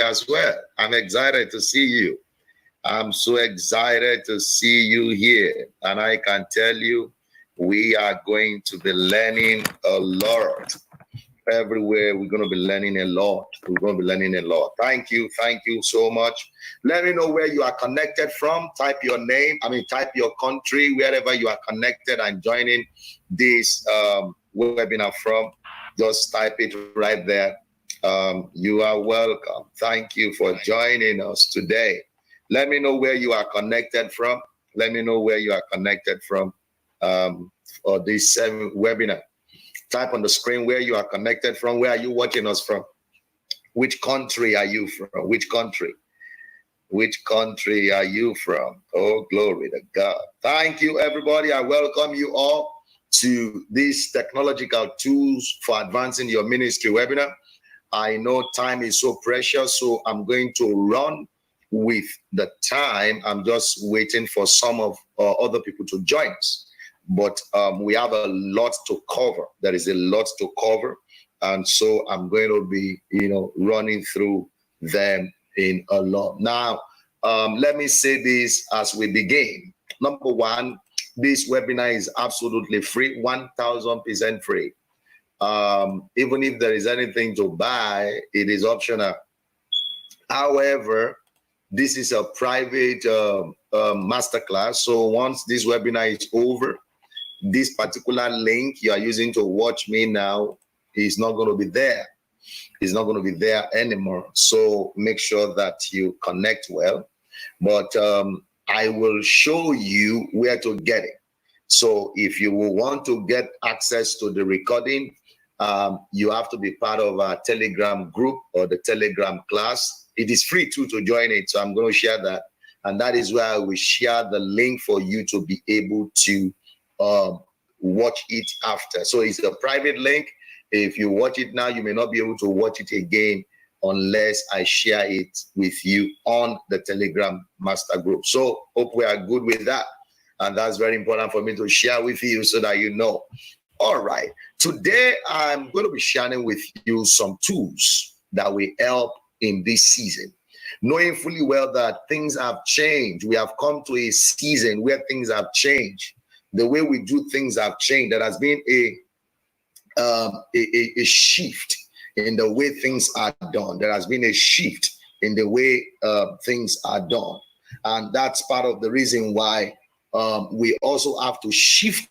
as well. I'm excited to see you. I'm so excited to see you here. And I can tell you, we are going to be learning a lot. Everywhere, we're going to be learning a lot. We're going to be learning a lot. Thank you. Thank you so much. Let me know where you are connected from. Type your name. Type your country, wherever you are connected and joining this webinar from. Just type it right there. You are welcome. Thank you for joining us today. Let me know where you are connected from. Let me know where you are connected from for this webinar. Type on the screen where you are connected from. Where are you watching us from? Which country are you from? Which country? Which country are you from? Oh, glory to God. Thank you, everybody. I welcome you all to these technological tools for advancing your ministry webinar. I know time is so precious, so I'm going to run with the time. I'm just waiting for some of other people to join us. But we have a lot to cover. There is a lot to cover. And so I'm going to be, running through them in a lot. Now, let me say this as we begin. Number one, this webinar is absolutely free, 1000% free. Even if there is anything to buy, it is optional. However, this is a private masterclass. So once this webinar is over, this particular link you are using to watch me now is not going to be there. It's not going to be there anymore. So make sure that you connect well. But I will show you where to get it. So if you will want to get access to the recording, you have to be part of our Telegram group or the Telegram class. It is free too to join it. So I'm going to share that. And that is where I will share the link for you to be able to watch it after. So it's a private link. If you watch it now, you may not be able to watch it again unless I share it with you on the Telegram master group. So hope we are good with that. And that's very important for me to share with you so that you know. All right. Today, I'm going to be sharing with you some tools that will help in this season. Knowing fully well that things have changed. We have come to a season where things have changed. The way we do things have changed. There has been a shift in the way things are done. There has been a shift in the way things are done. And that's part of the reason why we also have to shift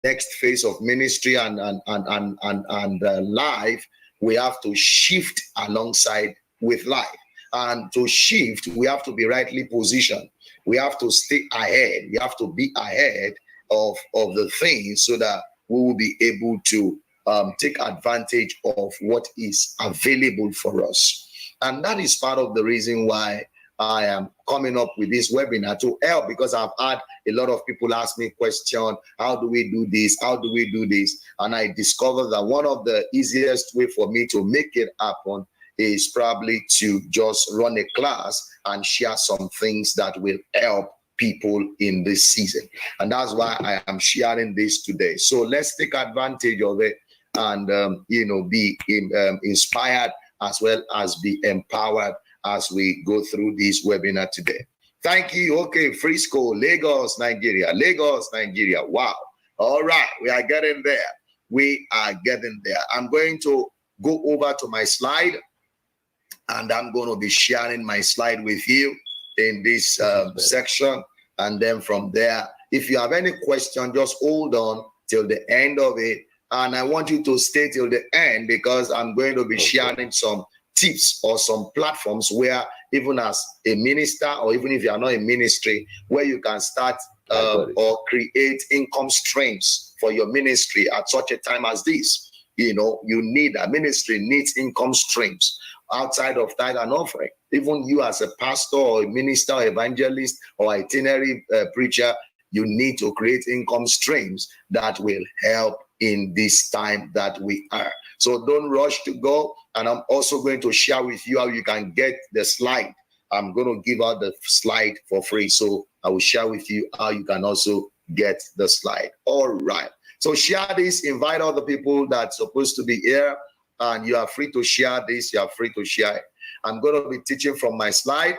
next phase of ministry and life. We have to shift alongside with life. And to shift, we have to be rightly positioned. We have to stay ahead. We have to be ahead of the things so that we will be able to take advantage of what is available for us. And that is part of the reason why I am coming up with this webinar to help, because I've had a lot of people ask me questions. How do we do this? How do we do this? And I discovered that one of the easiest way for me to make it happen is probably to just run a class and share some things that will help people in this season. And that's why I am sharing this today. So let's take advantage of it and, be inspired as well as be empowered as we go through this webinar today. Thank you. Okay, Frisco, Lagos, Nigeria. Lagos, Nigeria. Wow. All right, we are getting there. We are getting there. I'm going to go over to my slide, and I'm going to be sharing my slide with you in this section. And then from there, if you have any question, just hold on till the end of it. And I want you to stay till the end, because I'm going to be sharing some tips or some platforms where, even as a minister, or even if you are not in ministry, where you can start or create income streams for your ministry at such a time as this. You need a ministry needs income streams outside of tithe and offering. Even you as a pastor or a minister or evangelist or itinerary preacher, you need to create income streams that will help in this time that we are. So don't rush to go. And I'm also going to share with you how you can get the slide. I'm going to give out the slide for free. So I will share with you how you can also get the slide. All right. So share this, invite other people that's supposed to be here. and you are free to share this. You are free to share it. I'm going to be teaching from my slide,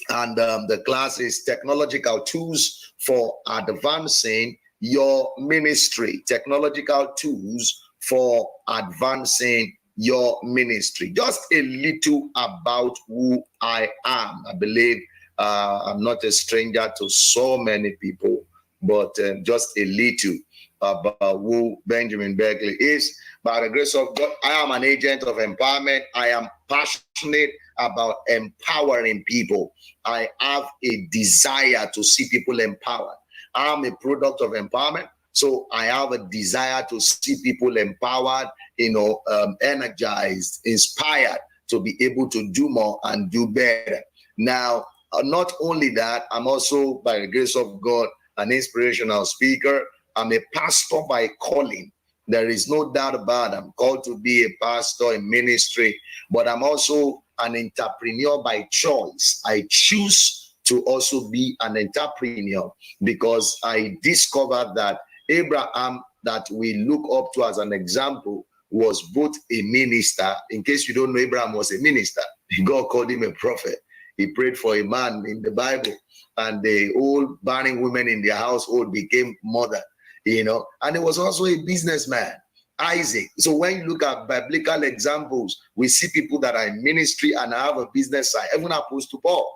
and the class is Technological Tools for Advancing Your Ministry. Technological Tools for Advancing Your Ministry. Just a little about who I am. I believe I'm not a stranger to so many people, but just a little about who Benjamin Berkeley is. By the grace of God, I am an agent of empowerment. I am passionate about empowering people. I have a desire to see people empowered. I'm a product of empowerment, so I have a desire to see people empowered, energized, inspired to be able to do more and do better. Now, not only that, I'm also, by the grace of God, an inspirational speaker. I'm a pastor by calling. There is no doubt about it. I'm called to be a pastor in ministry, but I'm also an entrepreneur by choice. I choose to also be an entrepreneur because I discovered that Abraham, that we look up to as an example, was both a minister. In case you don't know, Abraham was a minister. God called him a prophet. He prayed for a man in the Bible, and the old barren women in their household became mother, and he was also a businessman, Isaac. So when you look at biblical examples, we see people that are in ministry and have a business side. Even Apostle Paul.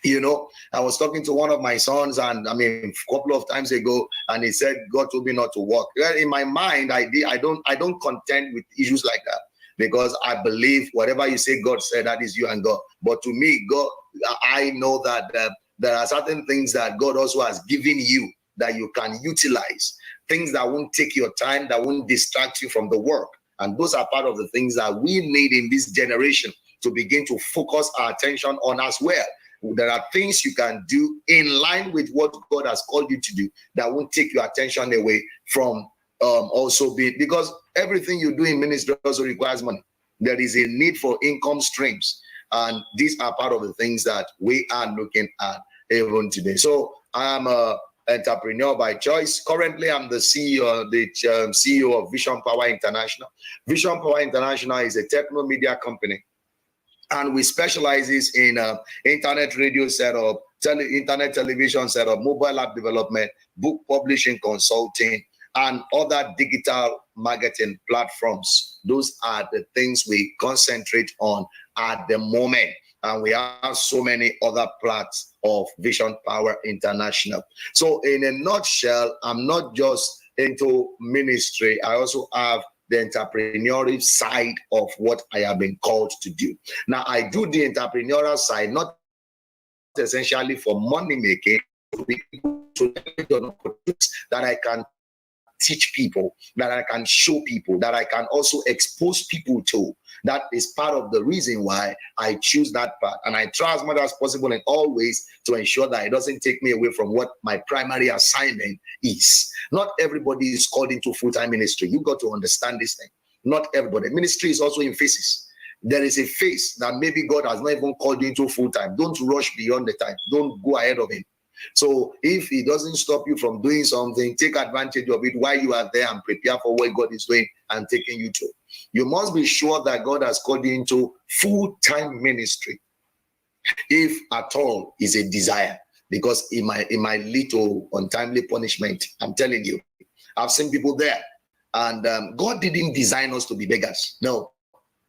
I was talking to one of my sons, and a couple of times ago, and he said, God told me not to walk. Well, in my mind, I don't contend with issues like that, because I believe whatever you say God said, that is you and God. But to me, God, I know that there are certain things that God also has given you that you can utilize, things that won't take your time, that won't distract you from the work. And those are part of the things that we need in this generation to begin to focus our attention on as well. There are things you can do in line with what God has called you to do that won't take your attention away from also being, because everything you do in ministry also requires money. There is a need for income streams, and these are part of the things that we are looking at even today. So I'm a entrepreneur by choice. Currently, I'm the CEO of Vision Power International. Vision Power International is a techno media company, and we specializes in internet radio setup, internet television setup, mobile app development, book publishing, consulting, and other digital marketing platforms. Those are the things we concentrate on at the moment. And we have so many other parts of Vision Power International. So in a nutshell, I'm not just into ministry. I also have the entrepreneurial side of what I have been called to do. Now, I do the entrepreneurial side, not essentially for money making, that I can teach people, that I can show people, that I can also expose people to. That is part of the reason why I choose that path. And I try as much as possible and always to ensure that it doesn't take me away from what my primary assignment is. Not everybody is called into full-time ministry. You got to understand this thing. Not everybody. Ministry is also in phases. There is a phase that maybe God has not even called you into full-time. Don't rush beyond the time. Don't go ahead of him. So if he doesn't stop you from doing something, take advantage of it while you are there and prepare for what God is doing and taking you to. You must be sure that God has called you into full-time ministry, if at all is a desire, because it might lead to untimely punishment. I'm telling you, I've seen people there, and God didn't design us to be beggars. No,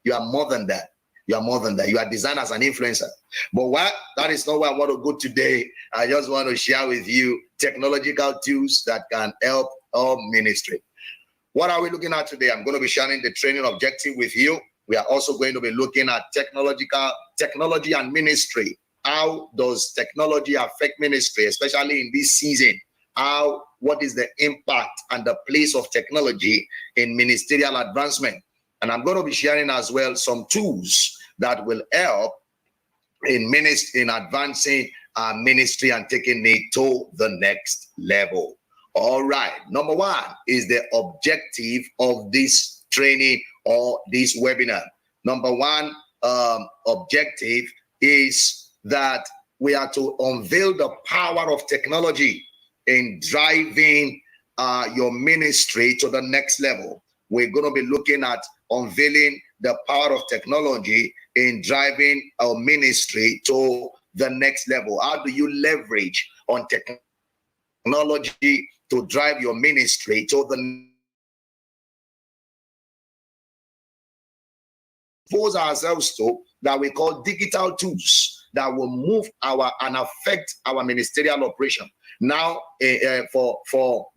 you are more than that. You are more than that. You are designed as an influencer. But that is not where I want to go today. I just want to share with you technological tools that can help our ministry. What are we looking at today? I'm going to be sharing the training objective with you. We are also going to be looking at technology and ministry. How does technology affect ministry, especially in this season? What is the impact and the place of technology in ministerial advancement? And I'm going to be sharing as well some tools that will help in advancing our ministry and taking it to the next level. All right. Number one is the objective of this training or this webinar. Number one objective is that we are to unveil the power of technology in driving your ministry to the next level. We're going to be looking at unveiling the power of technology in driving our ministry to the next level. How do you leverage on technology to drive your ministry to the expose ourselves to that we call digital tools that will move our and affect our ministerial operation. Now, for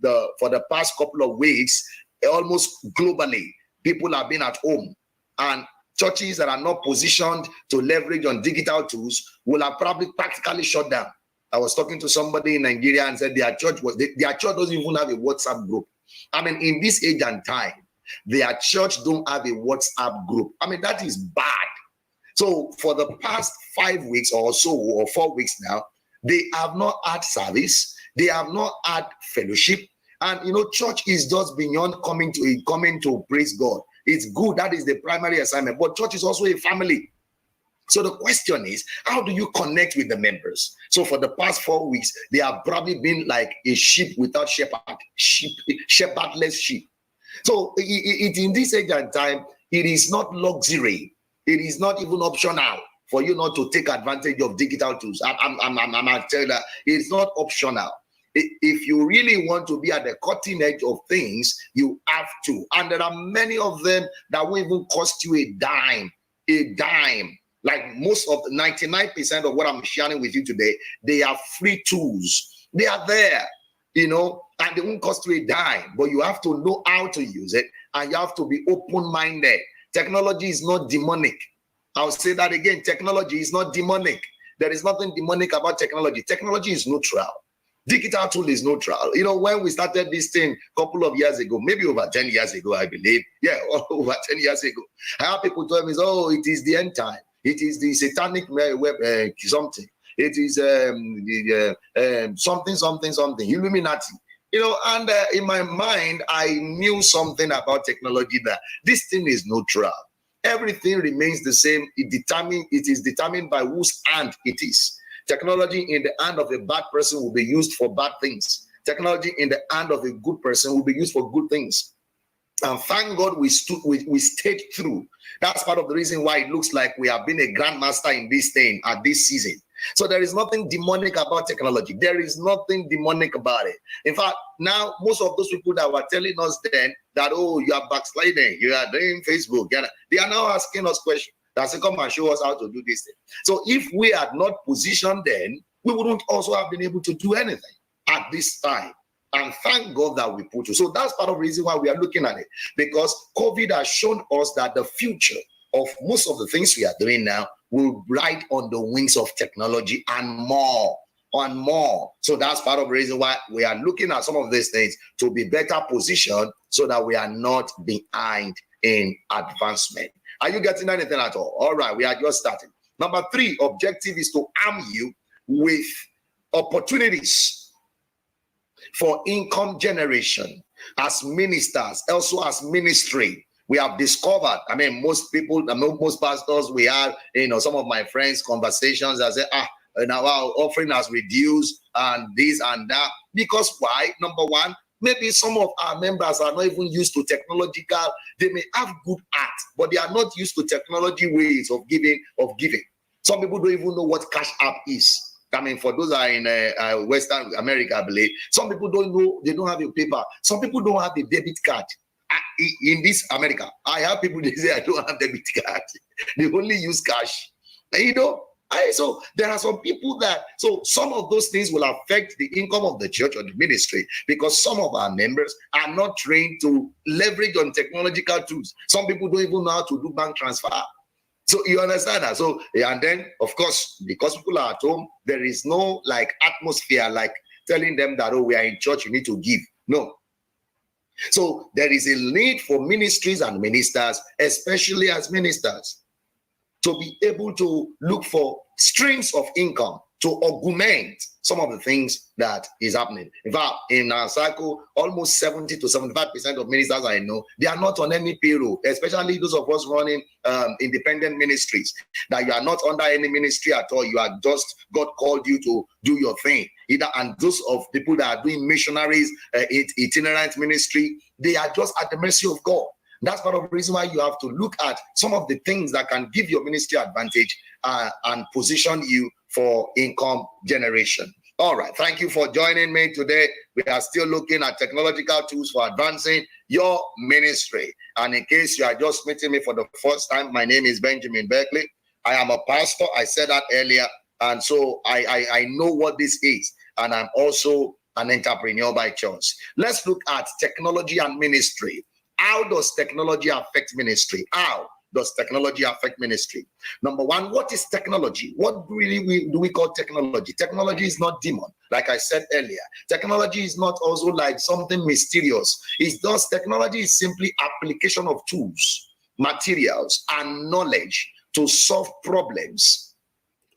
the past couple of weeks, almost globally, people have been at home, and churches that are not positioned to leverage on digital tools will have probably practically shut down. I was talking to somebody in Nigeria and said their church doesn't even have a WhatsApp group. I mean, in this age and time, their church don't have a WhatsApp group. I mean, that is bad. So for the past 5 weeks or so, or 4 weeks now, they have not had service. They have not had fellowship. And, you know, church is just beyond coming to praise God. It's good. That is the primary assignment. But church is also a family. So the question is, how do you connect with the members? So for the past 4 weeks, they have probably been like a sheep without shepherd, shepherdless sheep. So it in this age and time, it is not luxury. It is not even optional for you not to take advantage of digital tools. I'm telling you that it's not optional. If you really want to be at the cutting edge of things, you have to. And there are many of them that will even cost you a dime. A dime. Like most of the 99% of what I'm sharing with you today, they are free tools. They are there, you know, and they won't cost you a dime, but you have to know how to use it, and you have to be open-minded. Technology is not demonic. I'll say that again. Technology is not demonic. There is nothing demonic about technology. Technology is neutral. Digital tool is neutral. You know, when we started this thing a couple of years ago, maybe over 10 years ago, I believe. Yeah, over 10 years ago. I have people told me, oh, it is the end time. It is the satanic web something. It is something, Illuminati. You know, and in my mind, I knew something about technology, that this thing is neutral. Everything remains the same. It is determined by whose hand it is. Technology in the hand of a bad person will be used for bad things. Technology in the hand of a good person will be used for good things. And thank God we stayed through. That's part of the reason why it looks like we have been a grandmaster in this thing at this season. So there is nothing demonic about technology. There is nothing demonic about it. In fact, now most of those people that were telling us then that, oh, you are backsliding, you are doing Facebook, they are now asking us questions. That's come and show us how to do this thing. So if we had not positioned then, we wouldn't also have been able to do anything at this time. And thank God that we put you. So that's part of the reason why we are looking at it. Because COVID has shown us that the future of most of the things we are doing now will ride on the wings of technology and more. So that's part of the reason why we are looking at some of these things to be better positioned so that we are not behind in advancement. Are you getting anything at all? All right, we are just starting. Number 3, objective is to arm you with opportunities for income generation as ministers, also as ministry. We have discovered, I mean, most people, most pastors, we have, you know, some of my friends' conversations that say, now our offering has reduced and this and that. Because why? Number one, maybe some of our members are not even used to technological. They may have good art, but they are not used to technology ways of giving. Some people don't even know what Cash App is. I mean, for those that are in Western America, I believe, some people don't know, they don't have a paper. Some people don't have a debit card. In this America, I have people, they say, I don't have debit card. They only use cash. And, you know, so there are some people that, so some of those things will affect the income of the church or the ministry because some of our members are not trained to leverage on technological tools. Some people don't even know how to do bank transfer. So you understand that? So, and then, of course, because people are at home, there is no like atmosphere like telling them that, oh, we are in church, you need to give. No. So there is a need for ministries and ministers, especially as ministers, to be able to look for streams of income to augment some of the things that is happening. In fact, in our cycle, almost 70 to 75% of ministers I know, they are not on any payroll, especially those of us running independent ministries, that you are not under any ministry at all. You are just, God called you to do your thing. And those of people that are doing missionaries, itinerant ministry, they are just at the mercy of God. That's part of the reason why you have to look at some of the things that can give your ministry advantage and position you for income generation. All right. Thank you for joining me today. We are still looking at technological tools for advancing your ministry. And in case you are just meeting me for the first time, my name is Benjamin Berkeley. I am a pastor. I said that earlier. And so I know what this is. And I'm also an entrepreneur by choice. Let's look at technology and ministry. How does technology affect ministry? How does technology affect ministry? Number one, what is technology? What really do we call technology? Technology is not demon, like I said earlier. Technology is not also like something mysterious. It's just technology is simply application of tools, materials, and knowledge to solve problems,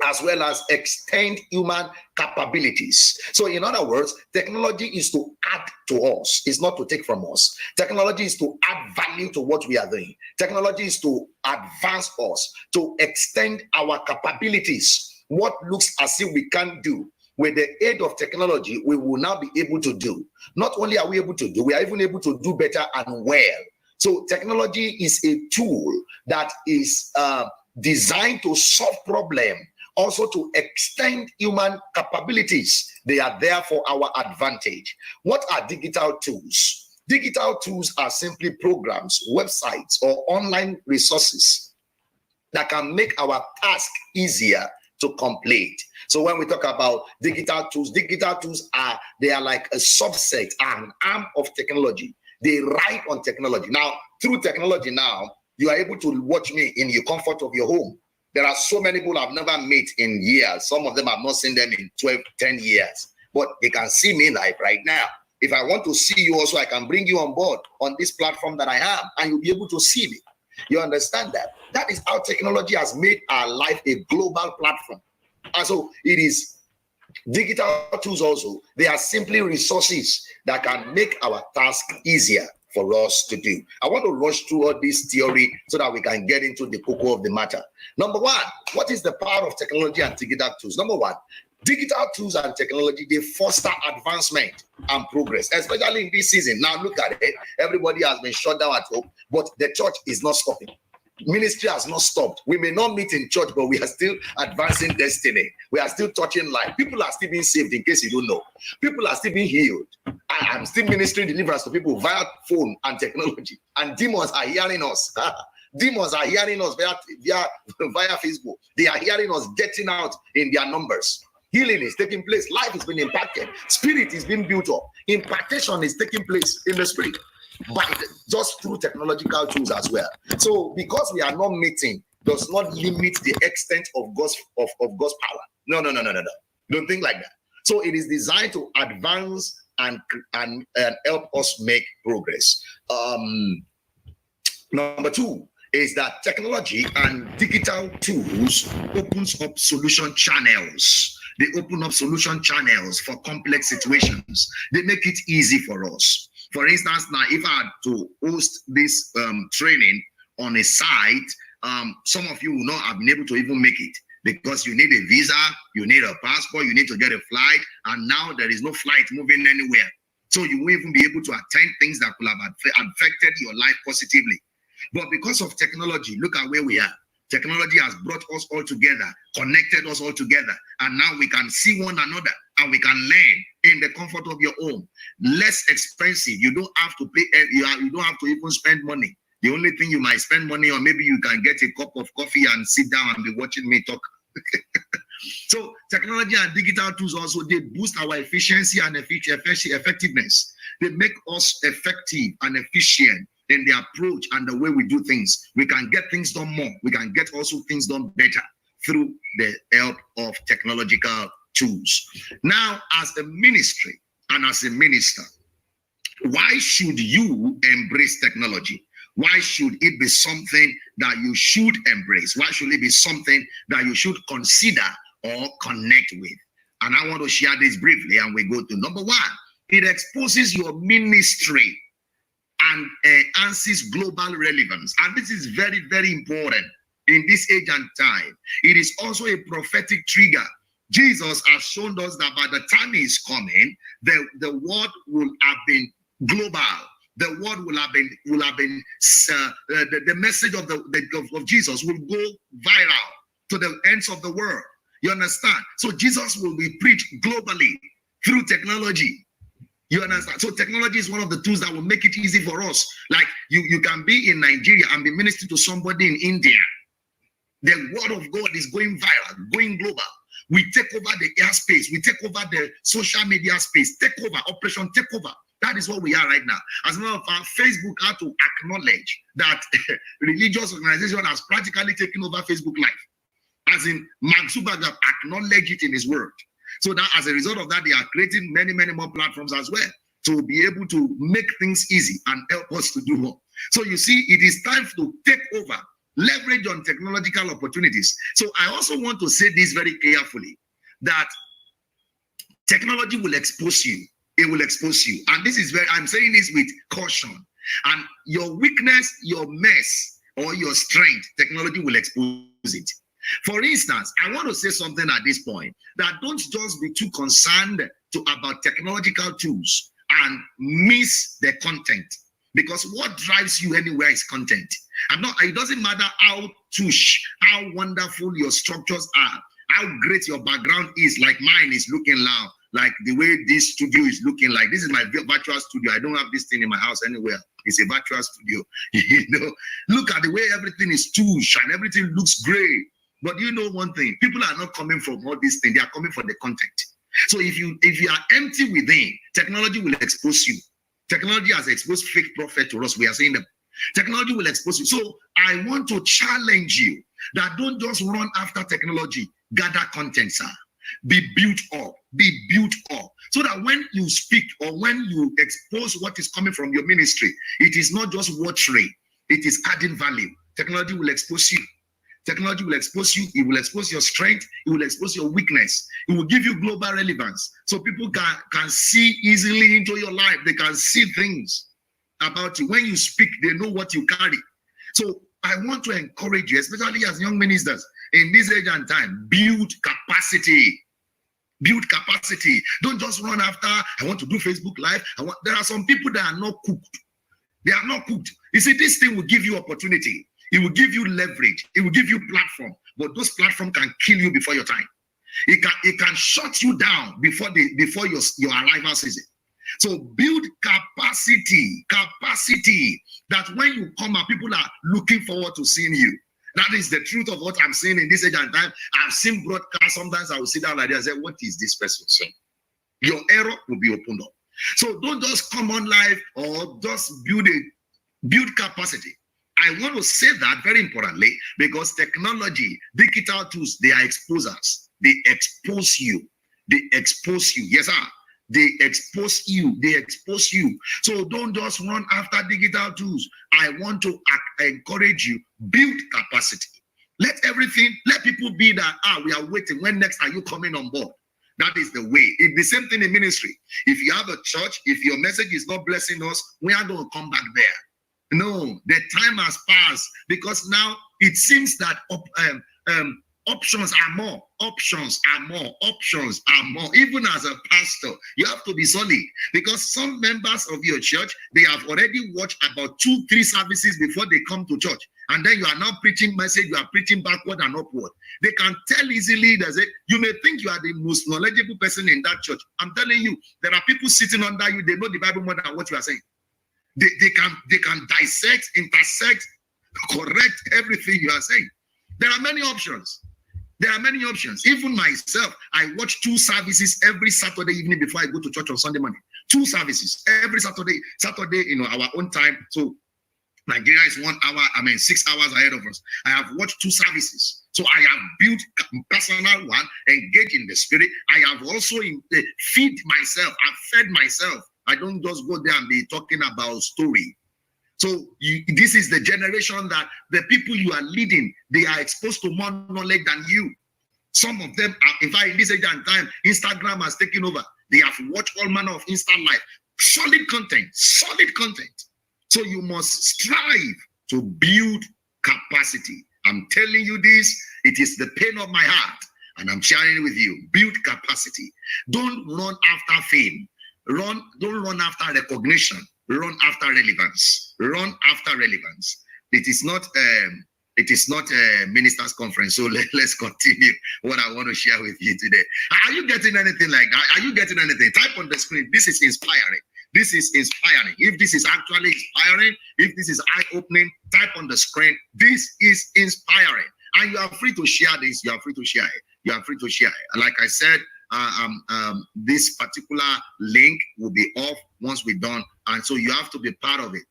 as well as extend human capabilities. So in other words, technology is to add to us, it's not to take from us. Technology is to add value to what we are doing. Technology is to advance us, to extend our capabilities. What looks as if we can't do, with the aid of technology, we will now be able to do. Not only are we able to do, we are even able to do better and well. So technology is a tool that is designed to solve problems, also to extend human capabilities. They are there for our advantage. What are digital tools? Digital tools are simply programs, websites, or online resources that can make our task easier to complete. So when we talk about digital tools are like a subset, an arm of technology. They ride on technology. Now, through technology now, you are able to watch me in the comfort of your home. There are so many people I've never met in years. Some of them I've not seen them in 12, 10 years. But they can see me live right now. If I want to see you also, I can bring you on board on this platform that I have, and you'll be able to see me. You understand that? That is how technology has made our life a global platform. And so it is digital tools also. They are simply resources that can make our task easier for us to do. I want to rush through all this theory so that we can get into the cocoa of the matter. Number one, what is the power of technology and digital tools? Number one, digital tools and technology, they foster advancement and progress, especially in this season. Now look at it. Everybody has been shut down at home, but the church is not stopping. Ministry has not stopped. We may not meet in church, but we are still advancing destiny. We are still touching life. People are still being saved, in case you don't know. People are still being healed. I'm still ministering deliverance to people via phone and technology. And demons are hearing us. Demons are hearing us via Facebook. They are hearing us getting out in their numbers. Healing is taking place. Life is being impacted. Spirit is being built up. Impartation is taking place in the spirit, but just through technological tools as well. So because we are not meeting does not limit the extent of God's power. No. Don't think like that. So it is designed to advance and help us make progress. Number two is that technology and digital tools opens up solution channels. They open up solution channels for complex situations. They make it easy for us. For instance, now, if I had to host this training on a site, some of you will not have been able to even make it because you need a visa, you need a passport, you need to get a flight, and now there is no flight moving anywhere. So you won't even be able to attend things that could have affected your life positively. But because of technology, look at where we are. Technology has brought us all together, connected us all together, and now we can see one another and we can learn in the comfort of your home. Less expensive. You don't have to pay. You don't have to even spend money. The only thing you might spend money on, maybe you can get a cup of coffee and sit down and be watching me talk. So technology and digital tools also, they boost our efficiency and effectiveness. They make us effective and efficient in the approach and the way we do things. We can get things done more. We can get also things done better through the help of technological tools. Now, as a ministry and as a minister, why should you embrace technology? Why should it be something that you should embrace? Why should it be something that you should consider or connect with? And I want to share this briefly, and we go to number one. It exposes your ministry and enhances global relevance. And this is very, very important in this age and time. It is also a prophetic trigger. Jesus has shown us that by the time he is coming, the world will have been global. The word will have been the message of Jesus will go viral to the ends of the world. You understand? So Jesus will be preached globally through technology. You understand? So technology is one of the tools that will make it easy for us. Like you can be in Nigeria and be ministering to somebody in India. The word of God is going viral, going global. We take over the airspace. We take over the social media space. Take over, operation take over. That is what we are right now. As a matter of fact, Facebook had to acknowledge that religious organization has practically taken over Facebook Live. As in, Mark Zuckerberg acknowledged it in his word. So that as a result of that, they are creating many, many more platforms as well to be able to make things easy and help us to do more. So you see, it is time to take over, leverage on technological opportunities. So I also want to say this very carefully, that technology will expose you. It will expose you. And this is where I'm saying this with caution. And your weakness, your mess, or your strength, technology will expose it. For instance, I want to say something at this point, that don't just be too concerned about technological tools and miss the content. Because what drives you anywhere is content. It doesn't matter how how wonderful your structures are, how great your background is, like mine is looking now, like the way this studio is looking like. This is my virtual studio. I don't have this thing in my house anywhere. It's a virtual studio. You know, look at the way everything is tush and everything looks great. But you know one thing, people are not coming from all these things. They are coming for the content. So if you are empty within, technology will expose you. Technology has exposed fake prophets to us. We are seeing them. Technology will expose you. So I want to challenge you that don't just run after technology. Gather content, sir. Be built up. Be built up. So that when you speak or when you expose what is coming from your ministry, it is not just watering. It is adding value. Technology will expose you. Technology will expose you. It will expose your strength. It will expose your weakness. It will give you global relevance. So people can see easily into your life. They can see things about you. When you speak, they know what you carry. So I want to encourage you, especially as young ministers, in this age and time, build capacity. Build capacity. Don't just run after, I want to do Facebook Live. There are some people that are not cooked. They are not cooked. You see, this thing will give you opportunity. It will give you leverage. It will give you platform. But those platforms can kill you before your time. It can shut you down before your arrival season. So build capacity that when you come out, people are looking forward to seeing you. That is the truth of what I'm saying in this age and time. I've seen broadcasts. Sometimes I will sit down like this and say, what is this person saying? Your error will be opened up. So don't just come on live or just build capacity. I want to say that very importantly, because technology, digital tools, they are exposers. They expose you. They expose you. Yes, sir. They expose you. They expose you. So don't just run after digital tools. I want to encourage you, build capacity. Let people be that, we are waiting. When next are you coming on board? That is the way. It's the same thing in ministry. If you have a church, if your message is not blessing us, we are going to come back there. No, the time has passed, because now it seems that options are more. Options are more. Options are more. Even as a pastor, you have to be solid, because some members of your church, they have already watched about 2-3 services before they come to church. And then you are now preaching message, you are preaching backward and upward. They can tell easily that you may think you are the most knowledgeable person in that church. I'm telling you, there are people sitting under you, they know the Bible more than what you are saying. They can dissect, intersect, correct everything you are saying. There are many options. There are many options. Even myself, I watch 2 services every Saturday evening before I go to church on Sunday morning. 2 services every Saturday, our own time. So Nigeria is 1 hour, 6 hours ahead of us. I have watched 2 services. So I have built personal one, engage in the spirit. I have also feed myself. I've fed myself. I don't just go there and be talking about story. So this is the generation that the people you are leading, they are exposed to more knowledge than you. Some of them are, in fact, in this age and time, Instagram has taken over. They have watched all manner of Insta life. Solid content. So you must strive to build capacity. I'm telling you this, it is the pain of my heart, and I'm sharing it with you. Build capacity. Don't run after fame. Don't run after recognition. Run after relevance. Run after relevance. It is not a ministers' conference. So let's continue what I want to share with you today. Are you getting anything like that? Are you getting anything? Type on the screen. This is inspiring. This is inspiring. If this is actually inspiring, if this is eye-opening, type on the screen. This is inspiring. And you are free to share this. You are free to share it. You are free to share it. Like I said, this particular link will be off once we're done. And so you have to be part of it,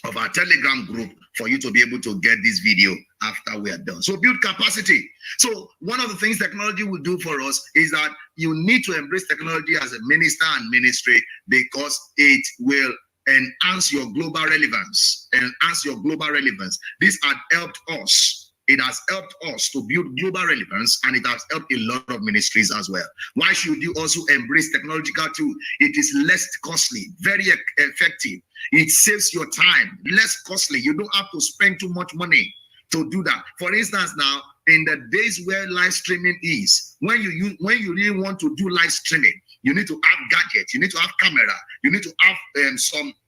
of our Telegram group, for you to be able to get this video after we are done. So build capacity. So one of the things technology will do for us is that you need to embrace technology as a minister and ministry, because it will enhance your global relevance. Enhance your global relevance. This has helped us. It has helped us to build global relevance, and it has helped a lot of ministries as well. Why should you also embrace technological tools? It is less costly, very effective. It saves your time, less costly. You don't have to spend too much money to do that. For instance, now, in the days where live streaming is, when you really want to do live streaming, you need to have gadgets, you need to have camera, you need to have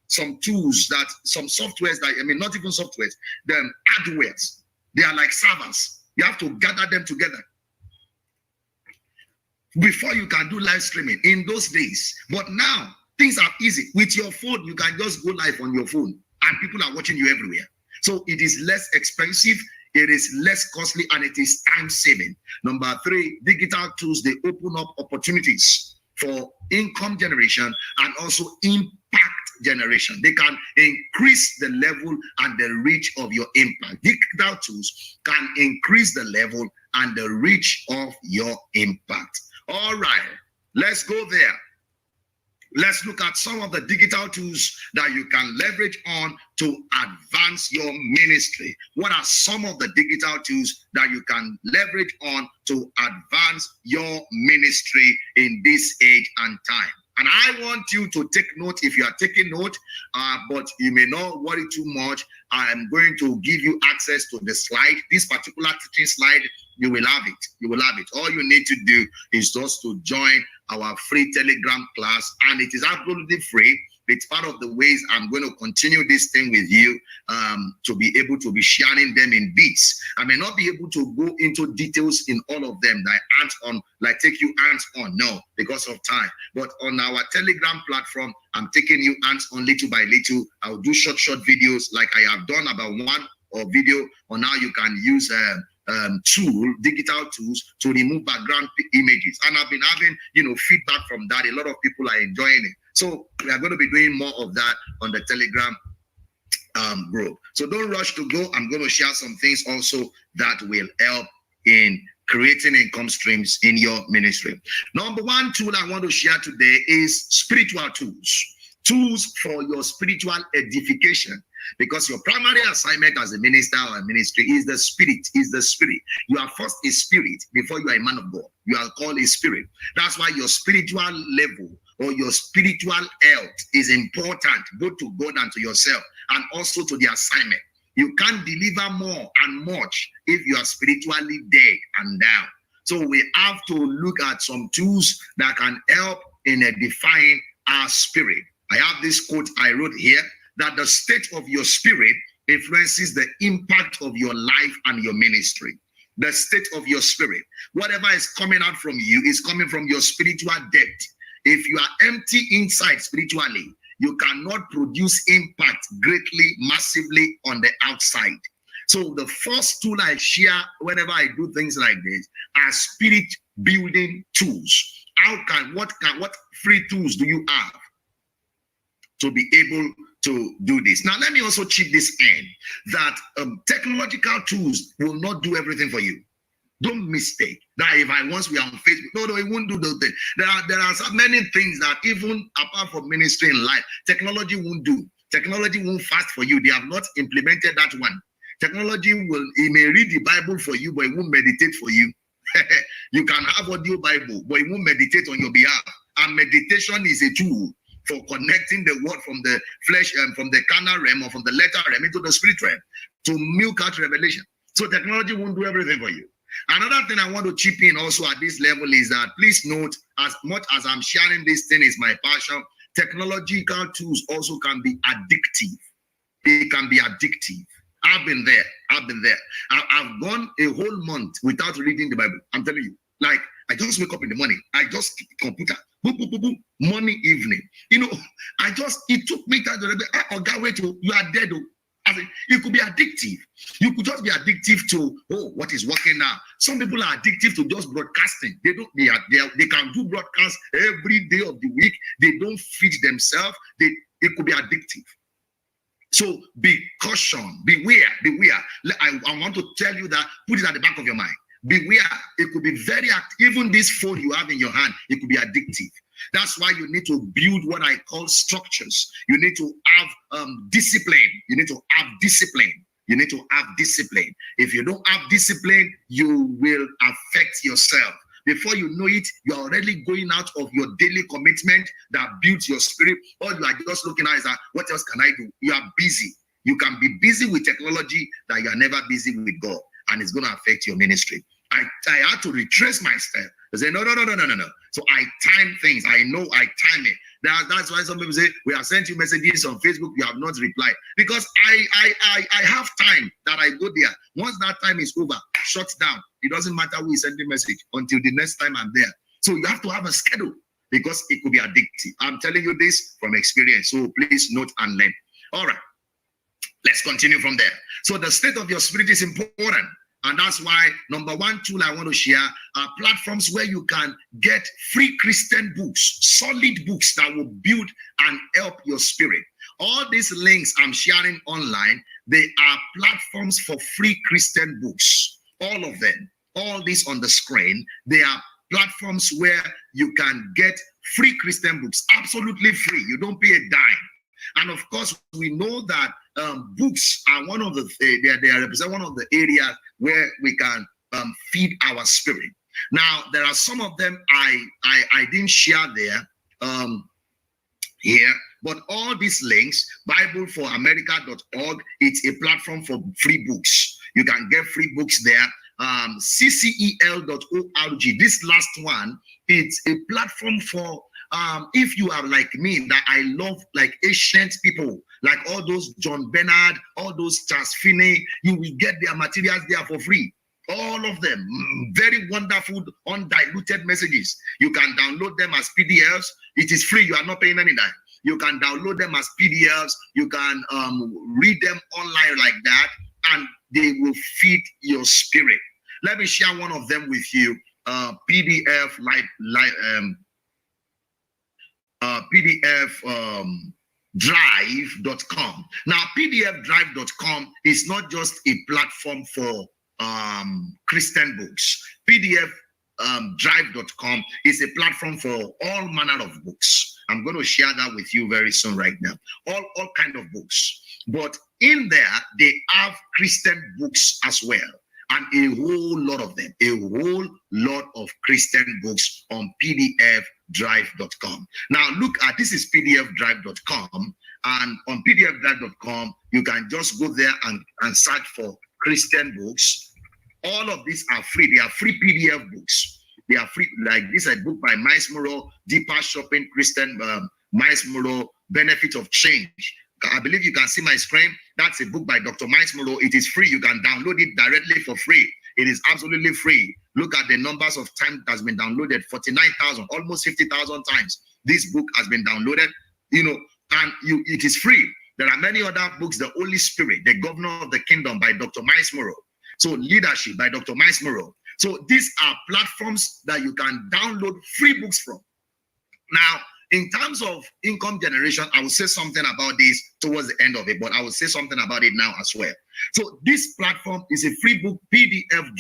some tools, that some softwares that, I mean, not even softwares, the hardwares. They are like servers. You have to gather them together before you can do live streaming in those days. But now things are easy. With your phone, you can just go live on your phone and people are watching you everywhere. So it is less expensive, it is less costly, and it is time saving. Number 3, digital tools, they open up opportunities for income generation and also impact generation. They can increase the level and the reach of your impact. Digital tools can increase the level and the reach of your impact. All right, let's go there. Let's look at some of the digital tools that you can leverage on to advance your ministry. What are some of the digital tools that you can leverage on to advance your ministry in this age and time? And I want you to take note if you are taking note, but you may not worry too much. I'm going to give you access to the slide. This particular teaching slide, you will have it. You will have it. All you need to do is just to join our free Telegram class, and it is absolutely free. It's part of the ways I'm going to continue this thing with you, to be able to be sharing them in bits. I may not be able to go into details in all of them, like take you hands on, no, because of time. But on our Telegram platform, I'm taking you hands on little by little. I'll do short videos like I have done about one or video on how you can use digital tools to remove background images. And I've been having, feedback from that. A lot of people are enjoying it. So we are going to be doing more of that on the Telegram group. So don't rush to go. I'm going to share some things also that will help in creating income streams in your ministry. Number 1 tool I want to share today is spiritual tools. Tools for your spiritual edification. Because your primary assignment as a minister or a ministry is the spirit, You are first a spirit before you are a man of God. You are called a spirit. That's why your spiritual level or your spiritual health is important, both to God and to yourself, and also to the assignment. You can't deliver more and much if you are spiritually dead and down. So we have to look at some tools that can help in edifying our spirit. I have this quote I wrote here, that the state of your spirit influences the impact of your life and your ministry. The state of your spirit. Whatever is coming out from you is coming from your spiritual depth. If you are empty inside spiritually, you cannot produce impact greatly, massively on the outside. So the first tool I share whenever I do things like this are spirit building tools. What free tools do you have to be able to do this? Now, let me also chip this in, that technological tools will not do everything for you. Don't mistake that once we are on Facebook, no, it won't do those things. There are so many things that even apart from ministry in life, technology won't do. Technology won't fast for you. They have not implemented that one. Technology it may read the Bible for you, but it won't meditate for you. You can have audio Bible, but it won't meditate on your behalf. And meditation is a tool for connecting the word from the flesh and from the carnal realm or from the letter realm into the spirit realm to milk out revelation. So technology won't do everything for you. Another thing I want to chip in also at this level is that please note, as much as I'm sharing this thing is my passion, technological tools also can be addictive. It can be addictive. I've been there. I've gone a whole month without reading the Bible. I'm telling you. Like, I just wake up in the morning. I just computer. Boom, boom, boom, boom. Morning, evening. It took me time to wait, you are dead. It could be addictive. You could just be addictive to, what is working now? Some people are addictive to just broadcasting. They can do broadcasts every day of the week. They don't feed themselves. It could be addictive. So be caution, beware. I want to tell you that, put it at the back of your mind. Beware, it could be very active. Even this phone you have in your hand, it could be addictive. That's why you need to build what I call structures. You need to have discipline. You need to have discipline. If you don't have discipline, you will affect yourself. Before you know it, you're already going out of your daily commitment that builds your spirit. Or you are just looking at what else can I do? You are busy. You can be busy with technology that you are never busy with God. And it's going to affect your ministry. I had to retrace my step. I say, no. So I time things. I know I time it. That's why some people say, we have sent you messages on Facebook, you have not replied. Because I have time that I go there. Once that time is over, shut down. It doesn't matter who is sending message until the next time I'm there. So you have to have a schedule because it could be addictive. I'm telling you this from experience. So please note and learn. All right. Let's continue from there. So the state of your spirit is important. And that's why number one tool I want to share are platforms where you can get free Christian books, solid books that will build and help your spirit. All these links I'm sharing online, they are platforms for free Christian books. All of them, all this on the screen, they are platforms where you can get free Christian books, absolutely free. You don't pay a dime. And of course, we know that books are one of the they represent one of the areas where we can feed our spirit. Now, there are some of them I didn't share there here, but all these links, BibleForAmerica.org, it's a platform for free books. You can get free books there. CCEL.org, this last one, it's a platform for if you are like me, that I love like ancient people, like all those John Bernard, all those Charles Finney, you will get their materials there for free. All of them, very wonderful, undiluted messages. You can download them as PDFs. It is free. You are not paying any dime. You can download them as PDFs. You can read them online like that, and they will feed your spirit. Let me share one of them with you. PDF drive.com. Now, pdfdrive.com is not just a platform for Christian books. pdfdrive.com is a platform for all manner of books. I'm going to share that with you very soon right now. All kind of books. But in there, they have Christian books as well. And a whole lot of them, a whole lot of Christian books on pdfdrive.com. Now, look at this is pdfdrive.com. And on pdfdrive.com, you can just go there and search for Christian books. All of these are free. They are free PDF books. They are free. Like this is a book by Miles Monroe, Deeper Shopping Christian, Miles Monroe, Benefit of Change. I believe you can see my screen. That's a book by Dr. Miles Monroe. It is free. You can download it directly for free. It is absolutely free. Look at the numbers of times it has been downloaded, 49,000, almost 50,000 times. This book has been downloaded, and it is free. There are many other books, The Holy Spirit, The Governor of the Kingdom by Dr. Miles Monroe. So Leadership by Dr. Miles Monroe. So these are platforms that you can download free books from. Now, in terms of income generation, I will say something about this towards the end of it, but I will say something about it now as well. So this platform is a free book, pdfdrive.com.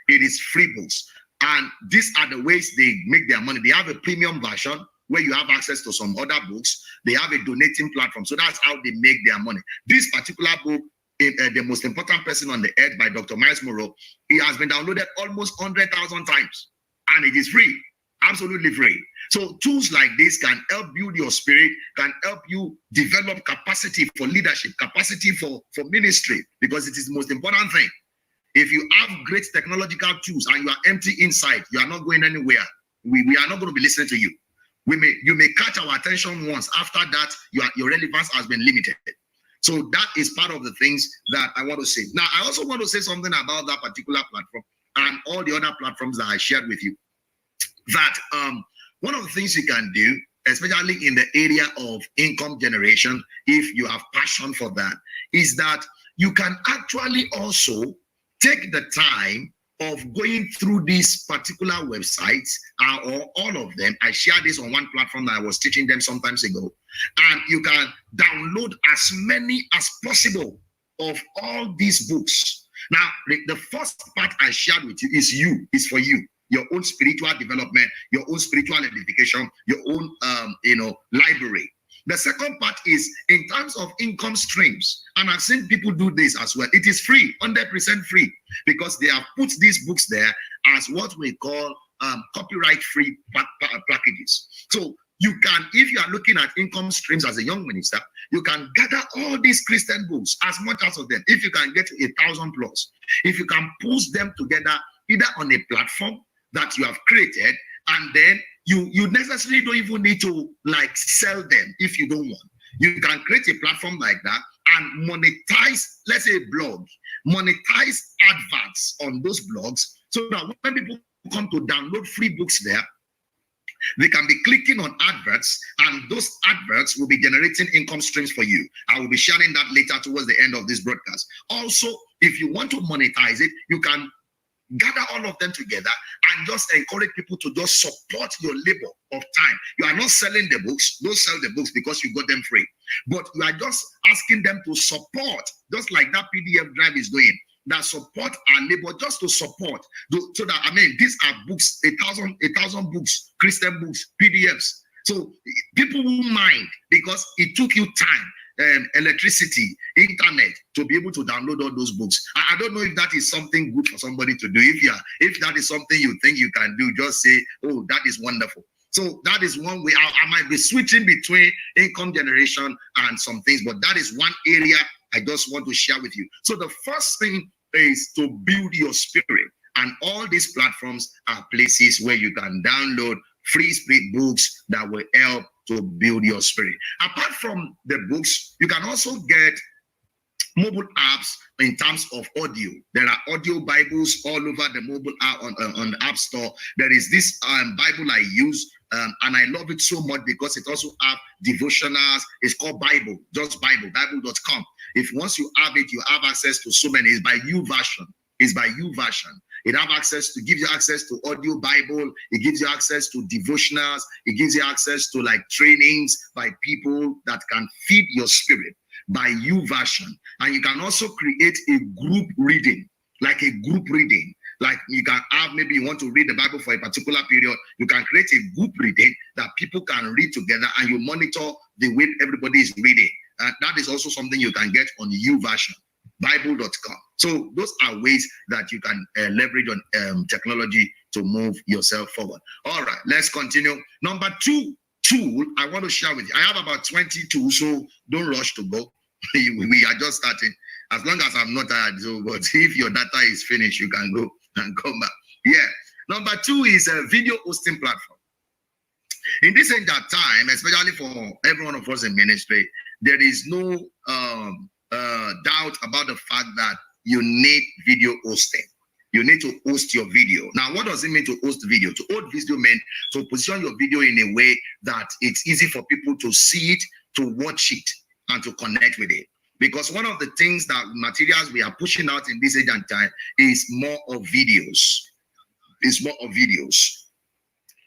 It is free books. And these are the ways they make their money. They have a premium version where you have access to some other books. They have a donating platform. So that's how they make their money. This particular book, The Most Important Person on the Earth by Dr. Miles Monroe, it has been downloaded almost 100,000 times. And it is free, absolutely free. So tools like this can help build your spirit, can help you develop capacity for leadership, capacity for ministry, because it is the most important thing. If you have great technological tools and you are empty inside, you are not going anywhere. we are not going to be listening to you. You may catch our attention once. After that, your relevance has been limited. So that is part of the things that I want to say. Now, I also want to say something about that particular platform and all the other platforms that I shared with you. That one of the things you can do, especially in the area of income generation, if you have passion for that, is that you can actually also take the time of going through these particular websites or all of them. I shared this on one platform that I was teaching them sometimes ago, and you can download as many as possible of all these books. Now, the first part I shared with you is for you, your own spiritual development, your own spiritual edification, your own library. The second part is in terms of income streams. And I've seen people do this as well. It is free, 100% free, because they have put these books there as what we call copyright-free packages. So you can, if you are looking at income streams as a young minister, you can gather all these Christian books, as much as of them. If you can get 1,000 plus, if you can post them together either on a platform that you have created, and then you necessarily don't even need to like sell them if you don't want. You can create a platform like that and monetize, let's say, a blog, monetize adverts on those blogs, so that when people come to download free books there, they can be clicking on adverts, and those adverts will be generating income streams for you. I will be sharing that later towards the end of this broadcast. Also, if you want to monetize it, you can gather all of them together and just encourage people to just support your labor of time. You are not selling the books. Don't sell the books because you got them free. But you are just asking them to support, just like that PDF drive is doing, that support our labor, just to support. So that, I mean, these are books, 1,000 books, Christian books, PDFs. So people will mind because it took you time, electricity, internet to be able to download all those books. I don't know if that is something good for somebody to do. If that is something you think you can do, just say, oh, that is wonderful. So that is one way. I might be switching between income generation and some things, but that is one area I just want to share with you. So the first thing is to build your spirit, and all these platforms are places where you can download free spirit books that will help to build your spirit. Apart from the books, you can also get mobile apps in terms of audio. There are audio Bibles all over the mobile app on the App Store. There is this Bible I use, and I love it so much because it also have devotionals. It's called Bible, just Bible, bible.com. If once you have it, you have access to so many. It's by YouVersion. It's by YouVersion. It have access to, gives you access to audio Bible. It gives you access to devotionals. It gives you access to like trainings by people that can feed your spirit by YouVersion. And you can also create a group reading, like a group reading. Like you can have, maybe you want to read the Bible for a particular period. You can create a group reading that people can read together, and you monitor the way everybody is reading. That is also something you can get on YouVersion, bible.com. So those are ways that you can leverage on technology to move yourself forward. All right, let's continue. Number 2 tool I want to share with you. I have about 20 tools, so don't rush to go. We are just starting. As long as I'm not tired, so, but if your data is finished, you can go and come back. Yeah. Number 2 is a video hosting platform. In this age of time, especially for every one of us in ministry, there is no doubt about the fact that you need video hosting. You need to host your video. Now, what does it mean to host video? To host video means to position your video in a way that it's easy for people to see it, to watch it, and to connect with it. Because one of the things that materials we are pushing out in this age and time is more of videos. It's more of videos.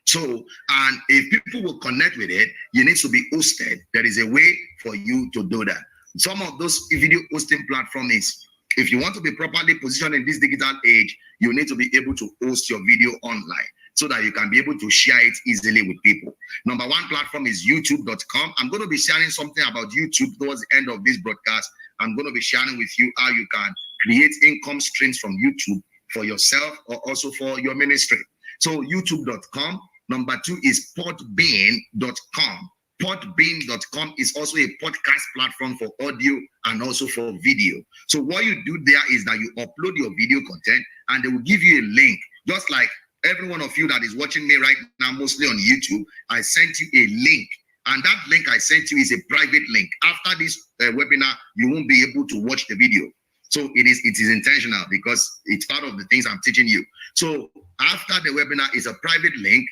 So, and if people will connect with it, you need to be hosted. There is a way for you to do that. Some of those video hosting platforms, if you want to be properly positioned in this digital age, you need to be able to host your video online so that you can be able to share it easily with people. Number 1 platform is youtube.com. I'm going to be sharing something about YouTube towards the end of this broadcast. I'm going to be sharing with you how you can create income streams from YouTube for yourself or also for your ministry. So youtube.com. Number 2 is podbean.com. Podbean.com is also a podcast platform for audio and also for video. So what you do there is that you upload your video content, and they will give you a link, just like every one of you that is watching me right now, mostly on YouTube, I sent you a link. And that link I sent you is a private link. After this webinar, you won't be able to watch the video. So it is intentional because it's part of the things I'm teaching you. So after the webinar is a private link.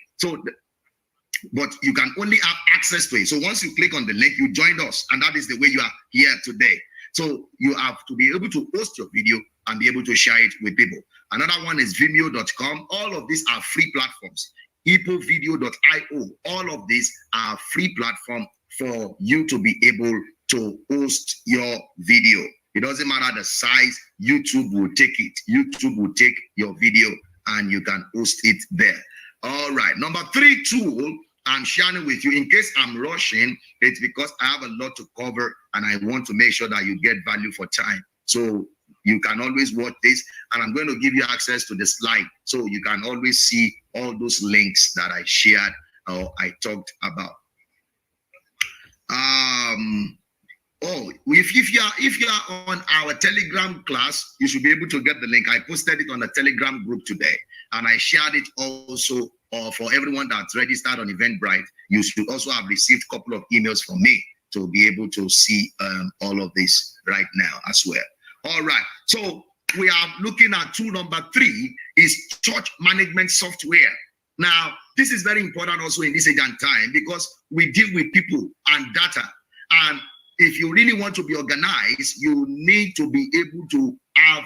But you can only have access to it. So once you click on the link, you joined us. And that is the way you are here today. So you have to be able to post your video and be able to share it with people. Another one is vimeo.com. All of these are free platforms. hippovideo.io. All of these are free platform for you to be able to post your video. It doesn't matter the size, YouTube will take it. YouTube will take your video and you can post it there. All right. Number 3 tool I'm sharing with you, in case I'm rushing, it's because I have a lot to cover and I want to make sure that you get value for time. So you can always watch this, and I'm going to give you access to the slide so you can always see all those links that I shared or I talked about. If you are on our Telegram class, you should be able to get the link. I posted it on the Telegram group today, and I shared it also for everyone that's registered on Eventbrite. You should also have received a couple of emails from me to be able to see all of this right now as well. All right, so we are looking at tool number 3 is church management software. Now, this is very important also in this age and time because we deal with people and data. And if you really want to be organized, you need to be able to have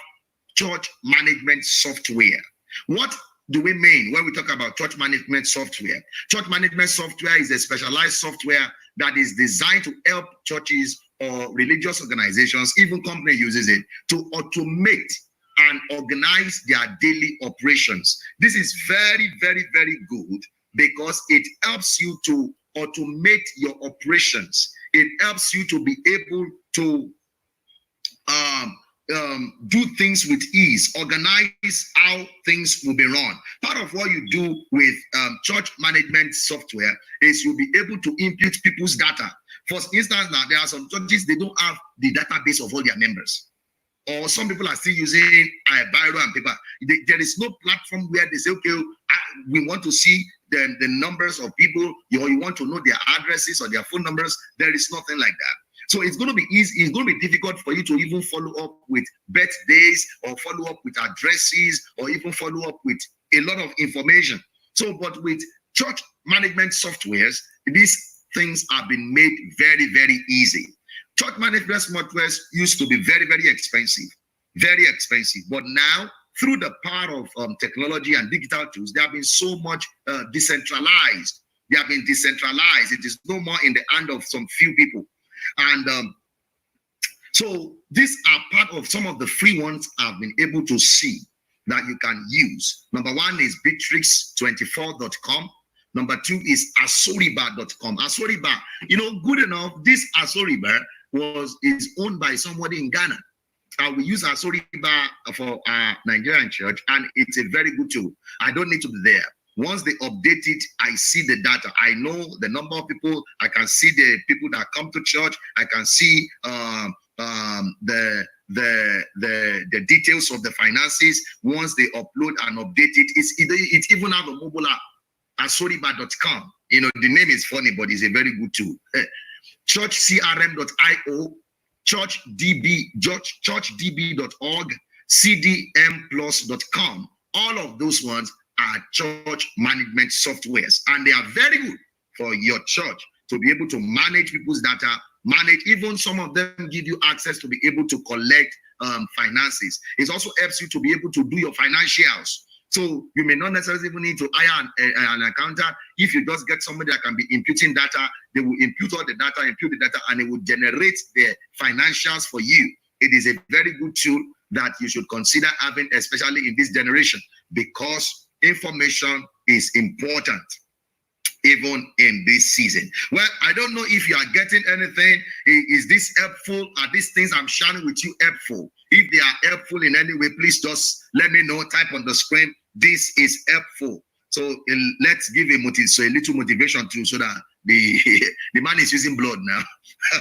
church management software. What do we mean when we talk about church management software? Church management software is a specialized software that is designed to help churches or religious organizations, even company uses it, to automate and organize their daily operations. This is very, very, very good because it helps you to automate your operations. It helps you to be able to do things with ease, organize how things will be run. Part of what you do with church management software is you'll be able to input people's data. For instance, now there are some churches, they don't have the database of all their members. Or some people are still using Biro and paper. There is no platform where they say, okay, we want to see the numbers of people, or you want to know their addresses or their phone numbers. There is nothing like that. So it's going to be easy. It's going to be difficult for you to even follow up with birthdays or follow up with addresses or even follow up with a lot of information. So, but with church management softwares, these things have been made very, very easy. Church management softwares used to be very, very expensive. But now, through the power of technology and digital tools, they have been so much decentralized. They have been decentralized. It is no more in the hand of some few people. And so these are part of some of the free ones I've been able to see that you can use. Number 1 is bitrix24.com. Number 2 is asoriba.com. Asoriba, good enough, this Asoriba is owned by somebody in Ghana. We use Asoriba for our Nigerian church, and it's a very good tool. I don't need to be there. Once they update it, I see the data. I know the number of people. I can see the people that come to church. I can see the details of the finances. Once they upload and update it, it's even have a mobile app, asoriba.com. The name is funny, but it's a very good tool. Churchcrm.io, churchdb.org, cdmplus.com. All of those ones are church management softwares, and they are very good for your church to be able to manage people's data, even some of them give you access to be able to collect finances. It also helps you to be able to do your financials. So you may not necessarily even need to hire an accountant. If you just get somebody that can be imputing data, they will impute all the data, and it will generate the financials for you. It is a very good tool that you should consider having, especially in this generation, because information is important even in this season. Well, I don't know if you are getting anything. Is this helpful? Are these things I'm sharing with you helpful? If they are helpful in any way, please just let me know. Type on the screen, this is helpful. So let's give a little motivation too, so that the man is using blood now.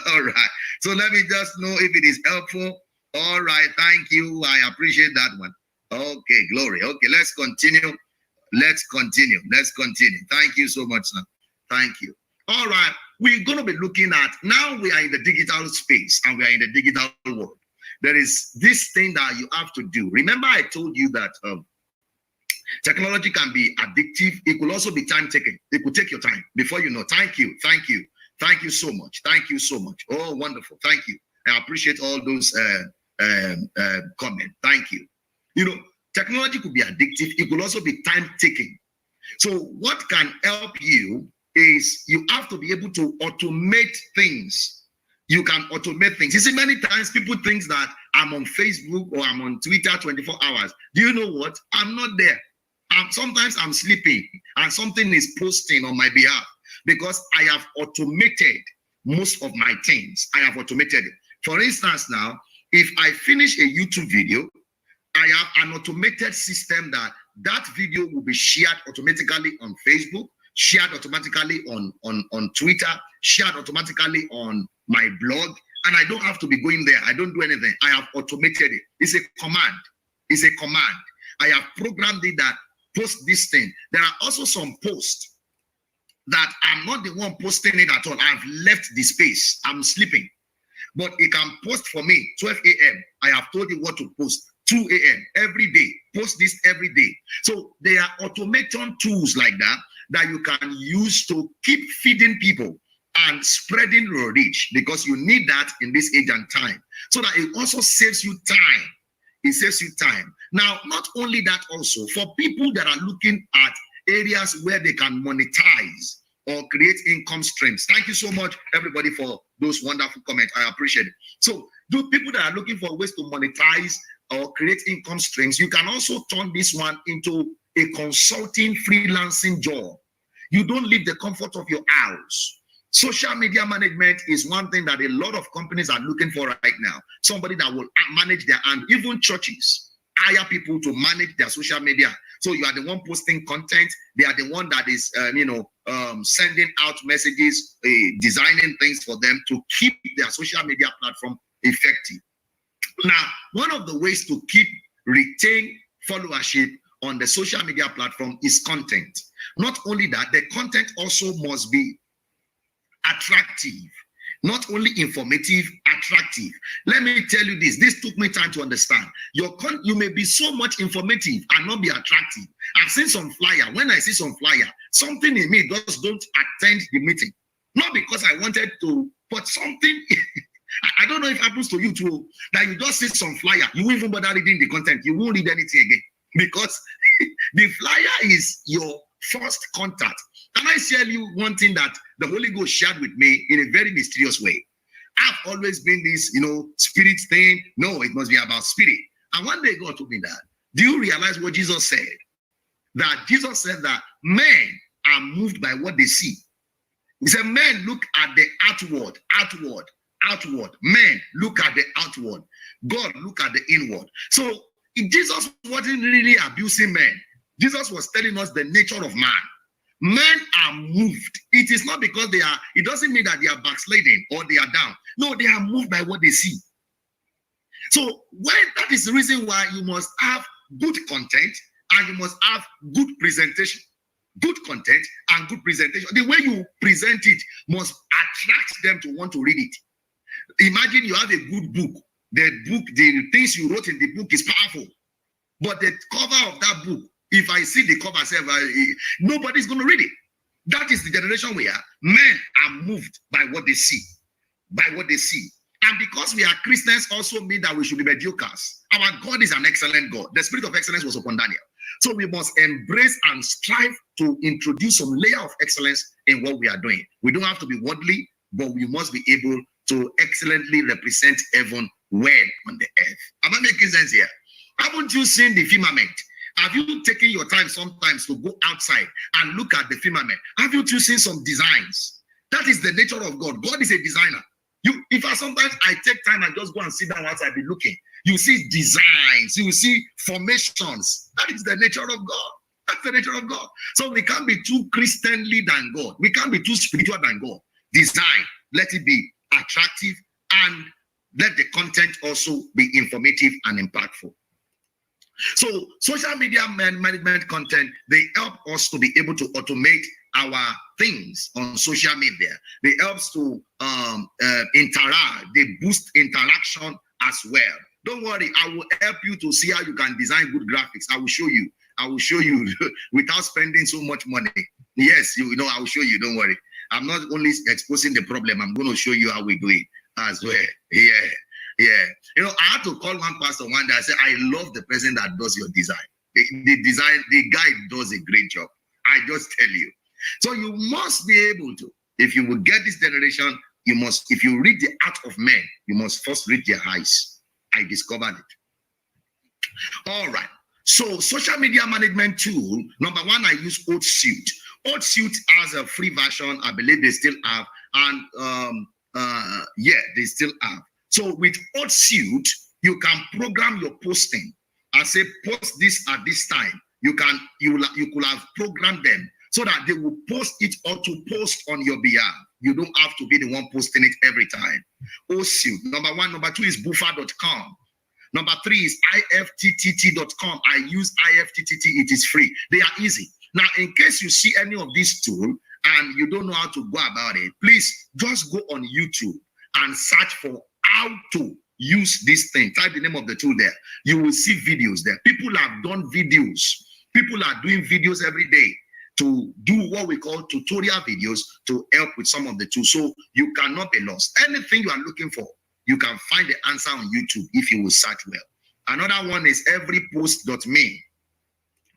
All right. So let me just know if it is helpful. All right. Thank you. I appreciate that one. Okay, glory. Okay, let's continue. Let's continue. Let's continue. Thank you so much, sir. Thank you. All right. We're going to be looking at, now we are in the digital space and we are in the digital world. There is this thing that you have to do. Remember, I told you that technology can be addictive. It could also be time taking. It could take your time before you know. Thank you. Thank you. Thank you so much. Thank you so much. Oh, wonderful. Thank you. I appreciate all those comments. Thank you. You know, technology could be addictive. It could also be time taking. So what can help you is you have to be able to automate things. You can automate things. You see, many times people think that I'm on Facebook or I'm on Twitter 24 hours. Do you know what? I'm not there. Sometimes I'm sleeping and something is posting on my behalf because I have automated most of my things. I have automated it. For instance, now, if I finish a YouTube video, I have an automated system that video will be shared automatically on Facebook, shared automatically on Twitter, shared automatically on my blog, and I don't have to be going there. I don't do anything. I have automated it. It's a command. It's a command. I have programmed it that post this thing. There are also some posts that I'm not the one posting it at all. I've left the space. I'm sleeping. But it can post for me 12 a.m. I have told you what to post. 2 a.m. every day. Post this every day. So there are automation tools like that you can use to keep feeding people and spreading your reach, because you need that in this age and time. So that it also saves you time. It saves you time. Now, not only that, also for people that are looking at areas where they can monetize or create income streams. Thank you so much, everybody, for those wonderful comments. I appreciate it. So, do people that are looking for ways to monetize or create income streams, you can also turn this one into a consulting, freelancing job. You don't leave the comfort of your house. Social media management is one thing that a lot of companies are looking for right now. Somebody that will manage their, and even churches hire people to manage their social media. So you are the one posting content. They are the one that is, sending out messages, designing things for them to keep their social media platform effective. Now, one of the ways to retain followership on the social media platform is content. Not only that, the content also must be attractive. Not only informative, attractive. Let me tell you this. This took me time to understand. You may be so much informative and not be attractive. I've seen some flyer. When I see some flyer, something in me just don't attend the meeting. Not because I wanted to, but something, I don't know if it happens to you too, that you just see some flyer. You won't even bother reading the content. You won't read anything again. Because the flyer is your first contact. Can I tell you one thing that the Holy Ghost shared with me in a very mysterious way? I've always been this, spirit thing. No, it must be about spirit. And one day God told me that. Do you realize what Jesus said? That Jesus said that men are moved by what they see. He said, men look at the outward. Men look at the outward. God look at the inward. So Jesus wasn't really abusing men. Jesus was telling us the nature of man. Men are moved. It is not because it doesn't mean that they are backsliding or they are down. No, they are moved by what they see. So that is the reason why you must have good content and you must have good presentation. Good content and good presentation. The way you present it must attract them to want to read it. Imagine you have a good book. The things you wrote in the book is powerful. But the cover of that book, if I see the cover, nobody's going to read it. That is the generation where men are moved by what they see. By what they see. And because we are Christians also mean that we should be mediocres. Our God is an excellent God. The spirit of excellence was upon Daniel. So we must embrace and strive to introduce some layer of excellence in what we are doing. We don't have to be worldly, but we must be able to excellently represent heaven well on the earth. Am I making sense here? Haven't you seen the firmament? Have you taken your time sometimes to go outside and look at the firmament? Haven't you seen some designs? That is the nature of God. God is a designer. Sometimes I take time and just go and sit down outside, be looking. You see designs, you see formations. That is the nature of God. That's the nature of God. So we can't be too Christianly than God. We can't be too spiritual than God. Design, let it be attractive, and let the content also be informative and impactful. So social media management content, they help us to be able to automate our things on social media. They helps to interact. They boost interaction as well. Don't worry, I will help you to see how you can design good graphics. I will show you. I will show you without spending so much money. Yes, you know, I will show you. Don't worry. I'm not only exposing the problem, I'm going to show you how we do it as well. Yeah. Yeah. You know, I had to call one pastor one day. I said, I love the person that does your design. The guy does a great job. I just tell you. So you must be able to, if you will get this generation, you must, if you read the art of men, you must first read their eyes. I discovered it. All right. So social media management tool, number one, I use OatSuite. OatSuite has a free version. I believe they still have. And yeah, they still have. So with OatSuite, you can program your posting. I say post this at this time. You could have programmed them so that they will post it or to post on your behalf. You don't have to be the one posting it every time. OatSuite, number one. Number two is buffer.com. Number three is ifttt.com. I use ifttt. It is free. They are easy. Now, in case you see any of these tools and you don't know how to go about it, please just go on YouTube and search for how to use this thing. Type the name of the tool there. You will see videos there. People have done videos. People are doing videos every day to do what we call tutorial videos to help with some of the tools. So you cannot be lost. Anything you are looking for, you can find the answer on YouTube if you will search well. Another one is everypost.me.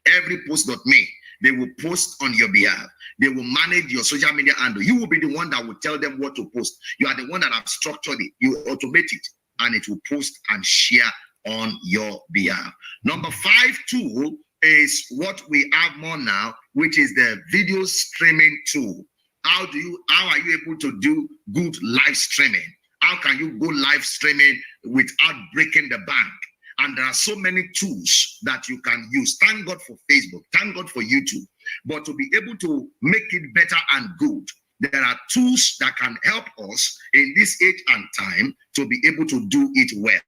Everypost.me. They will post on your behalf. They will manage your social media handle. You will be the one that will tell them what to post. You are the one that have structured it. You automate it, and it will post and share on your behalf. Number 5 tool is what we have more now, which is the video streaming tool. How are you able to do good live streaming? How can you go live streaming without breaking the bank? And there are so many tools that you can use. Thank God for Facebook. Thank God for YouTube. But to be able to make it better and good, there are tools that can help us in this age and time to be able to do it well.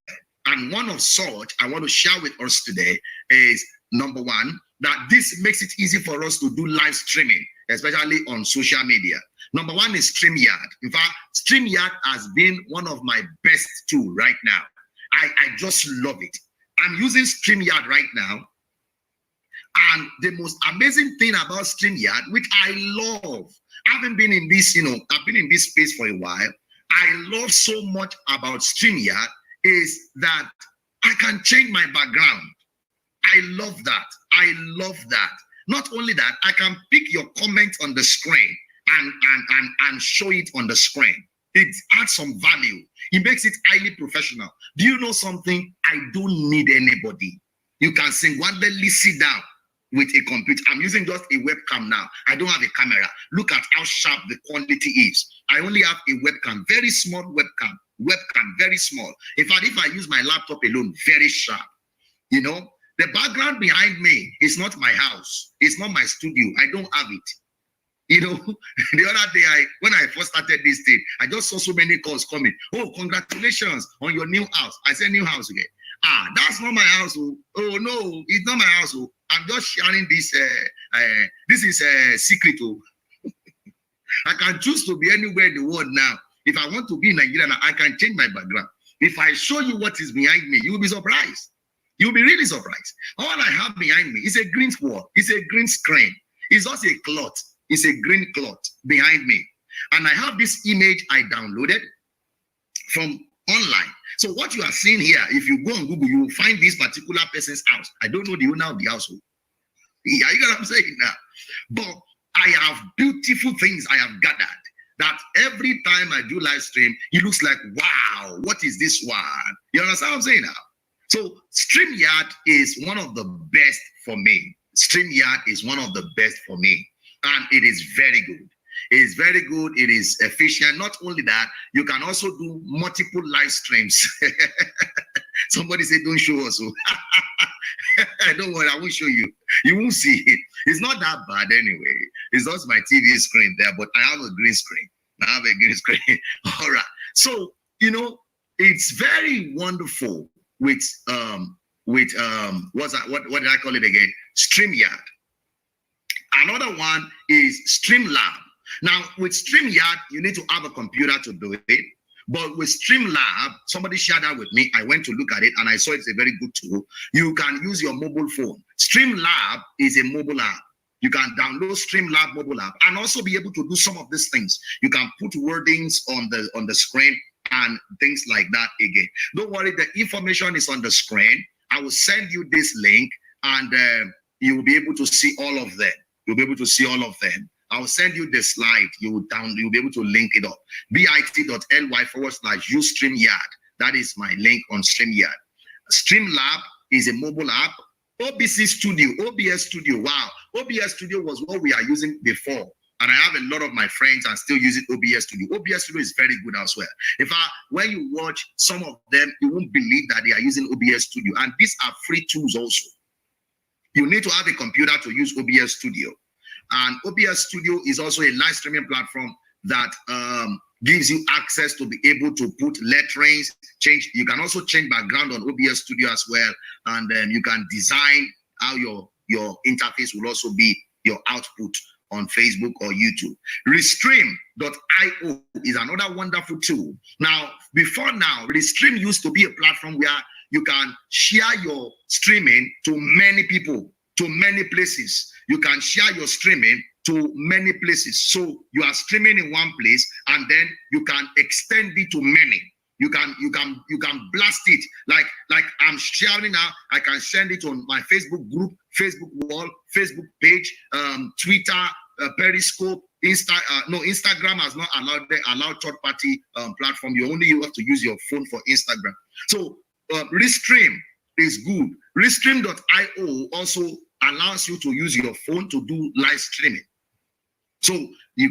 And one of such I want to share with us today is, number one, that this makes it easy for us to do live streaming, especially on social media. Number one is StreamYard. In fact, StreamYard has been one of my best tools right now. I just love it. I'm using StreamYard right now. And the most amazing thing about StreamYard, which I love, having been in this, I've been in this space for a while. I love so much about StreamYard is that I can change my background. I love that. I love that. Not only that, I can pick your comment on the screen and show it on the screen. It adds some value. It makes it highly professional. Do you know something? I don't need anybody. You can single-handedly sit down with a computer. I'm using just a webcam now. I don't have a camera. Look at how sharp the quality is. I only have a webcam, very small webcam. Very small. In fact, if I use my laptop alone, very sharp. The background behind me is not my house. It's not my studio. I don't have it. The other day, when I first started this thing, I just saw so many calls coming. Oh, congratulations on your new house. I said, new house again. That's not my house. Oh no, it's not my house. I'm just sharing this. This is a secret. I can choose to be anywhere in the world now. If I want to be in Nigeria now, I can change my background. If I show you what is behind me, you will be surprised. You'll be really surprised. All I have behind me is a green wall. It's a green screen. It's just a cloth. It's a green cloth behind me. And I have this image I downloaded from online. So what you are seeing here, if you go on Google, you will find this particular person's house. I don't know the owner of the household. Yeah, you know what I'm saying now? But I have beautiful things I have gathered that every time I do live stream, it looks like, wow, what is this one? You understand what I'm saying now? So StreamYard is one of the best for me. StreamYard is one of the best for me. And it is very good. It is very good. It is efficient. Not only that, you can also do multiple live streams. Somebody said, don't show us. Don't worry, I will show you. You won't see it. It's not that bad anyway. It's just my TV screen there, but I have a green screen. All right. So, it's very wonderful with what's that? What did I call it again? StreamYard. Another one is Streamlab. Now, with StreamYard, you need to have a computer to do it. But with Streamlab, somebody shared that with me. I went to look at it and I saw it's a very good tool. You can use your mobile phone. Streamlab is a mobile app. You can download Streamlab mobile app and also be able to do some of these things. You can put wordings on the screen and things like that again. Don't worry, the information is on the screen. I will send you this link and you will be able to see all of them. You'll be able to see all of them. I'll send you the slide. You'll be able to link it up. bit.ly/UStreamYard. That is my link on StreamYard. Streamlab is a mobile app. OBS Studio. Wow. OBS Studio was what we are using before. And I have a lot of my friends are still using OBS Studio. OBS Studio is very good as well. In fact, when you watch some of them, you won't believe that they are using OBS Studio. And these are free tools also. You need to have a computer to use OBS Studio. And OBS Studio is also a live streaming platform that gives you access to be able to put letterings, change. You can also change background on OBS Studio as well. And then you can design how your interface will also be your output on Facebook or YouTube. Restream.io is another wonderful tool. Now, before now, Restream used to be a platform where you can share your streaming to many people, to many places. You can share your streaming to many places. So you are streaming in one place and then you can extend it to many. You can blast it like I'm sharing now. I can send it on my Facebook group, Facebook wall, Facebook page, Twitter, Periscope, Instagram has not allowed third-party platform. You have to use your phone for Instagram. So Restream is good. Restream.io also allows you to use your phone to do live streaming. So they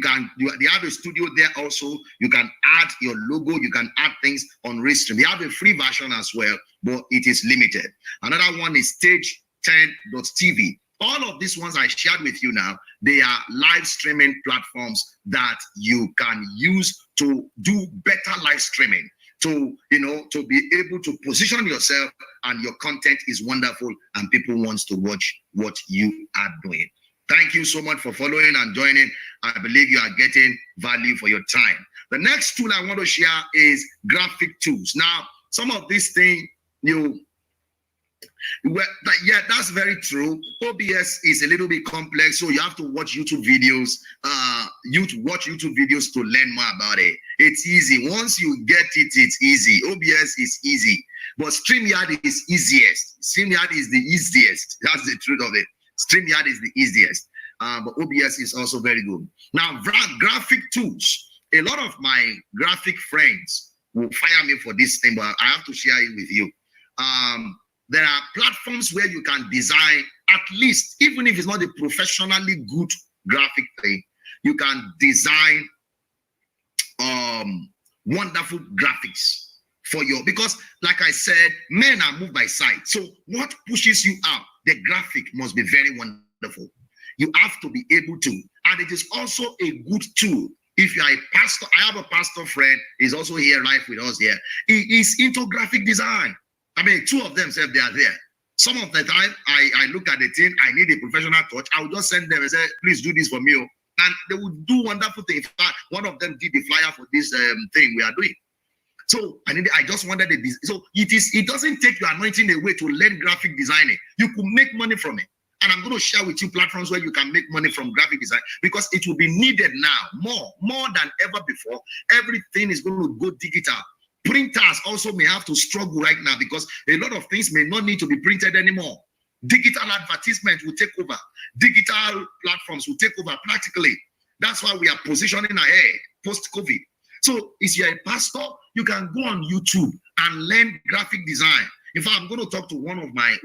have a studio there also. You can add your logo, you can add things on Restream. They have a free version as well, but it is limited. Another one is Stage10.tv. All of these ones I shared with you now, they are live streaming platforms that you can use to do better live streaming. To be able to position yourself, and your content is wonderful and people want to watch what you are doing. Thank you so much for following and joining. I believe you are getting value for your time. The next tool I want to share is graphic tools. Now, some of these things, that's very true. OBS is a little bit complex, so you have to watch YouTube videos. To learn more about it. It's easy. Once you get it, it's easy. OBS is easy, but StreamYard is easiest. StreamYard is the easiest. That's the truth of it. StreamYard is the easiest, but OBS is also very good. Now, graphic tools. A lot of my graphic friends will fire me for this thing, but I have to share it with you. There are platforms where you can design, at least, even if it's not a professionally good graphic thing, you can design wonderful graphics for because like I said, men are moved by sight. So what pushes you out? The graphic must be very wonderful. You have to be able to, and it is also a good tool. If you are a pastor, I have a pastor friend, he's also here live with us here. He is into graphic design. I mean, two of them said they are there. Some of the time, I look at the thing, I need a professional touch. I will just send them and say, please do this for me. And they will do wonderful things. In fact, one of them did the flyer for this thing we are doing. So I just wanted this. So it doesn't take your anointing away to learn graphic designing. You could make money from it. And I'm going to share with you platforms where you can make money from graphic design, because it will be needed now more than ever before. Everything is going to go digital. Printers also may have to struggle right now because a lot of things may not need to be printed anymore. Digital advertisement will take over. Digital platforms will take over practically. That's why we are positioning ahead post-COVID. So if you're a pastor, you can go on YouTube and learn graphic design. In fact, I'm going to talk to one of my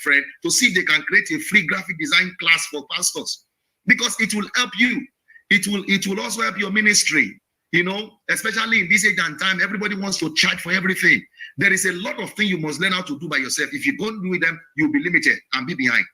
friends to see if they can create a free graphic design class for pastors, because it will help you. It will also help your ministry. Especially in this age and time, everybody wants to charge for everything. There is a lot of things you must learn how to do by yourself. If you don't do them, you'll be limited and be behind.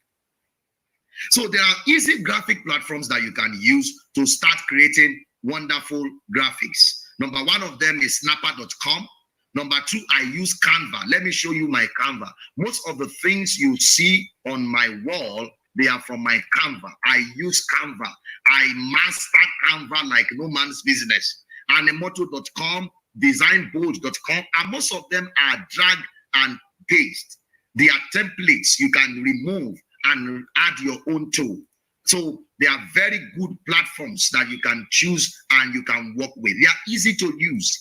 So there are easy graphic platforms that you can use to start creating wonderful graphics. Number one of them is snapper.com. Number 2, I use Canva. Let me show you my Canva. Most of the things you see on my wall, they are from my Canva. I use Canva. I master Canva like no man's business. Animoto.com, designbold.com, and most of them are drag and paste. They are templates you can remove and add your own tool. So they are very good platforms that you can choose and you can work with. They are easy to use,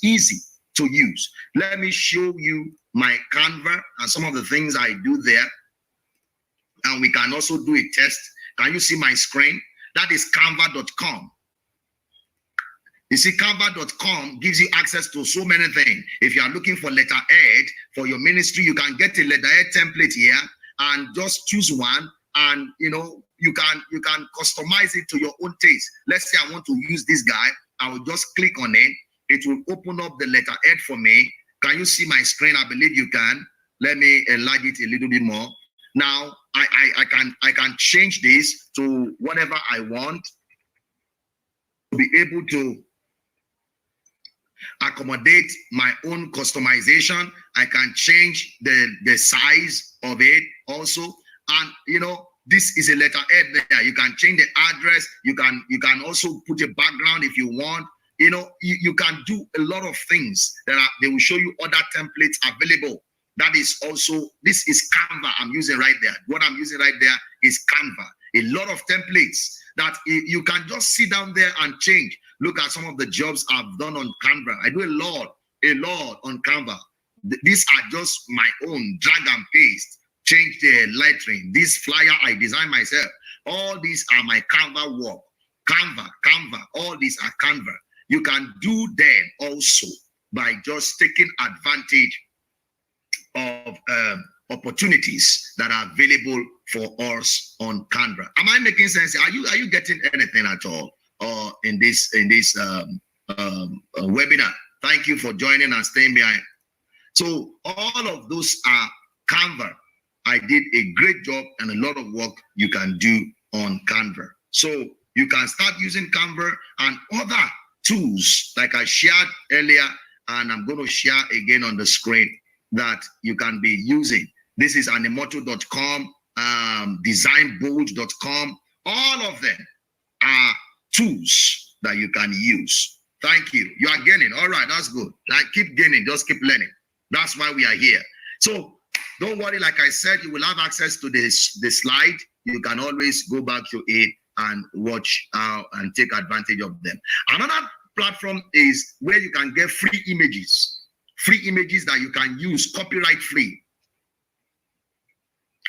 Let me show you my Canva and some of the things I do there. And we can also do a test. Can you see my screen? That is canva.com. You see, canva.com gives you access to so many things. If you are looking for letterhead for your ministry, you can get a letterhead template here and just choose one, and you can customize it to your own taste. Let's say I want to use this guy. I will just click on it. It will open up the letterhead for me. Can you see my screen? I believe you can. Let me enlarge it a little bit more. Now I can change this to whatever I want to be able to accommodate my own customization. I can change the size of it also. And this is a letterhead there. You can change the address. You can also put a background if you want. You can do a lot of things they will show you other templates available. That is also, this is Canva I'm using right there. What I'm using right there is Canva. A lot of templates that you can just sit down there and change. Look at some of the jobs I've done on Canva. I do a lot on Canva. These are just my own drag and paste. Change the lettering. This flyer I designed myself. All these are my Canva work. Canva, all these are Canva. You can do them also by just taking advantage of opportunities that are available for us on Canva. Am I making sense? Are you getting anything at all in this webinar? Thank you for joining and staying behind. So all of those are Canva. I did a great job and a lot of work you can do on Canva. So you can start using Canva and other tools like I shared earlier, and I'm going to share again on the screen that you can be using. This is animoto.com, designbold.com. All of them are tools that you can use. Thank you. You are gaining. All right, that's good. Like, keep gaining. Just keep learning. That's why we are here. So don't worry. Like I said, you will have access to the slide. You can always go back to it and watch and take advantage of them. Another platform is where you can get free images that you can use copyright free.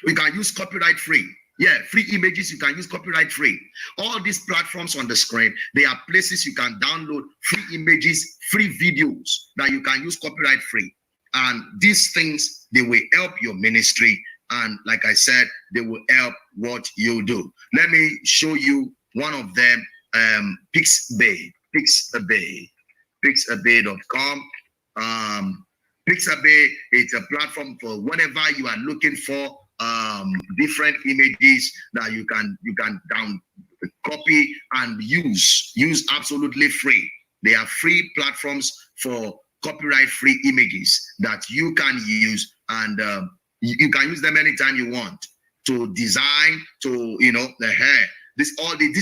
We can use copyright free. Yeah, free images you can use copyright free. All these platforms on the screen, they are places you can download free images, free videos that you can use copyright free. And these things, they will help your ministry. And like I said, they will help what you do. Let me show you one of them, Pixabay, Pixabay.com. Pixabay is a platform for whenever you are looking for different images that you can down copy and use absolutely free. They are free platforms for copyright free images that you can use, and you can use them anytime you want to design, to the hair. This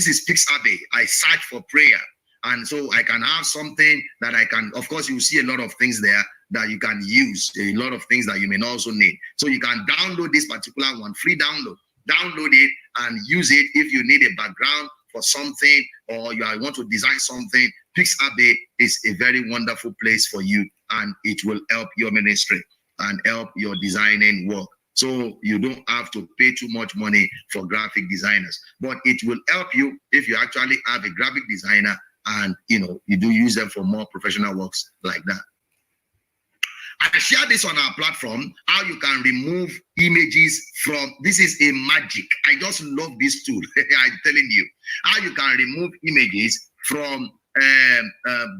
is Pixabay. I search for prayer, and so I can have something that I can. Of course, you see a lot of things there that you can use, a lot of things that you may also need. So you can download this particular one, free download. Download it and use it if you need a background for something, or you want to design something. Pixabay is a very wonderful place for you, and it will help your ministry and help your designing work. So you don't have to pay too much money for graphic designers, but it will help you if you actually have a graphic designer and you do use them for more professional works like that. I share this on our platform, how you can remove images from, this is a magic. I just love this tool. I'm telling you, how you can remove images from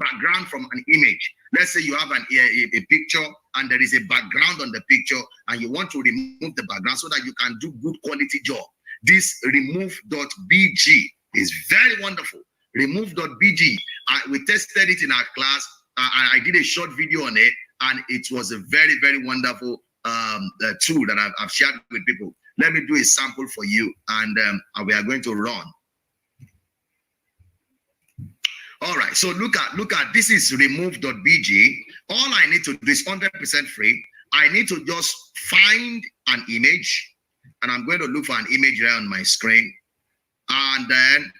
background from an image. Let's say you have a picture and there is a background on the picture and you want to remove the background so that you can do good quality job. This remove.bg is very wonderful. Remove.bg. We tested it in our class. I did a short video on it, and it was a very, very wonderful tool that I've shared with people. Let me do a sample for you, and we are going to run. All right, so look at this is remove.bg. All I need to do is 100% free. I need to just find an image, and I'm going to look for an image here on my screen, and then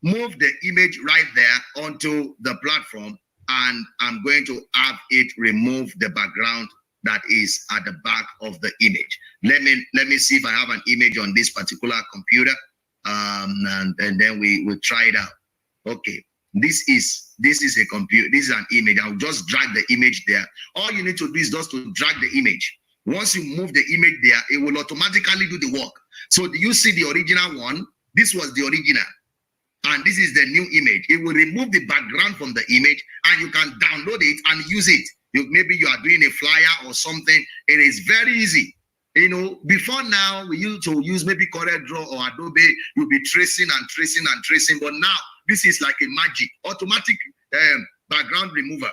move the image right there onto the platform, and I'm going to have it remove the background that is at the back of the image. Let me see if I have an image on this particular computer, and then we will try it out. Okay. This is a computer. This is an image. I'll just drag the image there. All you need to do is just to drag the image. Once you move the image there, it will automatically do the work. So do you see the original one? This was the original, and this is the new image. It will remove the background from the image, and you can download it and use it. Maybe you are doing a flyer or something. It is very easy. You know, before now, we used to use maybe CorelDRAW or Adobe. You'll be tracing and tracing and tracing, but now this is like a magic, automatic background remover.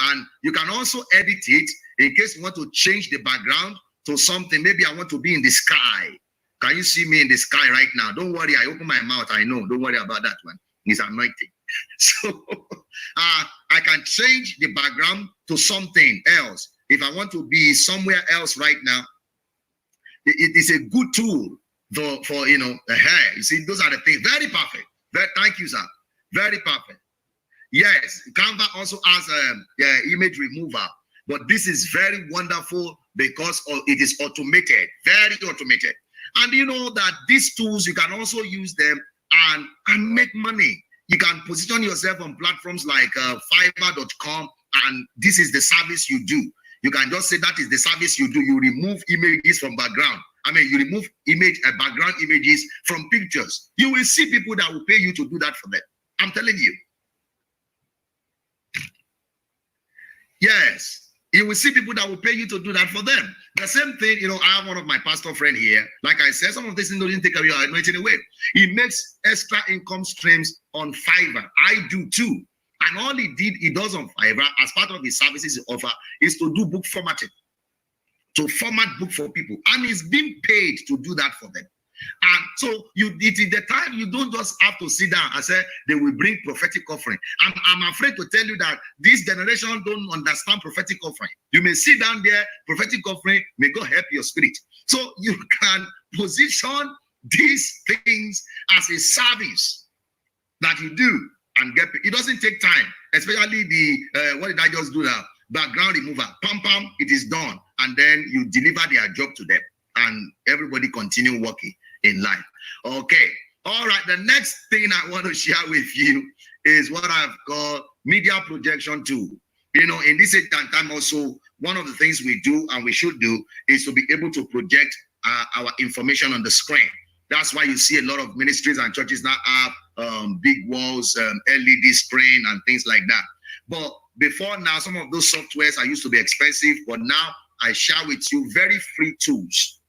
And you can also edit it in case you want to change the background to something. Maybe I want to be in the sky. Can you see me in the sky right now? Don't worry, I open my mouth, I know. Don't worry about that one. It's anointing. So I can change the background to something else. If I want to be somewhere else right now, it is a good tool for you know, the hair. You see, those are the things. Very perfect. Thank you, sir. Very perfect. Yes, Canva also has image remover, but this is very wonderful because it is automated, very automated. And you know that these tools, you can also use them and make money. You can position yourself on platforms like Fiverr.com, and this is the service you do. You can just say that is the service you do. You remove images from background. I mean, you remove background images from pictures. You will see people that will pay you to do that for them. I'm telling you. Yes, you will see people that will pay you to do that for them. The same thing, you know, I have one of my pastor friend here. Like I said, some of this things don't take away your anointing away. He makes extra income streams on Fiverr. I do too. And all he does on Fiverr as part of his services he offer is to do book formatting, to format book for people. And he's being paid to do that for them. And so it is the time you don't just have to sit down and say they will bring prophetic offering. I'm afraid to tell you that this generation don't understand prophetic offering. You may sit down there, prophetic offering, may God help your spirit. So you can position these things as a service that you do and get paid. It doesn't take time, especially the what did I just do now? Background remover. Pam pam, it is done, and then you deliver their job to them, and everybody continue working in life. Okay, all right. The next thing I want to share with you is what I've called media projection tool. You know, in this age and time also, one of the things we do and we should do is to be able to project our information on the screen. That's why you see a lot of ministries and churches now have big walls, LED screen and things like that. But before now, some of those softwares are used to be expensive, but now I share with you very free tools,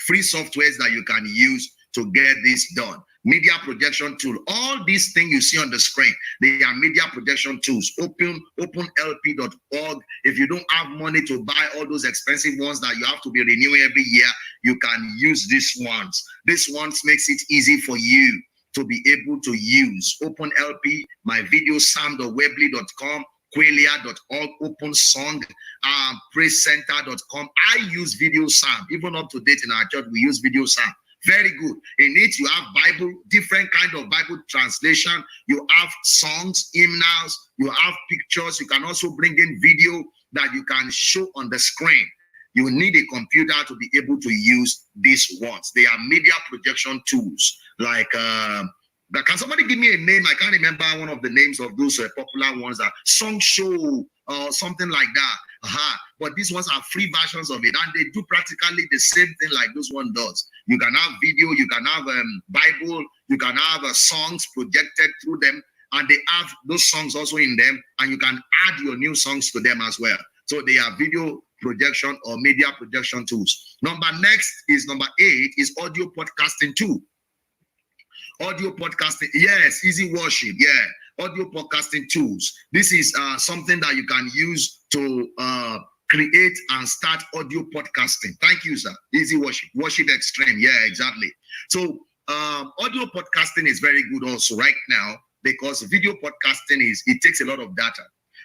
free softwares that you can use to get this done. Media projection tool. All these things you see on the screen, they are media projection tools. Openlp.org. If you don't have money to buy all those expensive ones that you have to be renewing every year, you can use these ones. This ones makes it easy for you to be able to use. OpenLP, myvideosam.weebly.com, Quelia.org, OpenSong, PraiseCenter.com. I use VideoSam. Even up to date in our church, we use VideoSam. Very good. In it, you have Bible, different kind of Bible translation. You have songs, hymnals, you have pictures. You can also bring in video that you can show on the screen. You need a computer to be able to use these ones. They are media projection tools. Like, can somebody give me a name? I can't remember one of the names of those popular ones, that Song Show or something like that. But these ones are free versions of it, and they do practically the same thing like this one does. You can have video, you can have Bible, you can have songs projected through them, and they have those songs also in them, and you can add your new songs to them as well. So they are video projection or media projection tools. Next is number 8 is audio podcasting tool. Audio podcasting, yes, easy worship, yeah. Audio podcasting tools. This is something that you can use to create and start audio podcasting. Thank you, sir. Easy worship. Worship extreme. Yeah, exactly. So audio podcasting is very good also right now, because video podcasting it takes a lot of data.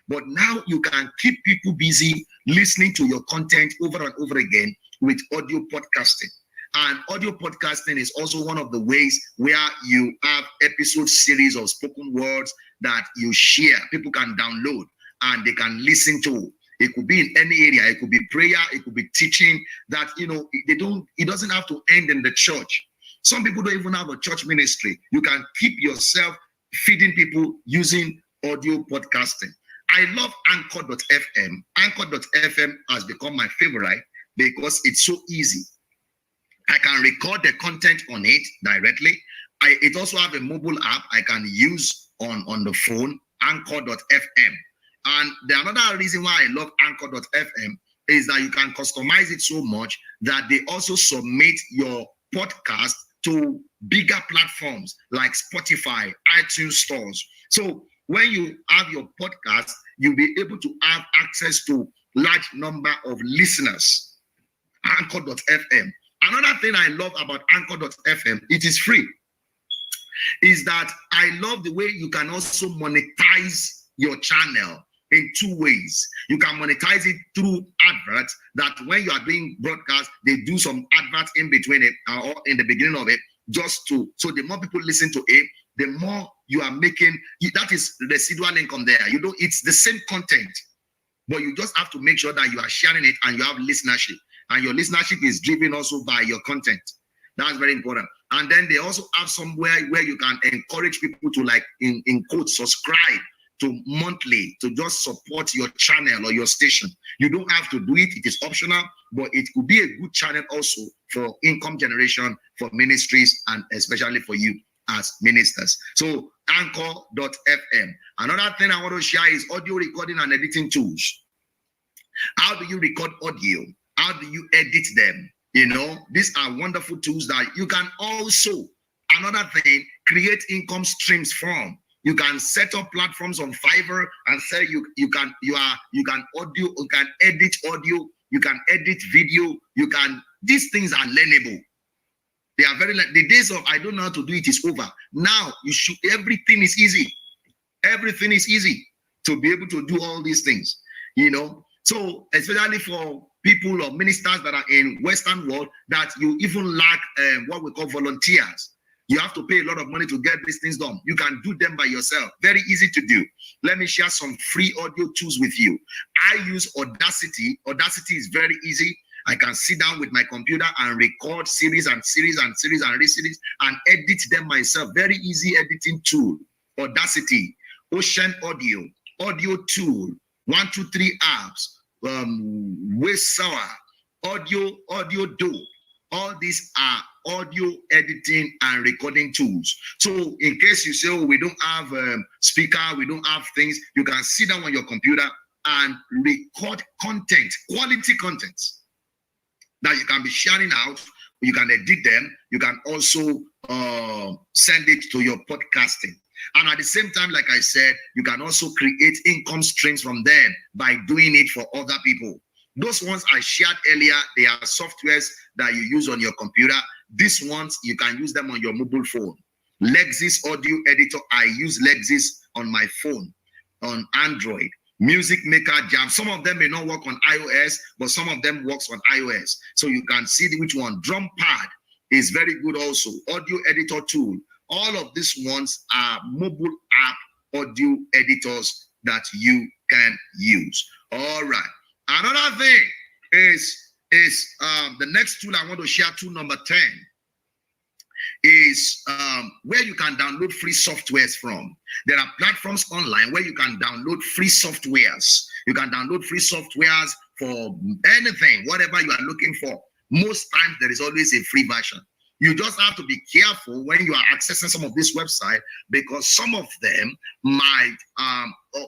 But now you can keep people busy listening to your content over and over again with audio podcasting. And audio podcasting is also one of the ways where you have episode series of spoken words that you share. People can download and they can listen to. It could be in any area. It could be prayer. It could be teaching that, it doesn't have to end in the church. Some people don't even have a church ministry. You can keep yourself feeding people using audio podcasting. I love Anchor.fm. Anchor.fm has become my favorite because it's so easy. I can record the content on it directly. It also have a mobile app I can use on the phone, Anchor.fm. And another reason why I love Anchor.fm is that you can customize it so much that they also submit your podcast to bigger platforms like Spotify, iTunes stores. So when you have your podcast, you'll be able to have access to large number of listeners. Anchor.fm. Another thing I love about Anchor.fm, it is free, is that I love the way you can also monetize your channel in two ways. You can monetize it through adverts, that when you are doing broadcast, they do some adverts in between it or in the beginning of it, so the more people listen to it, the more you are making. That is residual income there. It's the same content, but you just have to make sure that you are sharing it and you have listenership. And your listenership is driven also by your content. That's very important. And then they also have somewhere where you can encourage people to, like, in quotes, subscribe to monthly, to just support your channel or your station. You don't have to do it. It is optional, but it could be a good channel also for income generation for ministries and especially for you as ministers. So Anchor.fm. Another thing I want to share is audio recording and editing tools. How do you record audio? How do you edit them? These are wonderful tools that you can also, another thing, create income streams from. You can set up platforms on Fiverr and say you can edit audio, you can edit video, these things are learnable. They are the days of I don't know how to do it is over. Now everything is easy. Everything is easy to be able to do all these things, So especially for people or ministers that are in Western world, that you even lack what we call volunteers. You have to pay a lot of money to get these things done. You can do them by yourself. Very easy to do. Let me share some free audio tools with you. I use Audacity. Audacity is very easy. I can sit down with my computer and record series and re-series and edit them myself. Very easy editing tool. Audacity, Ocean Audio, Audio Tool, 123 apps, Wavesour, Audio Do. All these are audio editing and recording tools. So in case you say, we don't have speaker, we don't have things, you can sit down on your computer and record content, quality content that you can be sharing out. You can edit them. You can also send it to your podcasting. And at the same time, like I said, you can also create income streams from them by doing it for other people. Those ones I shared earlier, they are softwares that you use on your computer. These ones, you can use them on your mobile phone. Lexis Audio Editor, I use Lexis on my phone, on Android. Music Maker Jam, some of them may not work on iOS, but some of them works on iOS. So you can see which one. Drum Pad is very good also. Audio Editor Tool. All of these ones are mobile app audio editors that you can use. All right. Another thing is the next tool I want to share, tool number 10, is where you can download free softwares from. There are platforms online where you can download free softwares. You can download free softwares for anything, whatever you are looking for. Most times there is always a free version. You just have to be careful when you are accessing some of this website, because some of them might,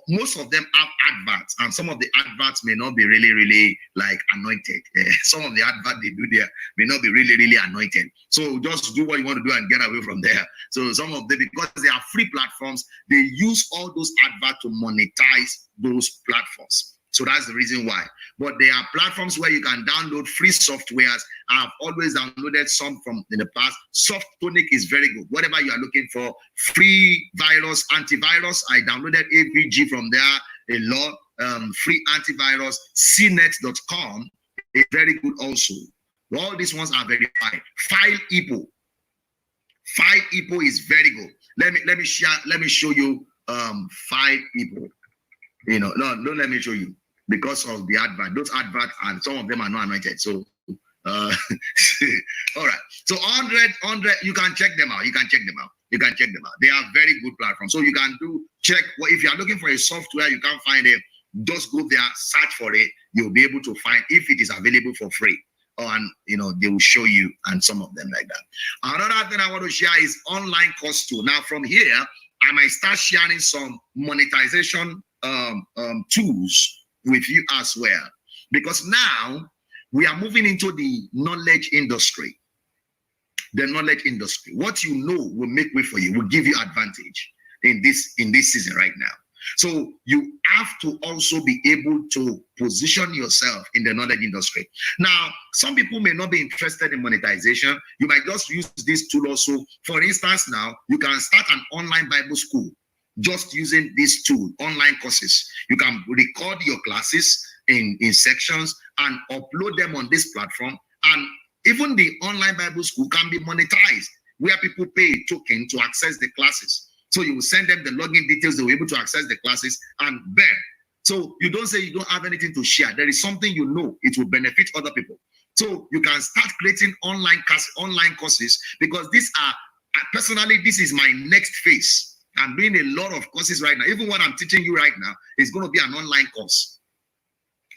most of them have adverts, and some of the adverts may not be really like anointed. Some of the adverts they do there may not be really anointed. So just do what you want to do and get away from there. So some of them, because they are free platforms, they use all those adverts to monetize those platforms. So that's the reason why. But there are platforms where you can download free softwares. I've always downloaded some from in the past. Softonic is very good. Whatever you are looking for, free virus, antivirus, I downloaded AVG from there a lot. Free antivirus, cnet.com is very good also. All these ones are verified. File EPO. File EPO is very good. Let me show you File EPO. You know, no, don't let me show you because of the advert. Those adverts and some of them are not anointed. So all right. So 100, you can check them out. You can check them out. They are very good platforms. So you can check if you are looking for a software, you can't find it. Just go there, search for it. You'll be able to find if it is available for free. And you know, they will show you and some of them like that. Another thing I want to share is online course tool. Now from here, I might start sharing some monetization tools with you as well, because now we are moving into the knowledge industry. The knowledge industry, what you know will make way for you, will give you advantage in this season right now. So you have to also be able to position yourself in the knowledge industry. Now, some people may not be interested in monetization. You might just use this tool also. For instance, now you can start an online Bible school just using this tool, online courses. You can record your classes in sections and upload them on this platform. And even the online Bible school can be monetized, where people pay a token to access the classes. So you will send them the login details, they will be able to access the classes, and bam. So you don't say you don't have anything to share. There is something you know, it will benefit other people. So you can start creating online courses, because these are, personally, this is my next phase. I'm doing a lot of courses right now. Even what I'm teaching you right now is going to be an online course.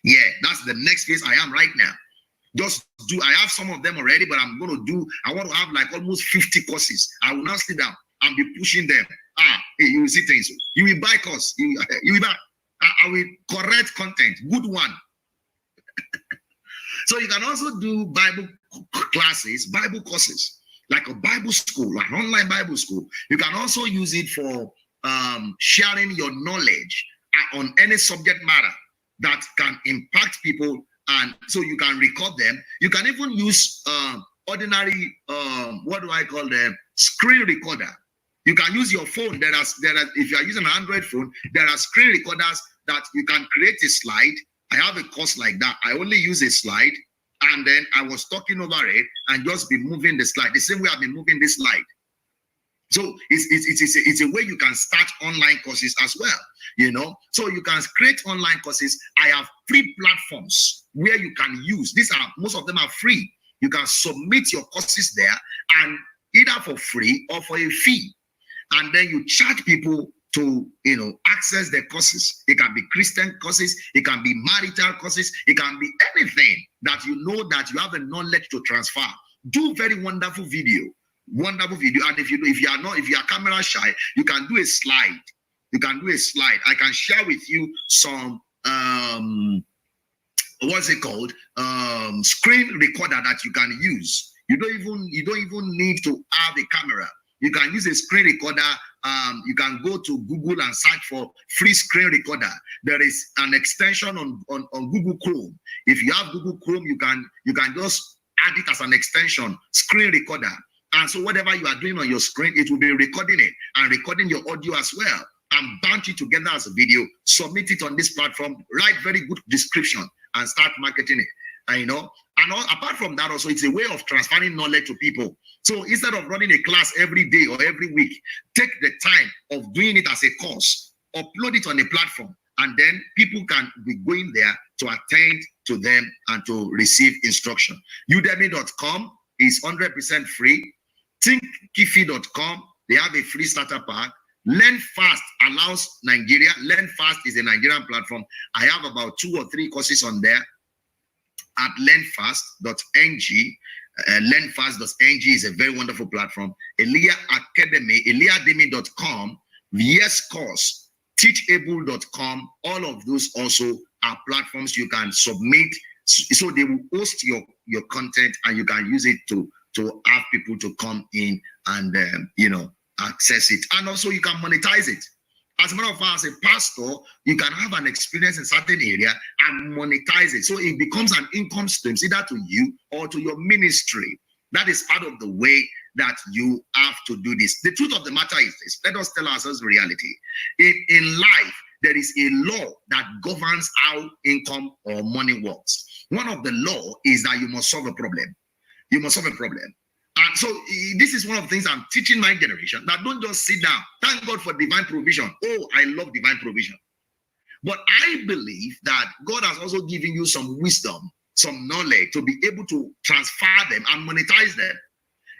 Yeah, that's the next phase I am right now. I have some of them already, but I want to have like almost 50 courses. I will now sit down and be pushing them. Hey, you will see things. You will buy course. You will buy. I will correct content. Good one. So you can also do Bible classes, Bible courses, like a Bible school, an online Bible school. You can also use it for sharing your knowledge on any subject matter that can impact people. And so you can record them. You can even use ordinary, what do I call them? Screen recorder. You can use your phone. There are, if you are using an Android phone, there are screen recorders that you can create a slide. I have a course like that. I only use a slide, and then I was talking over it and just be moving the slide the same way I've been moving this slide. So it's a way you can start online courses as well, you know. So you can create online courses. I have free platforms where you can use. Most of them are free. You can submit your courses there, and either for free or for a fee. And then you charge people to, you know, access their courses. It can be Christian courses, it can be marital courses, it can be anything that you know that you have the knowledge to transfer. Do very wonderful video. And if you are camera shy, you can do a slide. I can share with you some what's it called? Screen recorder that you can use. You don't even need to have a camera. You can use a screen recorder. You can go to Google and search for free screen recorder. There is an extension on Google Chrome. If you have Google Chrome, you can just add it as an extension, screen recorder. And so whatever you are doing on your screen, it will be recording it and recording your audio as well, and bunch it together as a video, submit it on this platform, write very good description, and start marketing it. And, you know, and apart from that, also, it's a way of transferring knowledge to people. So instead of running a class every day or every week, take the time of doing it as a course, upload it on a platform, and then people can be going there to attend to them and to receive instruction. Udemy.com is 100% free. thinkkifi.com, they have a free starter pack. Learn Fast allows Nigeria. Learn Fast is a Nigerian platform. I have about 2 or 3 courses on there at learnfast.ng. Learnfast.ng is a very wonderful platform. Eliademy.com, Yes Course, Teachable.com, all of those also are platforms you can submit. So they will host your content, and you can use it to have people to come in and you know, access it. And also you can monetize it. As a matter of fact, as a pastor, you can have an experience in certain area and monetize it. So it becomes an income stream, either to you or to your ministry. That is part of the way that you have to do this. The truth of the matter is this. Let us tell ourselves the reality. In life, there is a law that governs how income or money works. One of the law is that you must solve a problem. You must solve a problem. And so this is one of the things I'm teaching my generation, that don't just sit down. Thank God for divine provision. Oh, I love divine provision. But I believe that God has also given you some wisdom, some knowledge to be able to transfer them and monetize them.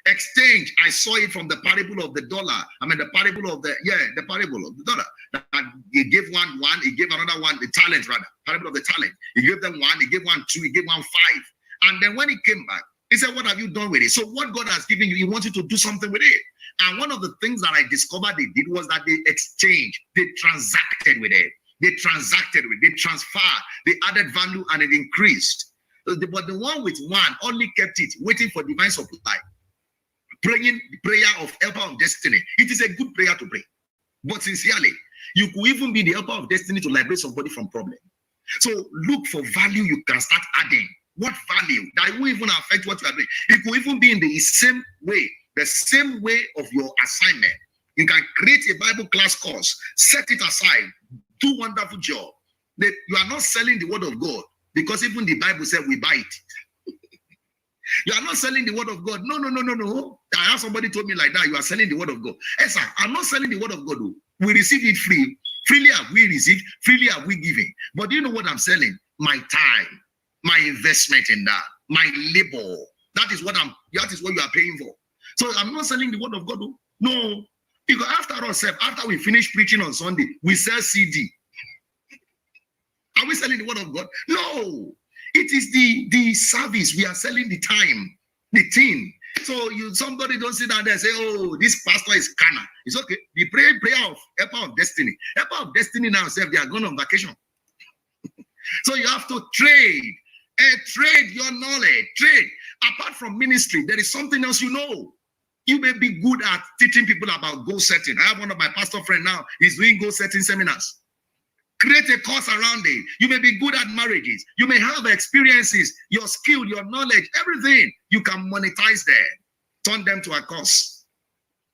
Exchange, I saw it from the parable of the dollar. I mean, the parable of the parable of the dollar. That he gave one, he gave another one, the talent rather, parable of the talent. He gave them one, he gave one two, he gave one five. And then when he came back, he said, what have you done with it? So what God has given you, he wants you to do something with it. And one of the things that I discovered they did was that they exchanged, they transacted with it. They transacted with it, they transferred, they added value and it increased. But the one with one only kept it, waiting for divine supply. Praying prayer of helper of destiny. It is a good prayer to pray. But sincerely, you could even be the helper of destiny to liberate somebody from problem. So look for value you can start adding. What value that will even affect what you are doing? It could even be in the same way of your assignment. You can create a Bible class course, set it aside, do wonderful job. You are not selling the word of God, because even the Bible said we buy it. You are not selling the word of God. No. I have somebody told me like that. You are selling the word of God. Hey, sir, I'm not selling the word of God. Though. We received it free. Freely have we received. Freely have we given. But do you know what I'm selling? My time. My investment in that, my labor. That is what you are paying for. So I'm not selling the word of God. No, because after we finish preaching on Sunday, we sell CD. Are we selling the word of God? No, it is the service. We are selling the time, the thing. So somebody don't sit down there and say, oh, this pastor is canna. It's okay. The prayer of helper of destiny. Helper of destiny now say they are going on vacation. So you have to trade. Trade your knowledge. Trade. Apart from ministry, there is something else you know. You may be good at teaching people about goal setting. I have one of my pastor friends now. He's doing goal setting seminars. Create a course around it. You may be good at marriages. You may have experiences, your skill, your knowledge, everything. You can monetize them. Turn them to a course.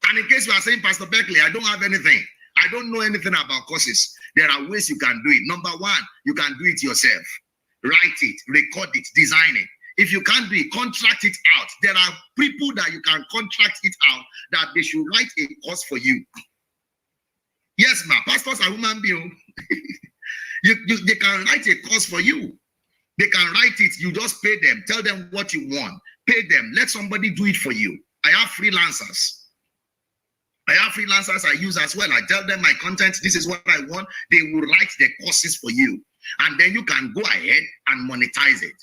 And in case you are saying, Pastor Beckley, I don't have anything. I don't know anything about courses. There are ways you can do it. Number one, you can do it yourself. Write it, record it, design it. If you can't do it, contract it out. There are people that you can contract it out that they should write a course for you. Yes, ma'am. Pastors are human beings. They can write a course for you. They can write it. You just pay them. Tell them what you want. Pay them. Let somebody do it for you. I have freelancers. I use as well. I tell them my content. This is what I want. They will write the courses for you. And then you can go ahead and monetize it.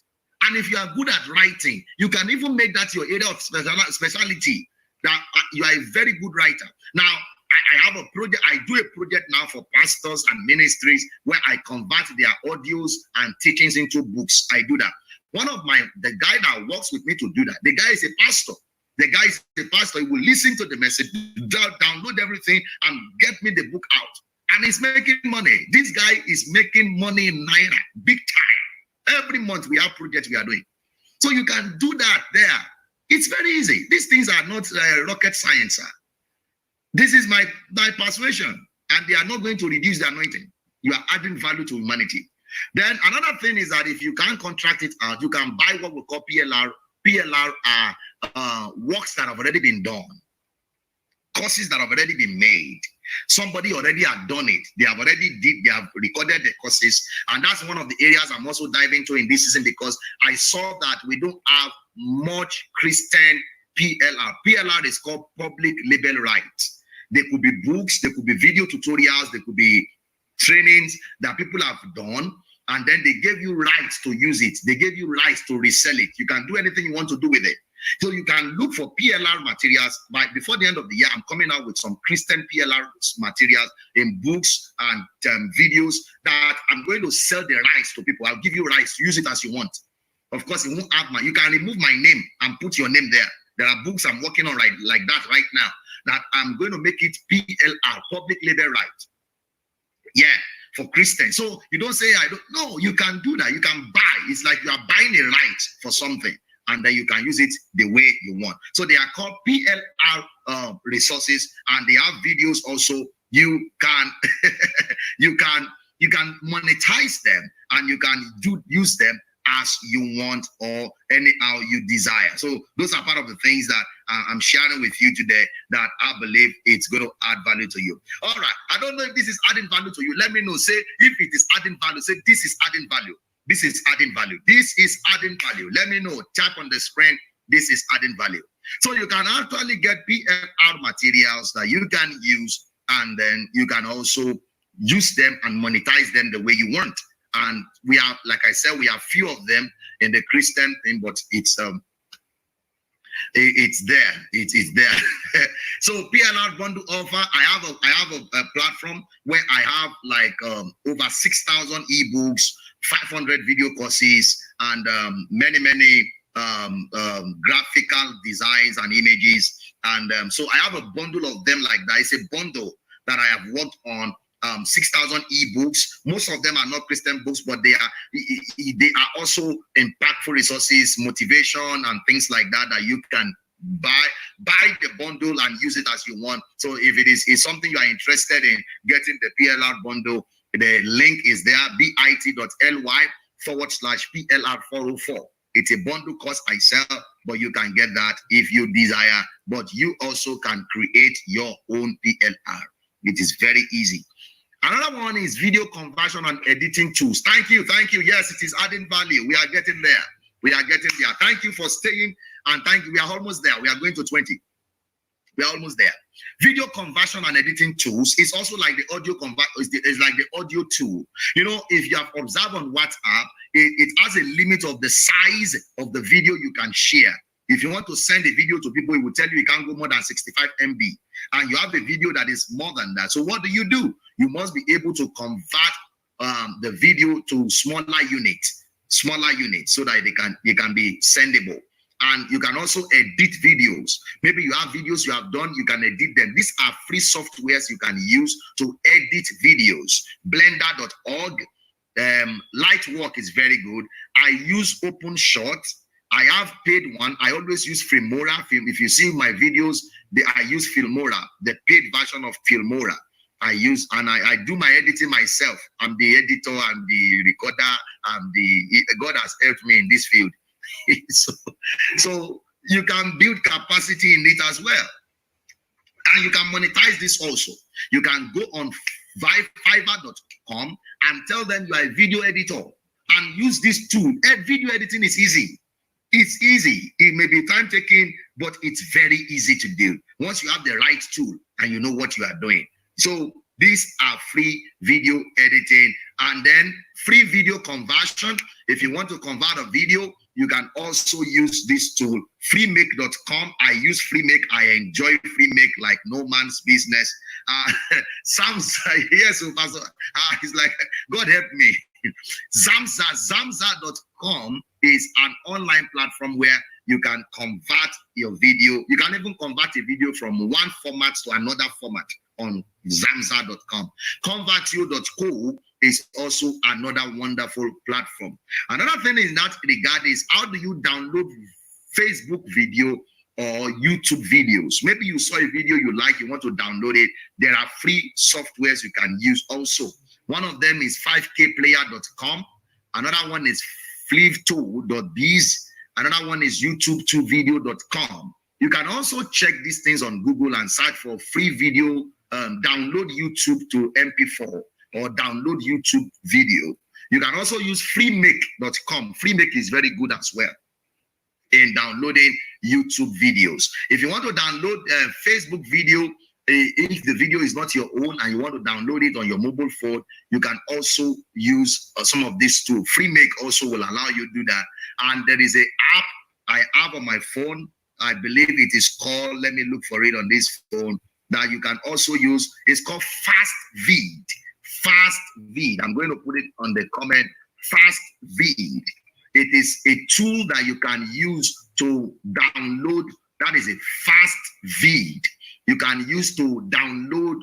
And if you are good at writing, you can even make that your area of specialty. That you are a very good writer. Now, I have a project. I do a project now for pastors and ministries where I convert their audios and teachings into books. I do that. The guy that works with me to do that, the guy is a pastor. The guy is a pastor. He will listen to the message, download everything, and get me the book out. And he's making money. This guy is making money in Naira, big time. Every month we have projects we are doing. So you can do that there. It's very easy. These things are not rocket science. Sir. This is my persuasion. And they are not going to reduce the anointing. You are adding value to humanity. Then another thing is that if you can't contract it out, you can buy what we call PLR. PLR are works that have already been done. Courses that have already been made. Somebody already had done it. They have recorded the courses. And that's one of the areas I'm also diving into in this season, because I saw that we don't have much Christian PLR. PLR is called public label rights. There could be books, there could be video tutorials, there could be trainings that people have done, and then they gave you rights to use it. They gave you rights to resell it. You can do anything you want to do with it. So you can look for PLR materials. Before the end of the year, I'm coming out with some Christian PLR materials in books and videos that I'm going to sell the rights to people. I'll give you rights, use it as you want. Of course, it won't have you can remove my name and put your name there. There are books I'm working on like that right now, that I'm going to make it PLR, public label rights. Yeah, for Christians. So you don't say, I don't know, you can do that. You can buy. It's like you are buying a right for something, and then you can use it the way you want. So they are called PLR resources, and they have videos also. You can you can monetize them, and you can use them as you want or anyhow you desire. So those are part of the things that I'm sharing with you today that I believe it's going to add value to you. All right. I don't know if this is adding value to you. Let me know. Say if it is adding value. Say this is adding value. This is adding value. This is adding value. Let me know. Tap on the screen. This is adding value. So you can actually get PLR materials that you can use, and then you can also use them and monetize them the way you want. And we have, like I said, we have few of them in the Christian thing, but it's there. It's there. So PLR bundle offer. I have a platform where I have like over 6,000 ebooks, 500 video courses, and many graphical designs and images. And so I have a bundle of them like that. It's a bundle that I have worked on. 6,000 ebooks. Most of them are not Christian books, but they are also impactful resources, motivation, and things like that that you can buy the bundle and use it as you want. So if it is something you are interested in getting the PLR bundle, the link is there, bit.ly/PLR404. It's a bundle cost I sell, but you can get that if you desire. But you also can create your own PLR. It is very easy. Another one is video conversion and editing tools. Thank you. Yes, it is adding value. We are getting there. Thank you for staying, and thank you. We are almost there. We are going to 20. We are almost there. Video conversion and editing tools is also like the audio it's like the audio tool. You know, if you have observed on WhatsApp, it has a limit of the size of the video you can share. If you want to send a video to people, it will tell you it can't go more than 65 MB. And you have a video that is more than that. So what do? You must be able to convert the video to smaller units, so that they can be sendable. And you can also edit videos. Maybe you have videos you have done, you can edit them. These are free softwares you can use to edit videos. Blender.org, Lightwork is very good. I use OpenShot. I have paid one. I always use Filmora. If you see my videos, I use Filmora, the paid version of Filmora. I do my editing myself. I'm the editor, I'm the recorder, God has helped me in this field. so you can build capacity in it as well. And you can monetize this also. You can go on Fiverr.com and tell them you are a video editor and use this tool. Video editing is easy. It's easy. It may be time taking, but it's very easy to do once you have the right tool and you know what you are doing. So these are free video editing, and then free video conversion. If you want to convert a video, you can also use this tool, freemake.com. I use Freemake. I enjoy Freemake like no man's business. Samza, yes, Pastor. He's like, God help me. Zamza.com is an online platform where you can convert your video. You can even convert a video from one format to another format on Zamza.com. Convertio.co is also another wonderful platform. Another thing in that regard is, how do you download Facebook video or YouTube videos? Maybe you saw a video you like, you want to download it. There are free softwares you can use also. One of them is 5kplayer.com. Another one is fliv2.biz. Another one is youtube2video.com. You can also check these things on Google and search for free video, download YouTube to MP4 or download YouTube video. You can also use freemake.com. Freemake is very good as well in downloading YouTube videos. If you want to download Facebook video, if the video is not your own and you want to download it on your mobile phone, you can also use some of these tools. Freemake also will allow you to do that. And there is an app I have on my phone. I believe it is called, let me look for it on this phone, that you can also use. It's called FastVid. FastVid. I'm going to put it on the comment. FastVid. It is a tool that you can use to download. That is a FastVid. You can use to download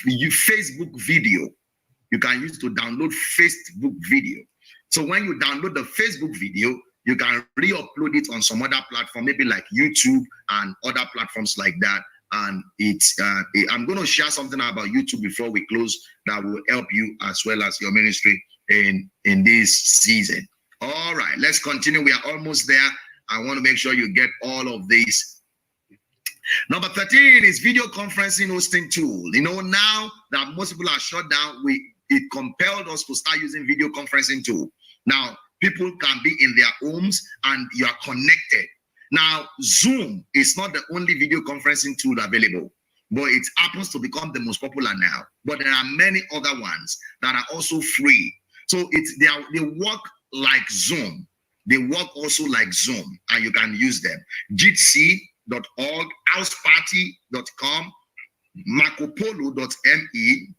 Facebook video. you can use to download Facebook video. So when you download the Facebook video, you can re-upload it on some other platform, maybe like YouTube and other platforms like that. And I'm going to share something about YouTube before we close that will help you as well as your ministry in this season. All right, let's continue. We are almost there. I want to make sure you get all of these. Number 13 is video conferencing hosting tool. You know, now that most people are shut down, it compelled us to start using video conferencing tool. Now, people can be in their homes and you are connected. Now, Zoom is not the only video conferencing tool available, but it happens to become the most popular now. But there are many other ones that are also free. So they work like Zoom. They work also like Zoom, and you can use them. jitsi.org, houseparty.com, marcopolo.me.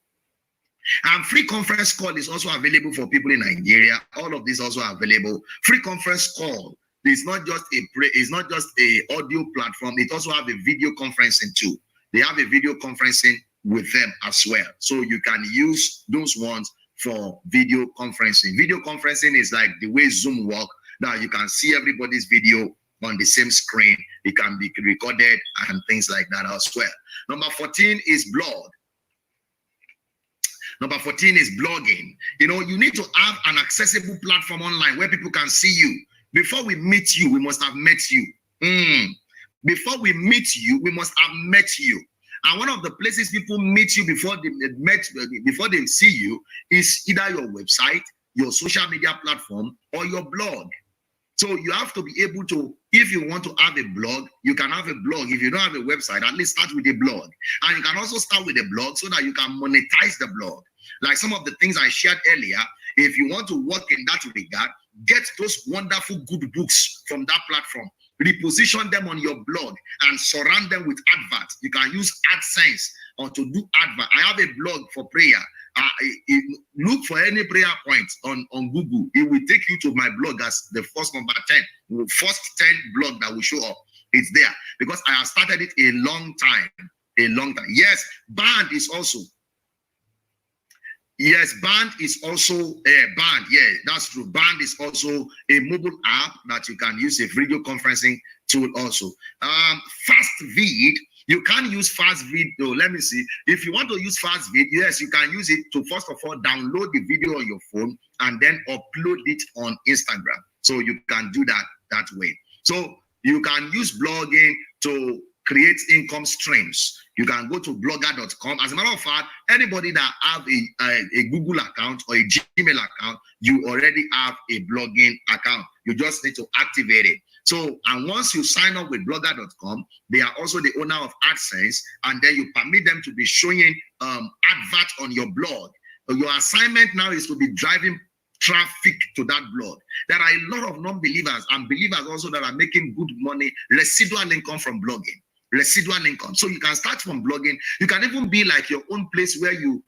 And free conference call is also available for people in Nigeria. All of these also are available. Free conference call is not just a audio platform. It also have a video conferencing too. They have a video conferencing with them as well. So you can use those ones for video conferencing. Video conferencing is like the way Zoom works. Now you can see everybody's video on the same screen. It can be recorded and things like that as well. Number 14 is blog. Number 14 is blogging. You know, you need to have an accessible platform online where people can see you. Before we meet you, we must have met you. Before we meet you, we must have met you. And one of the places people meet you before they see you is either your website, your social media platform, or your blog. So you have to be able to, if you want to have a blog, you can have a blog. If you don't have a website, at least start with a blog. And you can also start with a blog so that you can monetize the blog. Like some of the things I shared earlier, if you want to work in that regard, get those wonderful good books from that platform. Reposition them on your blog and surround them with adverts. You can use AdSense or to do advert. I have a blog for prayer. Look for any prayer point on Google. It will take you to my blog as the first number 10, first 10 blog that will show up. It's there because I have started it a long time. Yes, Band is also. Yes, Band is also Band. Yeah, that's true. Band is also a mobile app that you can use, a video conferencing tool also. FastVid, you can use FastVid though. Let me see. If you want to use FastVid, yes, you can use it to first of all download the video on your phone and then upload it on Instagram. So you can do that way. So you can use blogging to create income streams. You can go to blogger.com. As a matter of fact, anybody that have a Google account or a Gmail account, you already have a blogging account. You just need to activate it. So, and once you sign up with blogger.com, they are also the owner of AdSense, and then you permit them to be showing advert on your blog. Your assignment now is to be driving traffic to that blog. There are a lot of non-believers and believers also that are making good money, residual income from blogging. Residual income. So you can start from blogging. You can even be like your own place where you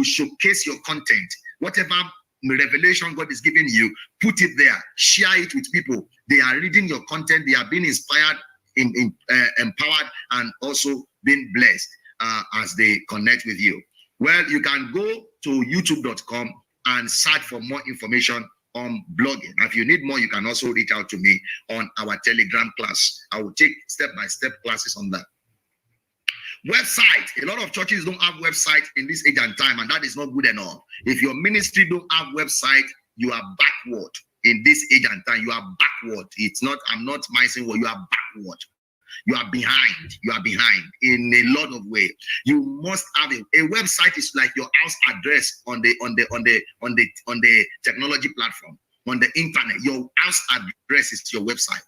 showcase your content. Whatever revelation God is giving you, put it there. Share it with people. They are reading your content. They are being inspired, empowered, and also being blessed as they connect with you. Well, you can go to youtube.com and search for more information on blogging. Now, if you need more, you can also reach out to me on our Telegram class. I will take step-by-step classes on that. Website. A lot of churches don't have website in this age and time, and that is not good enough. If your ministry don't have website, you are backward in this age and time. You are backward. It's not, I'm not minding what you are backward. You are behind. You are behind in a lot of ways. You must have a website. Is like your house address on the technology platform, on the internet. Your house address is your website,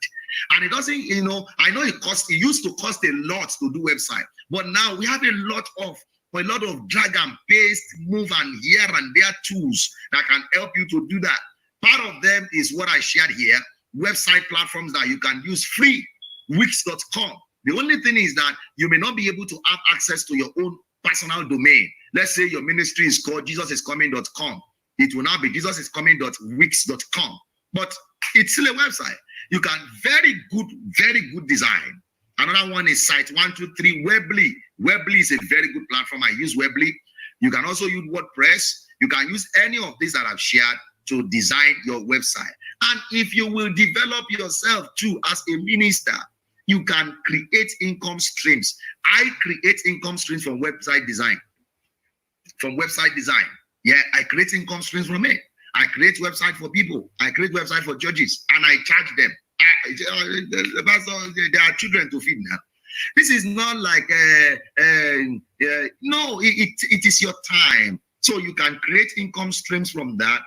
and it doesn't. You know, I know it used to cost a lot to do website, but now we have a lot of drag and paste, move and here and there tools that can help you to do that. Part of them is what I shared here. Website platforms that you can use free. Wix.com. The only thing is that you may not be able to have access to your own personal domain. Let's say your ministry is called JesusIsComing.com. It will now be JesusIsComing.wix.com. But it's still a website. You can very good design. Another one is Site 123 Weebly. Weebly is a very good platform. I use Weebly. You can also use WordPress. You can use any of these that I've shared to design your website. And if you will develop yourself too as a minister, you can create income streams. I create income streams from website design. Yeah, I create income streams from it. I create website for people. I create website for churches, and I charge them. There are children to feed now. This is not like no. It is your time, so you can create income streams from that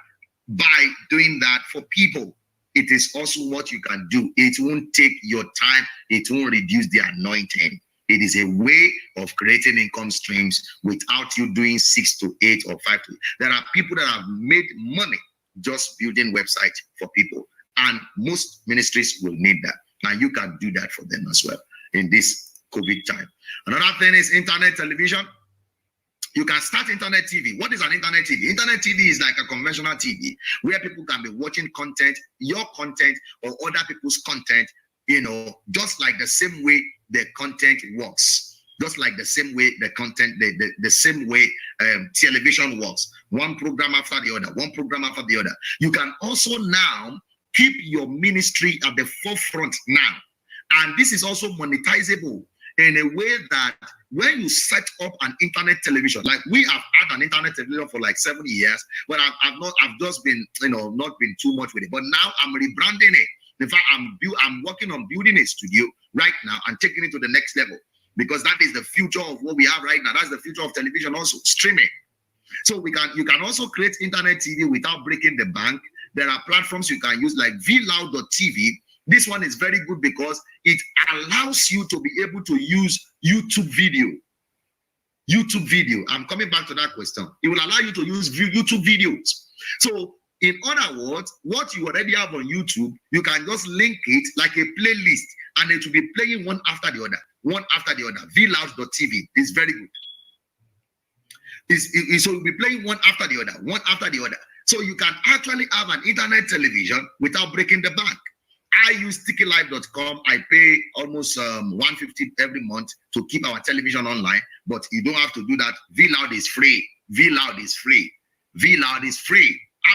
by doing that for people. It is also what you can do. It won't take your time. It won't reduce the anointing. It is a way of creating income streams without you doing 6 to 8 or 5 to 8. There are people that have made money just building websites for people. And most ministries will need that. And you can do that for them as well in this COVID time. Another thing is internet television. You can start internet TV. What is an internet TV? Internet TV is like a conventional TV where people can be watching content, your content or other people's content, you know, just like the same way the content works. Just like the same way the content, the same way television works. One program after the other, one program after the other. You can also now keep your ministry at the forefront now. And this is also monetizable in a way that when you set up an internet television, like we have had an internet television for like 7 years, but I've just been, you know, not been too much with it. But now I'm rebranding it. In fact, I'm working on building a studio right now and taking it to the next level, because that is the future of what we have right now. That's the future of television also, streaming. So you can also create internet TV without breaking the bank. There are platforms you can use like vloud.tv. This one is very good because it allows you to be able to use YouTube video. I'm coming back to that question. It will allow you to use YouTube videos. So in other words, what you already have on YouTube, you can just link it like a playlist, and it will be playing one after the other. vloud.tv is very good. So you'll be playing one after the other. So you can actually have an internet television without breaking the bank. I use stickylife.com. I pay almost $150 every month to keep our television online, but you don't have to do that. vloud is free.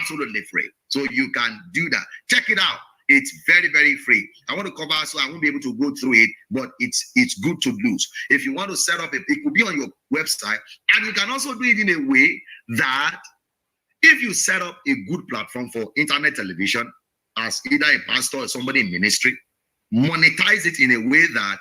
Absolutely free. So you can do that. Check it out. It's very, very free. I want to cover, so I won't be able to go through it, but it's good to lose. If you want to set up it could be on your website, and you can also do it in a way that if you set up a good platform for internet television as either a pastor or somebody in ministry, monetize it in a way that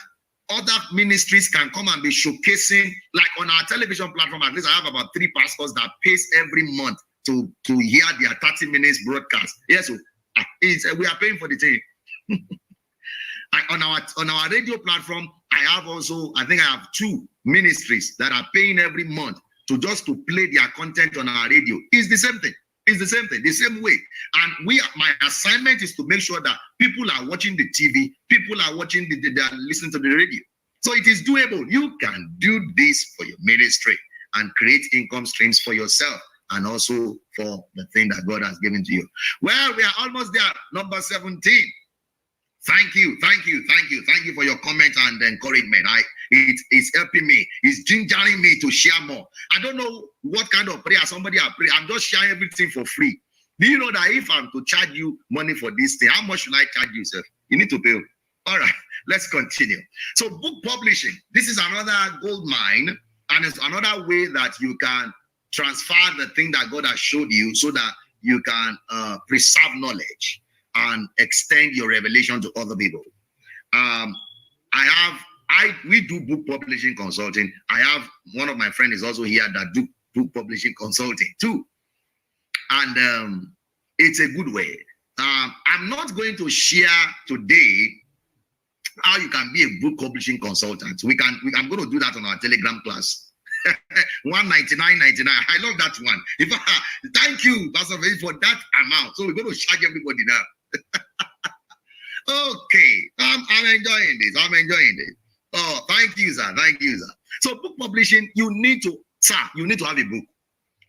other ministries can come and be showcasing. Like on our television platform, at least I have about 3 pastors that pays every month to hear their 30 minutes broadcast. Yes, we are paying for the thing. On our radio platform, I think I have 2 ministries that are paying every month to play their content on our radio. It's the same thing. The same way. And my assignment is to make sure that people are watching the TV, people are watching they are listening to the radio. So it is doable. You can do this for your ministry and create income streams for yourself and also for the thing that God has given to you. Well, we are almost there. Number 17. Thank you for your comments and encouragement. It's helping me. It's gingering me to share more. I don't know what kind of prayer somebody has prayed. I'm just sharing everything for free. Do you know that if I'm to charge you money for this thing, how much should I charge you, sir? You need to pay. All right, let's continue. So book publishing. This is another gold mine, and it's another way that you can transfer the thing that God has showed you so that you can preserve knowledge and extend your revelation to other people. We do book publishing consulting. I have one of my friends is also here that do book publishing consulting too. And it's a good way. I'm not going to share today how you can be a book publishing consultant. I'm going to do that on our Telegram class. $199.99. I love that one. Thank you, Pastor, for that amount. So we're going to charge everybody now. Okay, I'm enjoying this. Oh, thank you, sir. So book publishing, you need to have a book.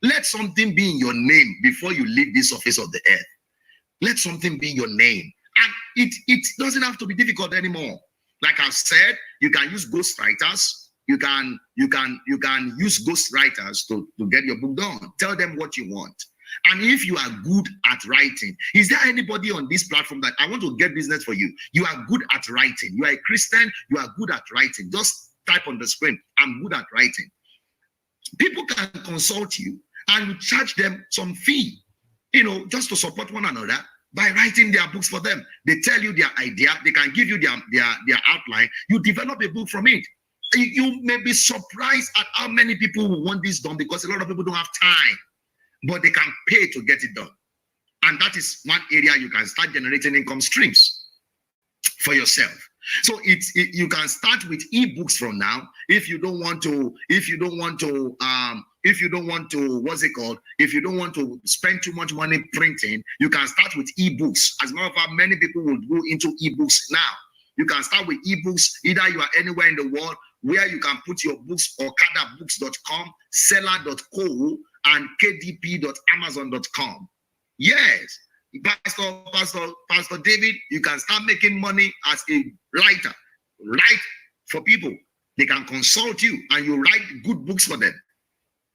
Let something be in your name before you leave this surface of the earth. Let something be your name. And it doesn't have to be difficult anymore. Like I've said, you can use ghostwriters. You can use ghostwriters to get your book done. Tell them what you want. And if you are good at writing, is there anybody on this platform that I want to get business for you? You are good at writing. You are a Christian. You are good at writing. Just type on the screen, I'm good at writing. People can consult you and you charge them some fee, just to support one another by writing their books for them. They tell you their idea. They can give you their outline. You develop a book from it. You may be surprised at how many people will want this done, because a lot of people don't have time, but they can pay to get it done. And that is one area you can start generating income streams for yourself. So you can start with ebooks from now. If you don't want to spend too much money printing, you can start with ebooks. As a matter of fact, many people will go into ebooks now. You can start with ebooks. Either you are anywhere in the world where you can put your books, okadabooks.com, seller.co, and kdp.amazon.com. Yes, Pastor David, you can start making money as a writer. Write for people. They can consult you and you write good books for them.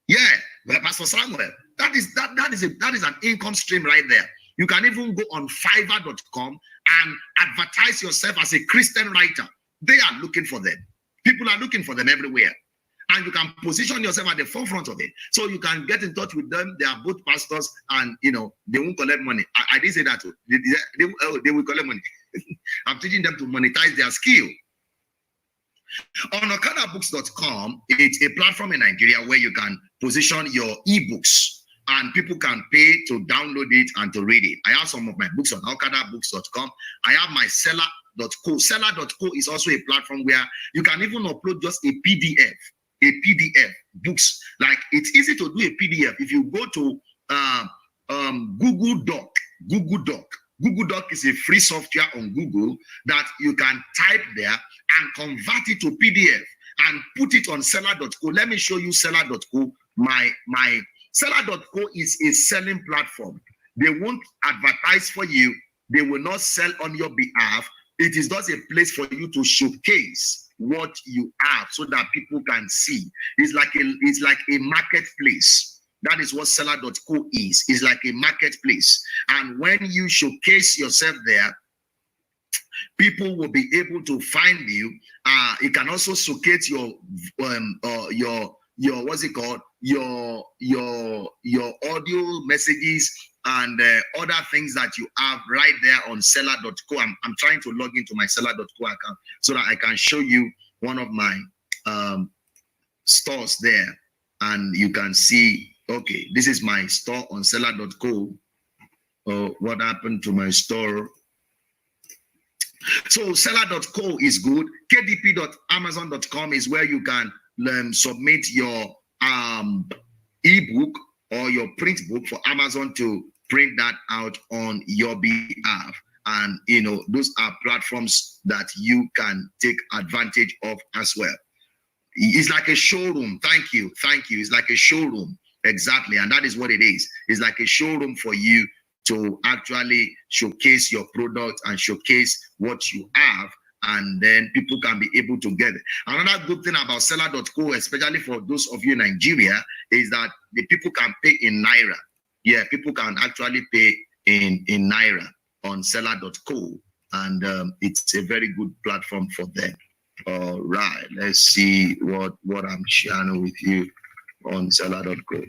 Yeah, Pastor Samuel, that is an income stream right there. You can even go on fiverr.com and advertise yourself as a Christian writer. They are looking for them. People are looking for them everywhere. And you can position yourself at the forefront of it. So you can get in touch with them. They are both pastors, and they won't collect money. I didn't say that too. They will collect money. I'm teaching them to monetize their skill. On okadabooks.com, it's a platform in Nigeria where you can position your ebooks, and people can pay to download it and to read it. I have some of my books on okadabooks.com. I have my seller.co. Seller.co is also a platform where you can even upload just a PDF books. Like, it's easy to do a PDF. If you go to Google Doc is a free software on Google that you can type there and convert it to PDF and put it on seller.co. Let me show you seller.co. My seller.co is a selling platform. They won't advertise for you. They will not sell on your behalf. It is just a place for you to showcase what you have so that people can see. It's like a marketplace. That is what seller.co is. It's like a marketplace. And when you showcase yourself there, people will be able to find you. You can also showcase your what's it called? Your audio messages and other things that you have right there on seller.co. I'm trying to log into my seller.co account so that I can show you one of my stores there, and you can see, okay, this is my store on seller.co. What happened to my store? So seller.co is good. kdp.amazon.com is where you can submit your ebook or your print book for Amazon to print that out on your behalf. And those are platforms that you can take advantage of as well. It's like a showroom. Thank you. It's like a showroom. Exactly. And that is what it is. It's like a showroom for you to actually showcase your product and showcase what you have, and then people can be able to get it. Another good thing about seller.co, especially for those of you in Nigeria, is that the people can pay in Naira. Yeah, people can actually pay in Naira on seller.co, and it's a very good platform for them. All right, let's see what I'm sharing with you on seller.co.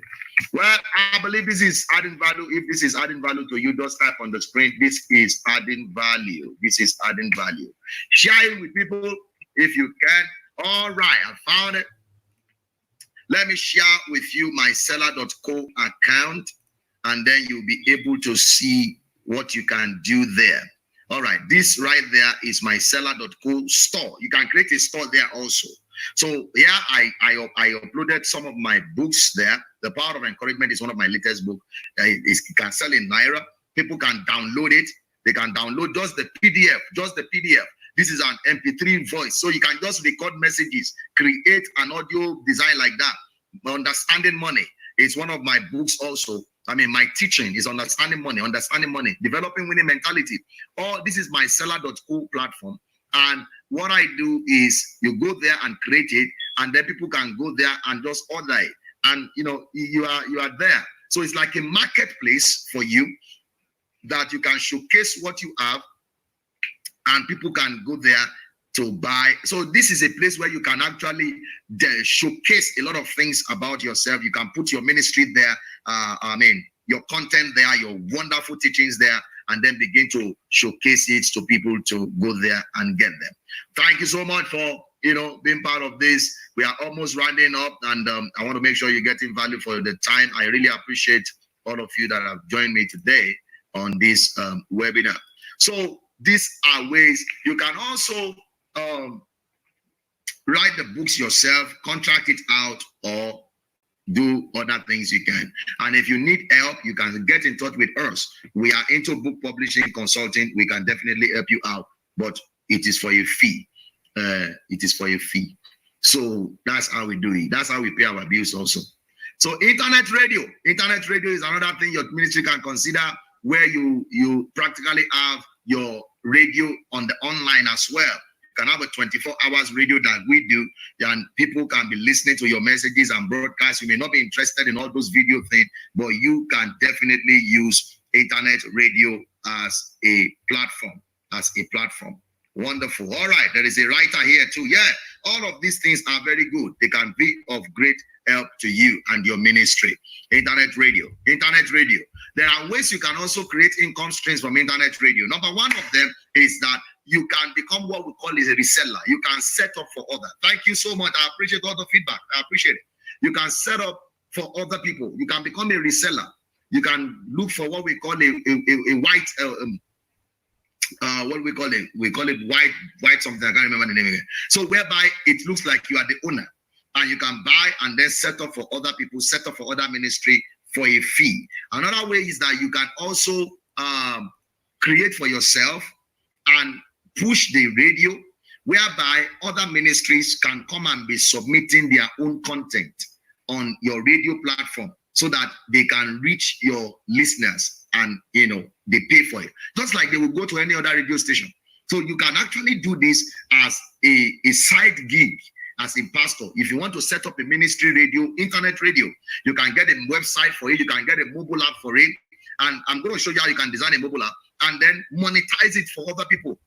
Well, I believe this is adding value. If this is adding value to you, just type on the screen, this is adding value. This is adding value. Share it with people if you can. All right, I found it. Let me share with you my seller.co account, and then you'll be able to see what you can do there. All right, this right there is my seller.co store. You can create a store there also. So yeah, I uploaded some of my books there. The Power of Encouragement is one of my latest books. You can sell in Naira. People can download it. They can download just the PDF, This is an MP3 voice. So you can just record messages, create an audio design like that. Understanding Money is one of my books also. I mean, my teaching is Understanding Money, Developing Winning Mentality. This is my seller.co platform. And what I do is you go there and create it, and then people can go there and just order it. And you are there. So it's like a marketplace for you that you can showcase what you have, and people can go there to buy. So this is a place where you can actually showcase a lot of things about yourself. You can put your ministry there, your content there, your wonderful teachings there, and then begin to showcase it to people to go there and get them. Thank you so much for being part of this. We are almost rounding up, and I want to make sure you're getting value for the time. I really appreciate all of you that have joined me today on this webinar. So these are ways you can also write the books yourself, contract it out, or do other things you can. And if you need help, you can get in touch with us. We are into book publishing consulting. We can definitely help you out, but it is for a fee. It is for a fee. So that's how we do it. That's how we pay our bills also. So internet radio is another thing your ministry can consider, where you practically have your radio on the online as well. You can have a 24 hours radio that we do, and people can be listening to your messages and broadcasts. You may not be interested in all those video things, but you can definitely use internet radio as a platform. Wonderful. All right, there is a writer here too. Yeah, all of these things are very good. They can be of great help to you and your ministry. Internet radio. There are ways you can also create income streams from internet radio. Number one of them is that you can become what we call is a reseller. You can set up for others. Thank you so much. I appreciate all the feedback. I appreciate it. You can set up for other people. You can become a reseller. You can look for what we call a white what do we call it? We call it white something. I can't remember the name of it. So whereby it looks like you are the owner, and you can buy and then set up for other people, set up for other ministry for a fee. Another way is that you can also create for yourself and push the radio, whereby other ministries can come and be submitting their own content on your radio platform, so that they can reach your listeners, and they pay for it, just like they will go to any other radio station. So you can actually do this as a side gig as a pastor. If you want to set up a ministry radio, internet radio, you can get a website for it, you can get a mobile app for it, and I'm going to show you how you can design a mobile app and then monetize it for other people,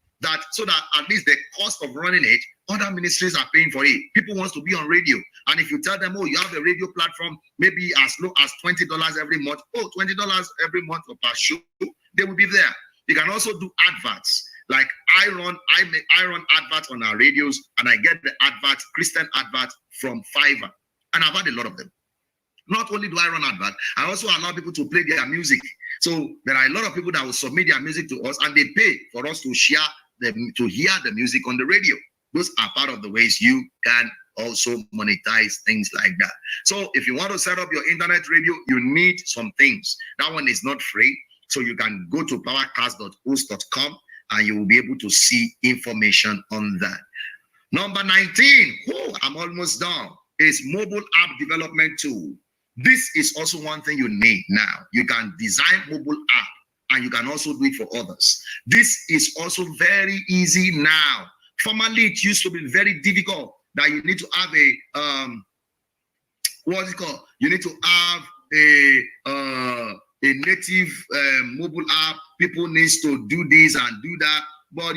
so that at least the cost of running it, other ministries are paying for it. People want to be on radio, and if you tell them, oh, you have a radio platform, maybe as low as $20 every month, $20 every month per show, they will be there. You can also do adverts. Like I run adverts on our radios, and I get the adverts, Christian adverts, from Fiverr, and I've had a lot of them. Not only do I run adverts, I also allow people to play their music. So there are a lot of people that will submit their music to us, and they pay for us to hear the music on the radio. Those are part of the ways you can also monetize things like that. So if you want to set up your internet radio, you need some things. That one is not free. So you can go to powercast.host.com and you will be able to see information on that. Number 19, I'm almost done, is mobile app development tool. This is also one thing you need now. You can design mobile app, and you can also do it for others. This is also very easy now. Formerly, it used to be very difficult, that you need to have you need to have a native mobile app. People need to do this and do that, but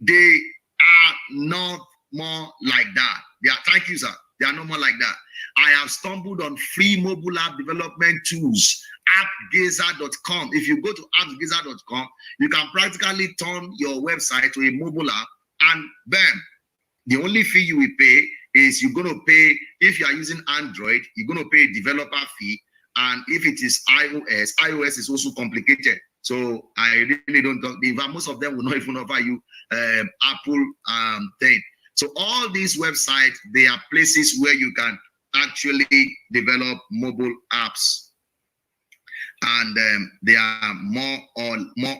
they are not more like that. Thank you, sir. They are no more like that. I have stumbled on free mobile app development tools, appgazer.com. If you go to appgazer.com, you can practically turn your website to a mobile app, and bam, the only fee you will pay is you're going to pay, if you are using Android, you're going to pay a developer fee. And if it is iOS is also complicated. So I really don't talk. Most of them will not even offer you Apple thing. So all these websites, they are places where you can actually develop mobile apps, and they are more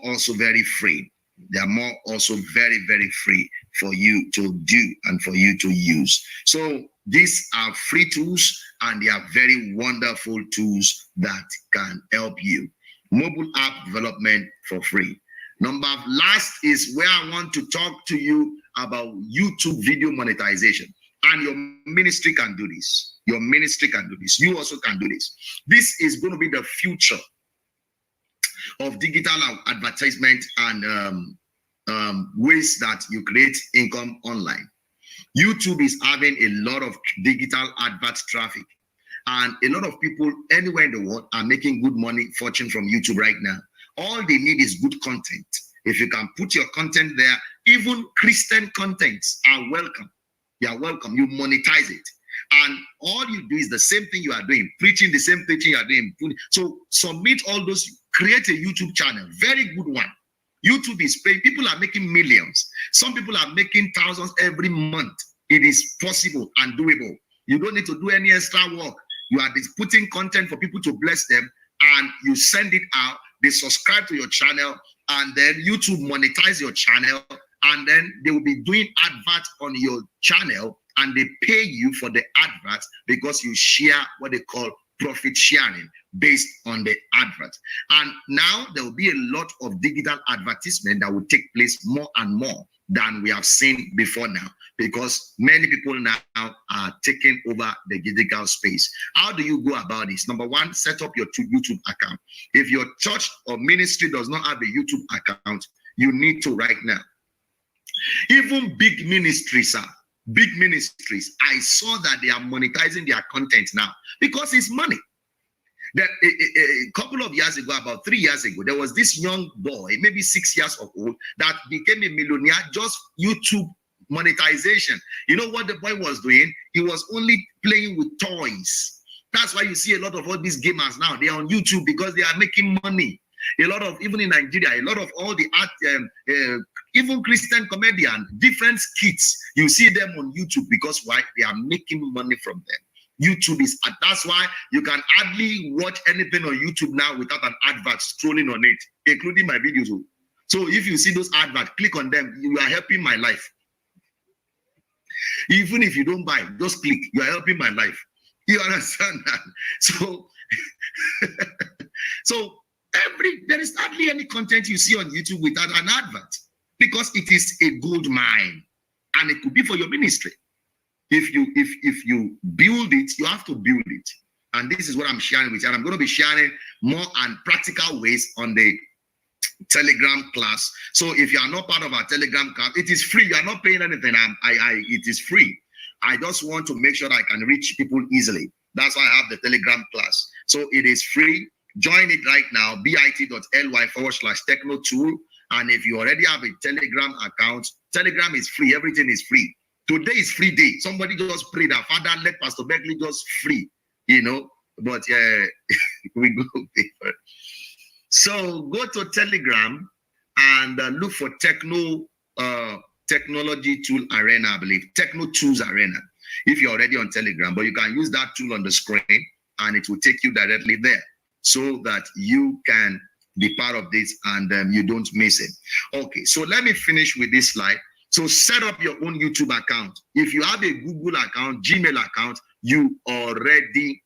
also very free. They are more also very, very free for you to do and for you to use. So these are free tools, and they are very wonderful tools that can help you. Mobile app development for free. Last is where I want to talk to you about YouTube video monetization. I And your ministry can do this. Your ministry can do this. You also can do this. This is going to be the future of digital advertisement and ways that you create income online. YouTube is having a lot of digital advert traffic, and a lot of people anywhere in the world are making good money, fortune from YouTube right now. All they need is good content. If you can put your content there, even Christian contents are welcome. You are welcome. You monetize it. And all you do is the same thing you are doing, preaching the same teaching you are doing. So submit all those, create a YouTube channel, very good one. YouTube is paying, people are making millions. Some people are making thousands every month. It is possible and doable. You don't need to do any extra work. You are just putting content for people to bless them, and you send it out. They subscribe to your channel, and then YouTube monetize your channel, and then they will be doing adverts on your channel, and they pay you for the adverts because you share what they call profit sharing based on the advert. And now there will be a lot of digital advertisement that will take place more and more than we have seen before now, because many people now are taking over the digital space. How do you go about this? Number one, set up your YouTube account. If your church or ministry does not have a YouTube account, you need to right now. Even big ministries, big ministries, I saw that they are monetizing their content now because it's money. That a couple of years ago, about 3 years ago, there was this young boy, maybe 6 years old, that became a millionaire just YouTube monetization. You know what the boy was doing? He was only playing with toys. That's why you see a lot of all these gamers now, they're on YouTube because they are making money. A lot of, even in Nigeria, a lot of all the art, even Christian comedian, different skits, you see them on YouTube because why? They are making money from them. YouTube is, that's why you can hardly watch anything on YouTube now without an advert scrolling on it, including my videos. So if you see those adverts, click on them. You are helping my life. Even if you don't buy, just click. You are helping my life. You understand that? So, so there is hardly any content you see on YouTube without an advert, because it is a gold mine, and it could be for your ministry. If you build it, you have to build it. And this is what I'm sharing with you. And I'm going to be sharing more and practical ways on the Telegram class. So if you are not part of our Telegram class, it is free. You are not paying anything. It is free. I just want to make sure that I can reach people easily. That's why I have the Telegram class. So it is free. Join it right now, bit.ly/technotool. And if you already have a Telegram account, Telegram is free. Everything is free. Today is free day. Somebody just prayed that, Father, let Pastor Beckley just free, you know. But we go different. So go to Telegram and look for Technology Tool Arena, I believe. Techno Tools Arena. If you're already on Telegram, but you can use that tool on the screen and it will take you directly there so that you can be part of this and you don't miss it. Okay, so let me finish with this slide. So set up your own YouTube account. If you have a Google account, Gmail account, you already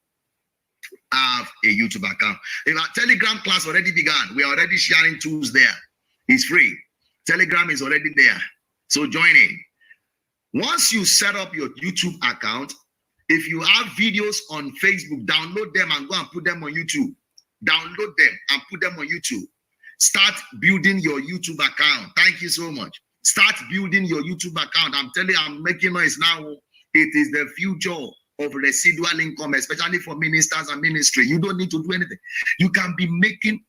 have a YouTube account. If our Telegram class already began, we are already sharing tools there. It's free. Telegram is already there. So join in. Once you set up your YouTube account, if you have videos on Facebook, download them and go and put them on YouTube. Download them and put them on YouTube. Start building your YouTube account. Thank you so much. Start building your YouTube account. I'm telling you, I'm making noise now. It is the future of residual income, especially for ministers and ministry. You don't need to do anything. You can be making,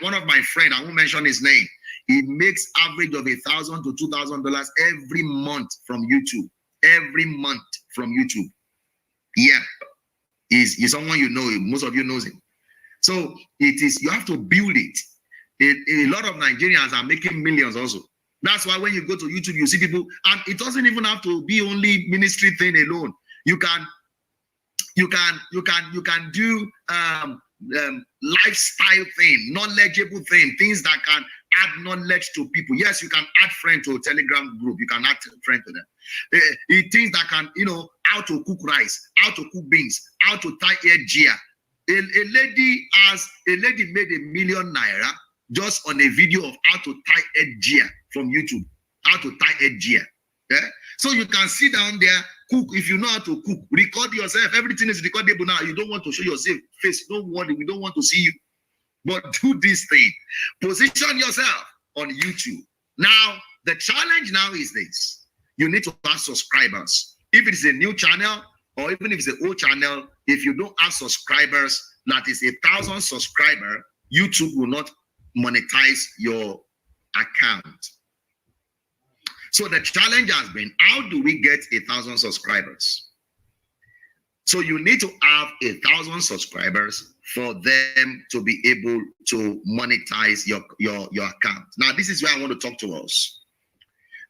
one of my friends, I won't mention his name, he makes average of $1,000 to $2,000 every month from YouTube. Every month from YouTube. Yeah. He's someone you know, most of you knows him. So it is, you have to build it. A lot of Nigerians are making millions also. That's why when you go to YouTube, you see people, and it doesn't even have to be only ministry thing alone. You can do lifestyle thing, knowledgeable thing, things that can add knowledge to people. Yes, you can add friend to a Telegram group. You can add friend to them. Things that can, you know, how to cook rice, how to cook beans, how to tie hair gear. A lady made ₦1 million just on a video of how to tie a gear from YouTube. How to tie a gear. Yeah? So you can sit down there Cook if you know how to cook. Record yourself. Everything is recordable now. You don't want to show your face. Don't worry. We don't want to see you. But do this thing. Position yourself on YouTube. Now, the challenge now is this. You need to have subscribers. If it is a new channel, or even if it's an old channel, if you don't have subscribers, that is 1,000 subscribers, YouTube will not monetize your account. So the challenge has been, how do we get 1,000 subscribers? So you need to have 1,000 subscribers for them to be able to monetize your account. Now, this is where I want to talk to us.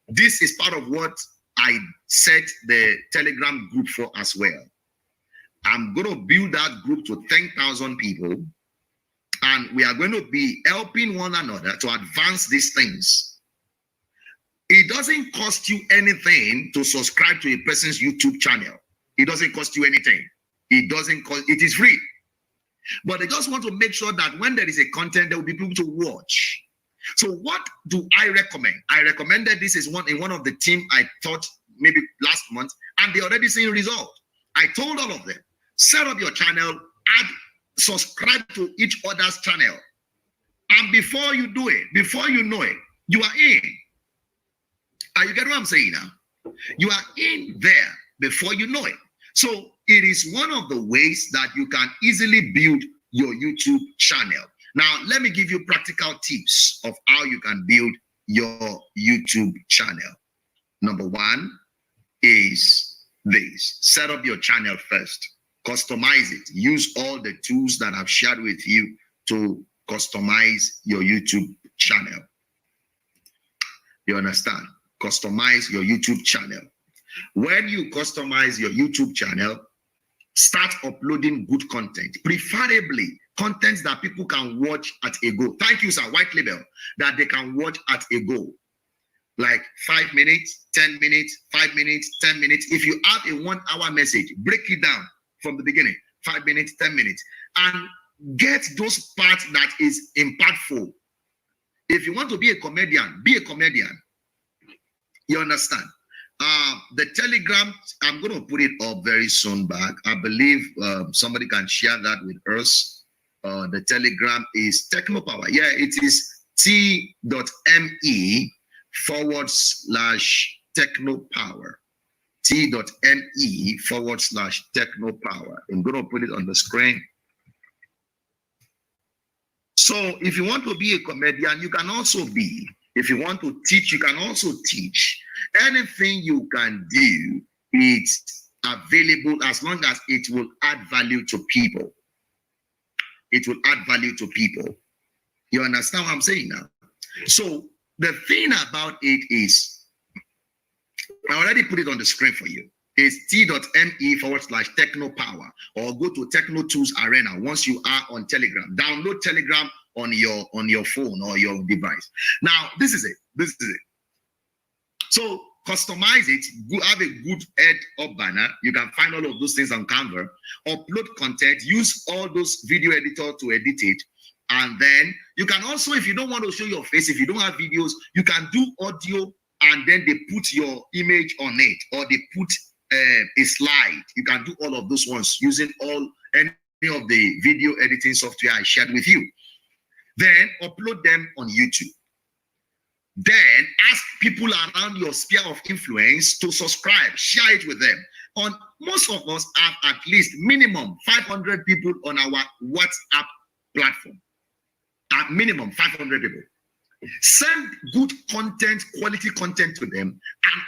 This is part of what I set the Telegram group for as well. I'm going to build that group to 10,000 people, and we are going to be helping one another to advance these things. It doesn't cost you anything to subscribe to a person's YouTube channel. It doesn't cost you anything. It is free. But I just want to make sure that when there is a content, there will be people to watch. So what do I recommend? I recommended this in one of the team I taught maybe last month, and they already seeing result. I told all of them, set up your channel, subscribe to each other's channel. And before you do it, before you know it, you are in. Are you getting what I'm saying now? You are in there before you know it. So it is one of the ways that you can easily build your YouTube channel. Now, let me give you practical tips of how you can build your YouTube channel. Number one is this. Set up your channel first. Customize it. Use all the tools that I've shared with you to customize your YouTube channel. You understand? Customize your YouTube channel. When you customize your YouTube channel, start uploading good content, preferably content that people can watch at a go. Thank you, sir. White label, that they can watch at a go. Like 5 minutes, 10 minutes, 5 minutes, 10 minutes. If you have a 1 hour message, break it down from the beginning, 5 minutes, 10 minutes, and get those parts that is impactful. If you want to be a comedian, be a comedian. You understand? The Telegram, I'm going to put it up very soon back. I believe somebody can share that with us. The Telegram is Technopower. Yeah, it is t.me/Technopower. t.me/Technopower. I'm going to put it on the screen. So if you want to be a comedian, you can also be. If you want to teach, you can also teach. Anything you can do, it's available as long as it will add value to people. It will add value to people. You understand what I'm saying now? So the thing about it is, I already put it on the screen for you. It's t.me/Technopower, or go to Techno Tools Arena once you are on Telegram. Download Telegram on your phone or your device. Now, this is it. This is it. So customize it. Have a good head up banner. You can find all of those things on Canva. Upload content. Use all those video editor to edit it. And then you can also, if you don't want to show your face, if you don't have videos, you can do audio, and then they put your image on it, or they put a slide. You can do all of those ones using any of the video editing software I shared with you. Then upload them on YouTube. Then ask people around your sphere of influence to subscribe. Share it with them. Most of us have at least minimum 500 people on our WhatsApp platform. At minimum 500 people. Send good content, quality content to them, and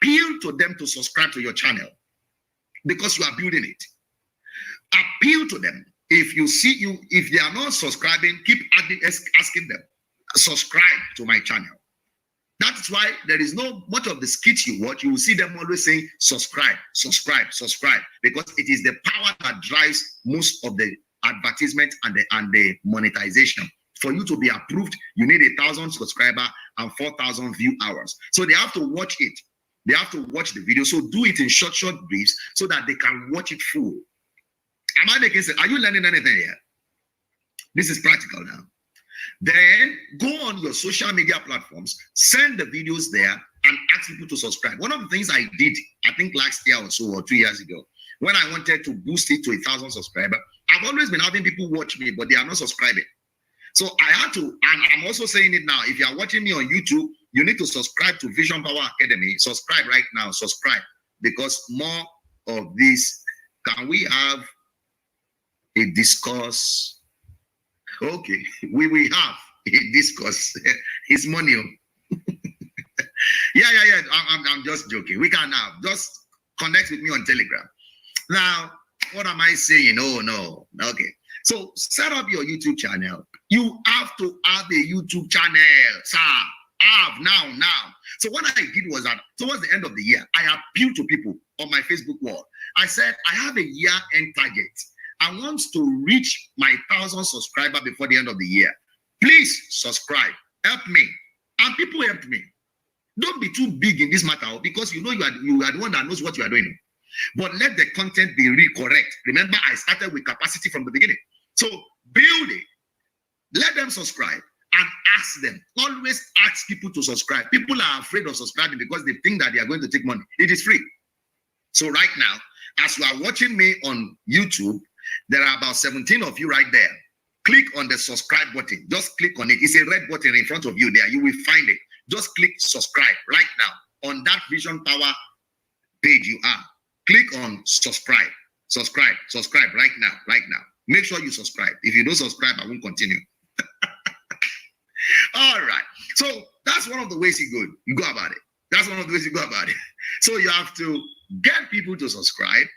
appeal to them to subscribe to your channel, because you are building it. Appeal to them. If they are not subscribing, keep asking them, subscribe to my channel. That's why there is no much of the skits you watch. You will see them always saying, subscribe, subscribe, subscribe, because it is the power that drives most of the advertisement and the monetization. For you to be approved, you need 1,000 subscribers and 4,000 view hours. So they have to watch it. They have to watch the video. So do it in short briefs so that they can watch it full. Am I making sense? Are you learning anything here? This is practical now. Then go on your social media platforms, send the videos there, and ask people to subscribe. One of the things I did, I think last year or so, or 2 years ago, when I wanted to boost it to 1,000 subscribers, I've always been having people watch me, but they are not subscribing. So I had to, and I'm also saying it now, if you are watching me on YouTube, you need to subscribe to Vision Power Academy. Subscribe right now, subscribe, because more of this. Can we have a discourse? Okay, we will have a discourse. It's money. yeah. I'm just joking. We can now just connect with me on Telegram. Now, what am I saying? Oh no. Okay. So set up your YouTube channel. You have to have a YouTube channel, sir. Have now. So what I did was that towards the end of the year, I appealed to people on my Facebook wall. I said, I have a year-end target. I want to reach my 1,000 subscribers before the end of the year. Please subscribe. Help me. And people helped me. Don't be too big in this matter, because you know you are the one that knows what you are doing. But let the content be correct. Remember, I started with capacity from the beginning. So build it. Let them subscribe and ask them. Always ask people to subscribe. People are afraid of subscribing because they think that they are going to take money. It is free. So right now, as you are watching me on YouTube, there are about 17 of you right there. Click on the subscribe button. Just click on it. It's a red button in front of you there. You will find it. Just click subscribe right now. On that Vision Power page you are. Click on subscribe. Subscribe right now. Make sure you subscribe. If you don't subscribe, I won't continue. All right. So that's one of the ways you go about it. That's one of the ways you go about it. So you have to get people to subscribe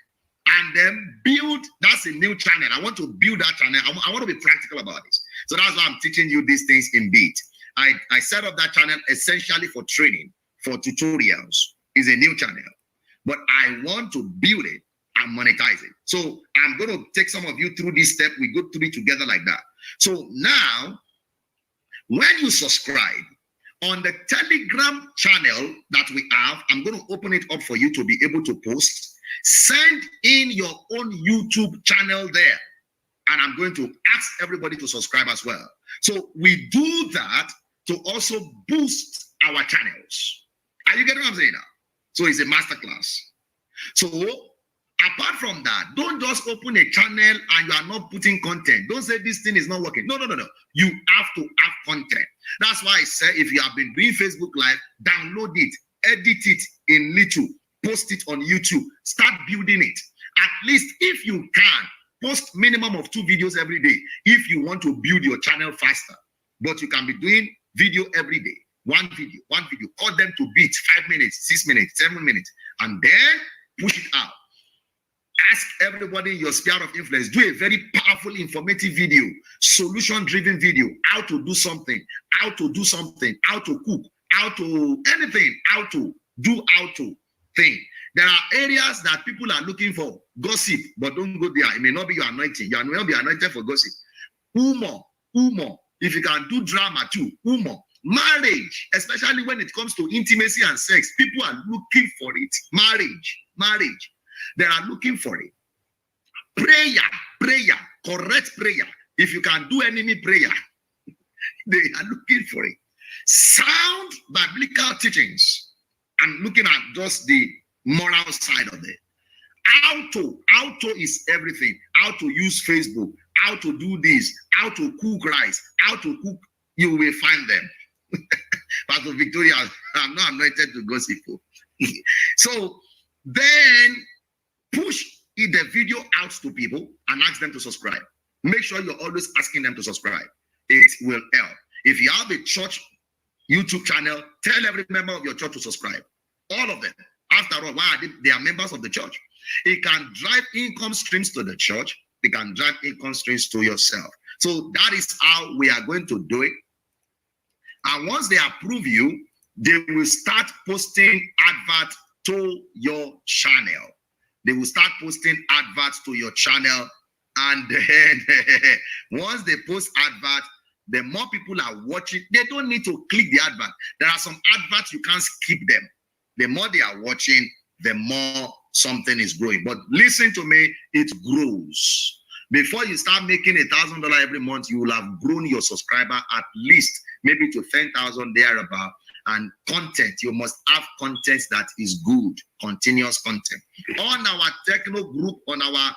and then build. That's a new channel. I want to build that channel. I want to be practical about this. So that's why I'm teaching you these things in bit. I set up that channel essentially for training, for tutorials. It's a new channel. But I want to build it and monetize it. So I'm going to take some of you through this step. We go through it together like that. So now, when you subscribe on the Telegram channel that we have, I'm going to open it up for you to be able to post. Send in your own YouTube channel there. And I'm going to ask everybody to subscribe as well. So we do that to also boost our channels. Are you getting what I'm saying now? So it's a masterclass. So apart from that, don't just open a channel and you are not putting content. Don't say this thing is not working. No. You have to have content. That's why I say if you have been doing Facebook Live, download it, edit it in little, post it on YouTube, start building it. At least if you can, post minimum of 2 videos every day if you want to build your channel faster. But you can be doing video every day. One video. Cut them to bits, 5 minutes, 6 minutes, 7 minutes, and then push it out. Ask everybody in your sphere of influence. Do a very powerful, informative video, solution-driven video. How to do something, how to cook, how to anything, how to think. There are areas that people are looking for gossip, but don't go there. It may not be your anointing. You may not be anointed for gossip. Humor. If you can do drama too, humor. Marriage, especially when it comes to intimacy and sex, people are looking for it. Marriage. They are looking for it. Prayer, correct prayer. If you can do enemy prayer, they are looking for it. Sound biblical teachings. I'm looking at just the moral side of it. Auto is everything. How to use Facebook, how to do this, how to cook rice, how to cook. You will find them. Pastor Victoria, I'm not anointed to gossip. So then push the video out to people and ask them to subscribe. Make sure you're always asking them to subscribe. It will help. If you have a church YouTube channel, tell every member of your church to subscribe. All of them. After all, why are they are members of the church? It can drive income streams to the church. It can drive income streams to yourself. So that is how we are going to do it. And once they approve you, they will start posting adverts to your channel. They will start posting adverts to your channel. And then once they post adverts, the more people are watching, they don't need to click the advert. There are some adverts, you can't skip them. The more they are watching, the more something is growing. But listen to me, it grows. Before you start making $1,000 every month, you will have grown your subscriber at least maybe to 10,000 thereabout. and content. You must have content that is good, continuous content. On our techno group, on our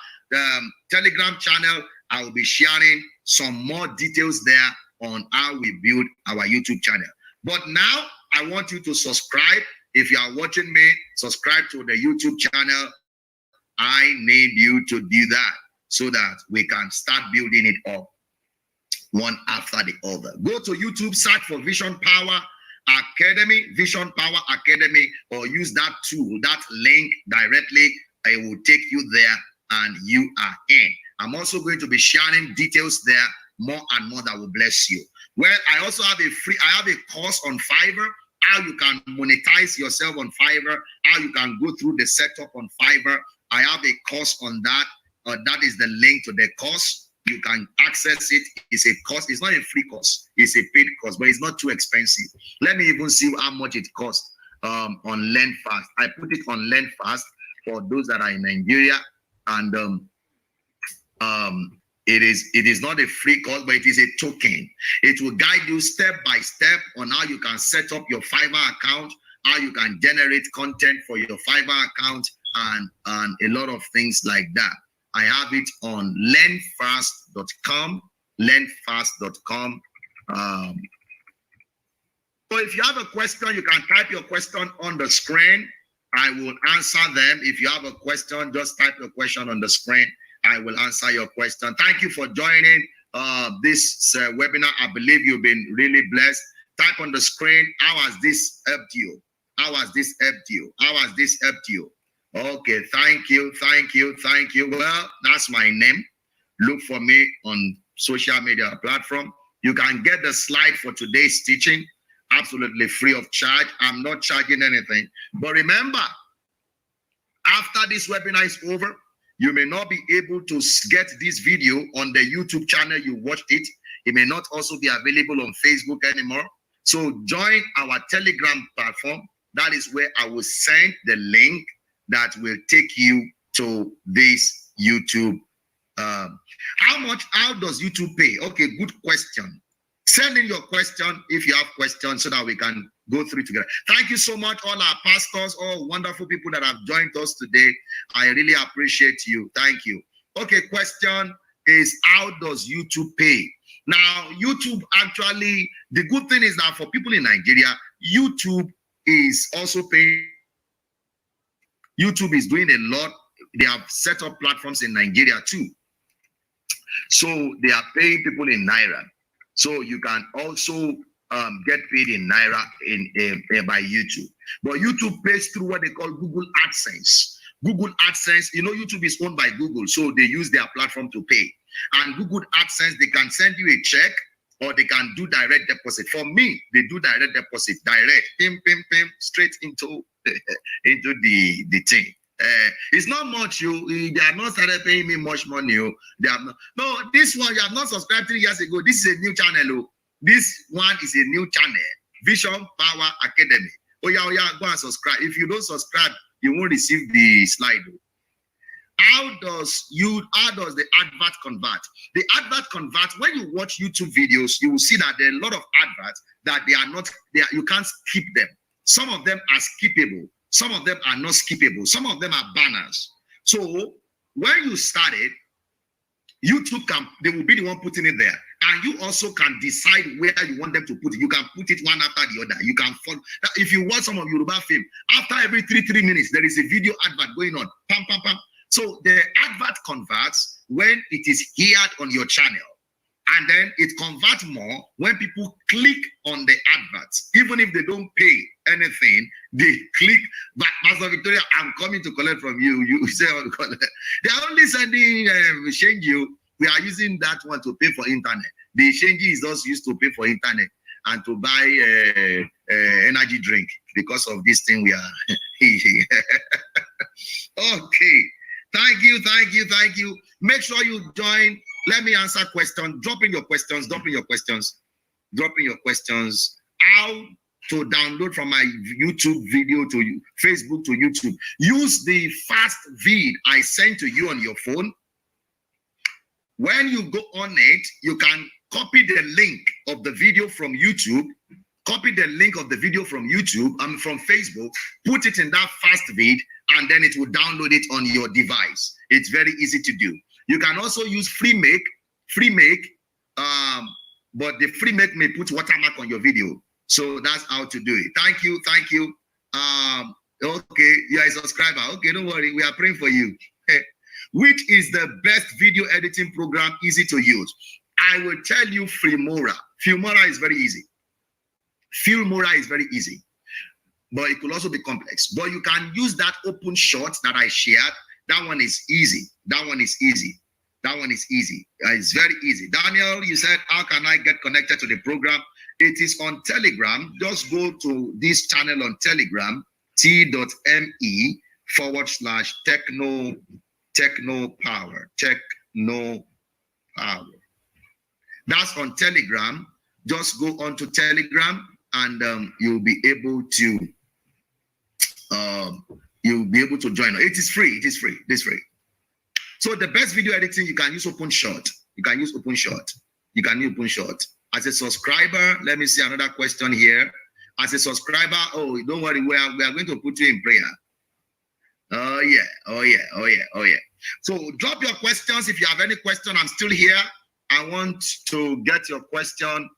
Telegram channel, I will be sharing some more details there on how we build our YouTube channel. But now I want you to subscribe. If you are watching me, subscribe to the YouTube channel. I need you to do that so that we can start building it up one after the other. Go to YouTube, search for Vision Power Academy, Vision Power Academy, or use that tool, that link directly. It will take you there and you are in. I'm also going to be sharing details there, more and more, that will bless you. Well, I also have a course on Fiverr, how you can monetize yourself on Fiverr, how you can go through the setup on Fiverr. I have a course on that. That is the link to the course. You can access it. It's a course. It's not a free course. It's a paid course, but it's not too expensive. Let me even see how much it costs on Learn Fast. I put it on Learn Fast for those that are in Nigeria, and it is not a free course, but it is a token. It will guide you step by step on how you can set up your Fiverr account, how you can generate content for your Fiverr account, and a lot of things like that. I have it on learnfast.com, learnfast.com. So if you have a question, you can type your question on the screen. I will answer them. If you have a question, just type your question on the screen. I will answer your question. Thank you for joining this webinar. I believe you've been really blessed. Type on the screen, how has this helped you? How has this helped you? How has this helped you? Okay, thank you, thank you, thank you. Well, that's my name. Look for me on social media platform. You can get the slide for today's teaching absolutely free of charge. I'm not charging anything. But remember, after this webinar is over, you may not be able to get this video on the YouTube channel you watched it. It may not also be available on Facebook anymore. So join our Telegram platform. That is where I will send the link that will take you to this YouTube. How does YouTube pay? Okay, good question. Send in your question if you have questions so that we can go through together. Thank you so much, all our pastors, all wonderful people that have joined us today. I really appreciate you. Thank you. Okay, question is, how does YouTube pay? Now, YouTube actually, the good thing is that for people in Nigeria, YouTube is also paying. YouTube is doing a lot. They have set up platforms in Nigeria too. So they are paying people in Naira. So you can also get paid in Naira by YouTube. But YouTube pays through what they call Google AdSense. Google AdSense, you know, YouTube is owned by Google, so they use their platform to pay. And Google AdSense, they can send you a check or they can do direct deposit. For me, they do direct deposit, direct, straight into the thing. It's not much. They have not started paying me much money. They have not. No, this one you have not subscribed 3 years ago. This is a new channel. This one is a new channel, Vision Power Academy. Oh yeah, go and subscribe. If you don't subscribe, you won't receive the slide. How does the advert convert? The advert convert, when you watch YouTube videos, you will see that there are a lot of adverts that you can't skip them. Some of them are skippable. Some of them are not skippable. Some of them are banners. So when you started, YouTube they will be the one putting it there. And you also can decide where you want them to put it. You can put it one after the other. You can follow. If you watch some of Yoruba film, after every 3 minutes, there is a video advert going on. Pam, pam, pam. So the advert converts when it is heard on your channel. And then it converts more when people click on the adverts. Even if they don't pay anything, they click. But Pastor Victoria, I'm coming to collect from you. You say, they are only sending change you. We are using that one to pay for internet. The change is also used to pay for internet and to buy energy drink because of this thing we are. Okay. Thank you, thank you, thank you. Make sure you join. Let me answer questions. Drop in your questions. Drop in your questions. Drop in your questions. How to download from my YouTube video to Facebook to YouTube. Use the fast feed I sent to you on your phone. When you go on it, you can copy the link of the video from YouTube, copy the link of the video from YouTube and from Facebook, put it in that fast vid, and then it will download it on your device. It's very easy to do. You can also use FreeMake, but the FreeMake may put watermark on your video. So that's how to do it. Thank you. Okay, you are a subscriber. Okay, don't worry, we are praying for you. Which is the best video editing program easy to use? I will tell you Filmora. Filmora is very easy. Filmora is very easy, but it could also be complex. But you can use that open shot that I shared. That one is easy. It's very easy. Daniel, you said, how can I get connected to the program? It is on Telegram. Just go to this channel on Telegram, t.me/techno power. That's on Telegram. Just go on to Telegram and you'll be able to join. It is free. So the best video editing, you can use OpenShot. As a subscriber, let me see another question here. As a subscriber, oh, don't worry, we are going to put you in prayer. Oh yeah. So drop your questions. If you have any question, I'm still here. I want to get your question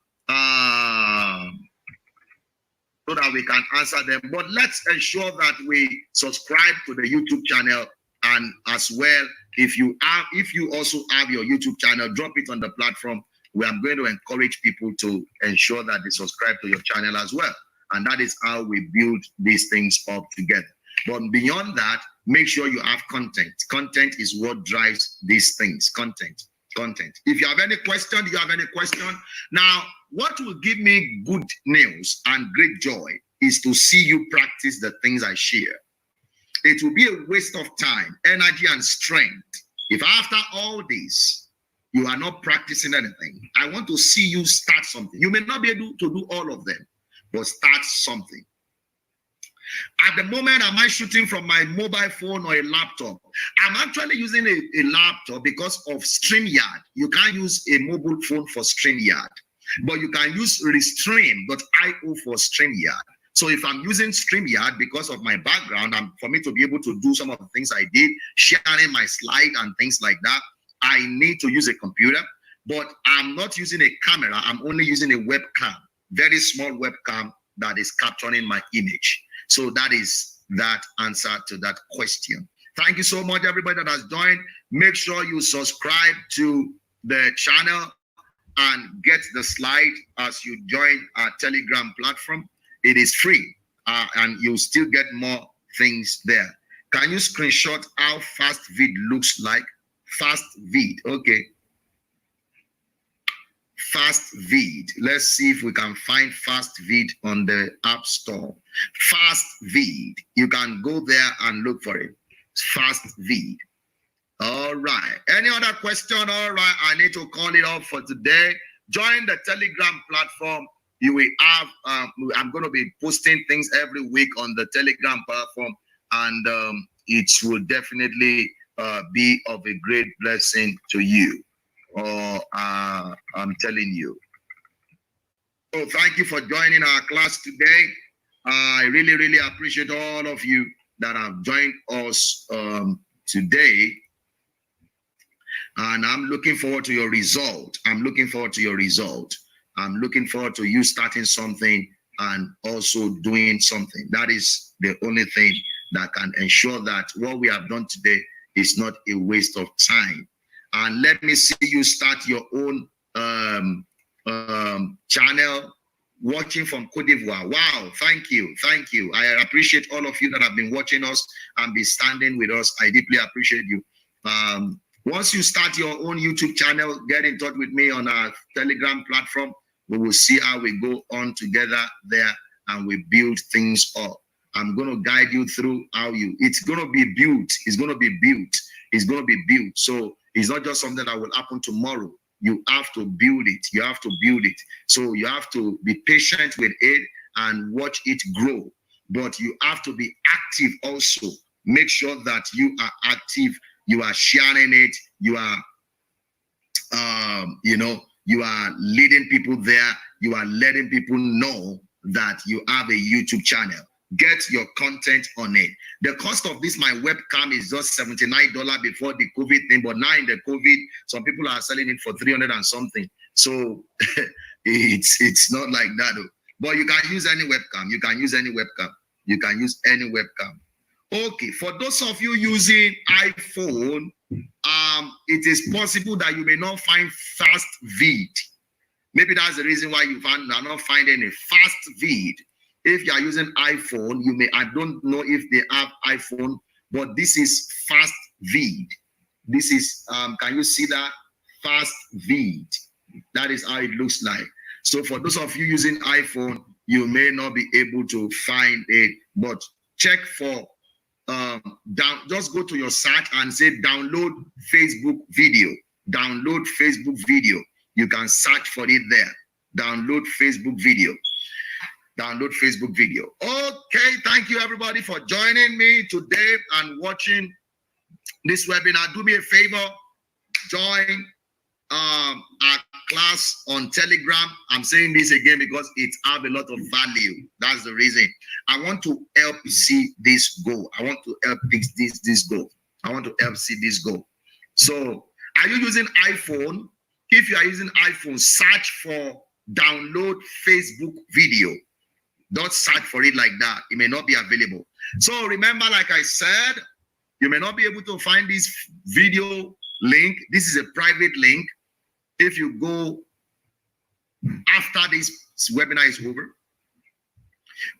so that we can answer them. But let's ensure that we subscribe to the YouTube channel, and as well, if you also have your YouTube channel, drop it on the platform where I'm going to encourage people to ensure that they subscribe to your channel as well. And that is how we build these things up together. But beyond that, make sure you have content. Content is what drives these things. Content. If you have any question, Now, what will give me good news and great joy is to see you practice the things I share. It will be a waste of time, energy, and strength if after all this, you are not practicing anything. I want to see you start something. You may not be able to do all of them, but start something. At the moment, am I shooting from my mobile phone or a laptop? I'm actually using a laptop because of StreamYard. You can't use a mobile phone for StreamYard, but you can use Restream.io for StreamYard. So if I'm using StreamYard because of my background, and for me to be able to do some of the things I did, sharing my slide and things like that, I need to use a computer, but I'm not using a camera. I'm only using a webcam, very small webcam that is capturing my image. So that is that answer to that question. Thank you so much, everybody that has joined. Make sure you subscribe to the channel and get the slide as you join our Telegram platform. It is free, and you'll still get more things there. Can you screenshot how fast vid looks like? Fast vid, okay. Fast vid. Let's see if we can find fast vid on the App Store. Fast vid. You can go there and look for it. Fast vid. All right. Any other question? All right. I need to call it off for today. Join the Telegram platform. You will have, I'm going to be posting things every week on the Telegram platform, and it will definitely be of a great blessing to you. I'm telling you. So thank you for joining our class today. I really, really appreciate all of you that have joined us today. And I'm looking forward to your result. I'm looking forward to you starting something and also doing something. That is the only thing that can ensure that what we have done today is not a waste of time. And let me see you start your own channel watching from Cote d'Ivoire. Wow, thank you. I appreciate all of you that have been watching us and be standing with us. I deeply appreciate you. Once you start your own YouTube channel, get in touch with me on our Telegram platform. We will see how we go on together there and we build things up. I'm going to guide you through how it's going to be built. It's going to be built. So it's not just something that will happen tomorrow. You have to build it. So you have to be patient with it and watch it grow. But you have to be active also. Make sure that you are active. You are sharing it. You are, you are leading people there. You are letting people know that you have a YouTube channel. Get your content on it. The cost of this, my webcam, is just $79 before the COVID thing, but now in the COVID, some people are selling it for 300 and something. So it's not like that. But you can use any webcam. You can use any webcam. You can use any webcam. Okay, for those of you using iPhone, it is possible that you may not find fast vid. Maybe that's the reason why you are not finding a fast vid. If you are using iPhone, you may, I don't know if they have iPhone, but this is fast vid. This is, can you see that? Fast vid. That is how it looks like. So for those of you using iPhone, you may not be able to find it, but check for, just go to your search and say download Facebook video. Download Facebook video. You can search for it there. Download Facebook video. Download Facebook video. Okay, thank you everybody for joining me today and watching this webinar. Do me a favor, join our class on Telegram. I'm saying this again because it has a lot of value. That's the reason. I want to help see this go. I want to help this go. I want to help see this go. So, are you using iPhone? If you are using iPhone, search for download Facebook video. Don't search for it like that. It may not be available. So remember, like I said, you may not be able to find this video link. This is a private link. If you go after this webinar is over,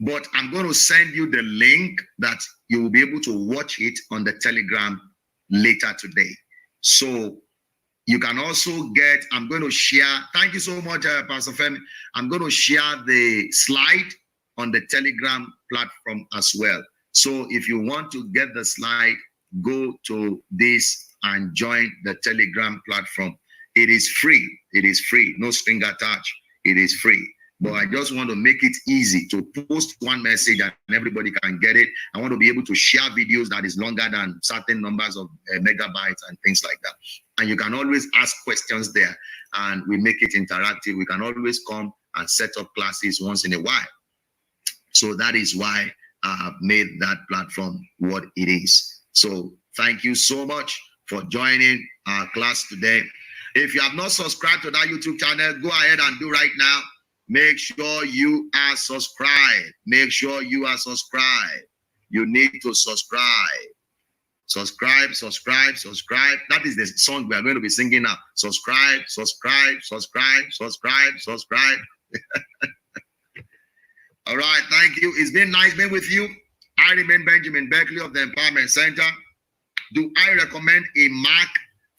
but I'm going to send you the link that you will be able to watch it on the Telegram later today. So you can also get, I'm going to share, thank you so much, Pastor Femi. I'm going to share the slide on the Telegram platform as well. So if you want to get the slide, go to this and join the Telegram platform. It is free. It is free. No string attached. It is free. But I just want to make it easy to post one message and everybody can get it. I want to be able to share videos that is longer than certain numbers of megabytes and things like that. And you can always ask questions there and we make it interactive. We can always come and set up classes once in a while. So that is why I have made that platform what it is. So thank you so much for joining our class today. If you have not subscribed to that YouTube channel, go ahead and do right now. Make sure you are subscribed. Make sure you are subscribed. You need to subscribe. Subscribe, subscribe, subscribe. That is the song we are going to be singing now. Subscribe, subscribe, subscribe, subscribe, subscribe. All right, thank you. It's been nice being with you. I remain Benjamin Beckley of the Empowerment Center. Do I recommend a Mac?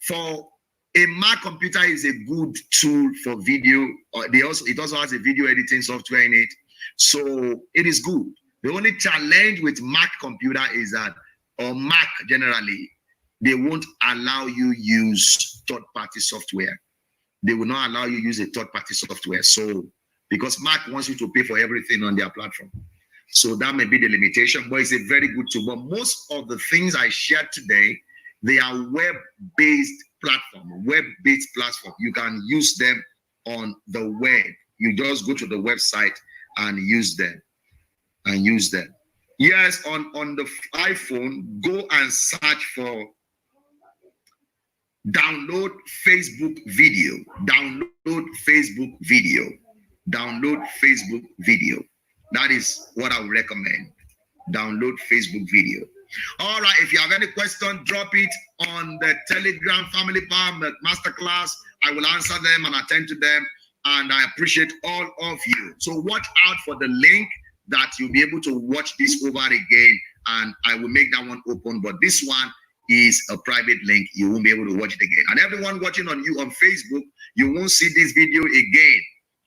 For a Mac computer is a good tool for video. It also has a video editing software in it. So it is good. The only challenge with Mac computer is that, or Mac generally, they won't allow you use third-party software. They will not allow you use a third-party software. So, because Mac wants you to pay for everything on their platform. So that may be the limitation, but it's a very good tool. But most of the things I shared today, they are web-based platform. You can use them on the web. You just go to the website and use them. Yes, on the iPhone, go and search for download Facebook video. Download Facebook video. Download Facebook video. That is what I would recommend. Download Facebook video. All right, if you have any question, drop it on the Telegram Family Power Masterclass. I will answer them and attend to them. And I appreciate all of you. So watch out for the link that you'll be able to watch this over again. And I will make that one open. But this one is a private link. You won't be able to watch it again. And everyone watching on Facebook, you won't see this video again.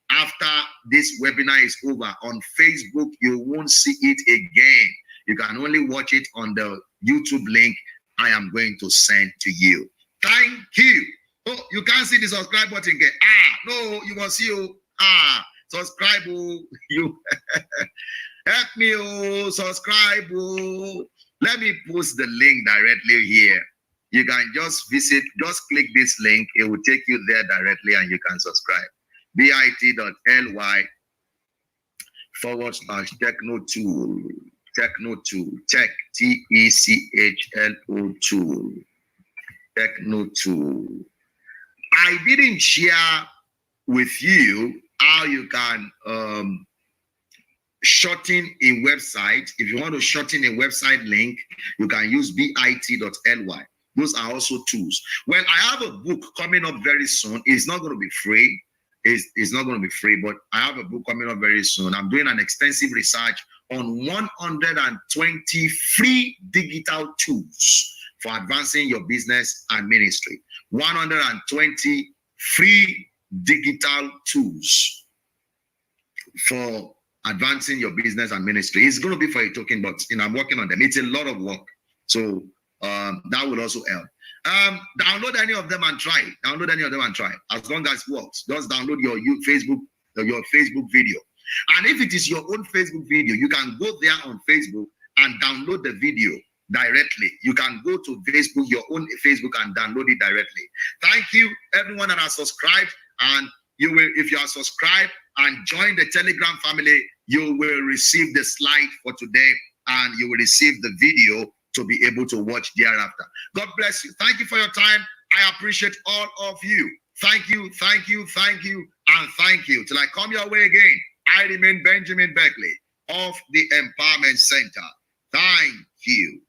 After this webinar is over on Facebook, you won't see it again. You can only watch it on the YouTube link I am going to send to you. Thank you. Oh, you can't see the subscribe button again. No, you must see. Subscribe. You help me. Subscribe. Let me post the link directly here. You can just click this link. It will take you there directly and you can subscribe. bit.ly /Techno Tool. Techno Tool. Tech, TECHNO Tool. Techno Tool. I didn't share with you how you can shorten a website. If you want to shorten a website link, you can use bit.ly. Those are also tools. Well, I have a book coming up very soon. It's not going to be free. It's not going to be free, but I have a book coming up very soon. I'm doing an extensive research on 120 free digital tools for advancing your business and ministry. 120 free digital tools for advancing your business and ministry. It's going to be for a token, but I'm working on them. It's a lot of work. So that will also help. Download any of them and try. Download any of them and try. As long as it works, just download your Facebook video. And if it is your own Facebook video, you can go there on Facebook and download the video directly. You can go to Facebook, your own Facebook, and download it directly. Thank you, everyone that has subscribed. And you will, if you are subscribed and join the Telegram family, you will receive the slide for today, and you will receive the video to be able to watch thereafter. God bless you. Thank you for your time. I appreciate all of you. Thank you, thank you, thank you, and thank you. Till I come your way again, I remain Benjamin Beckley of the Empowerment Center. Thank you.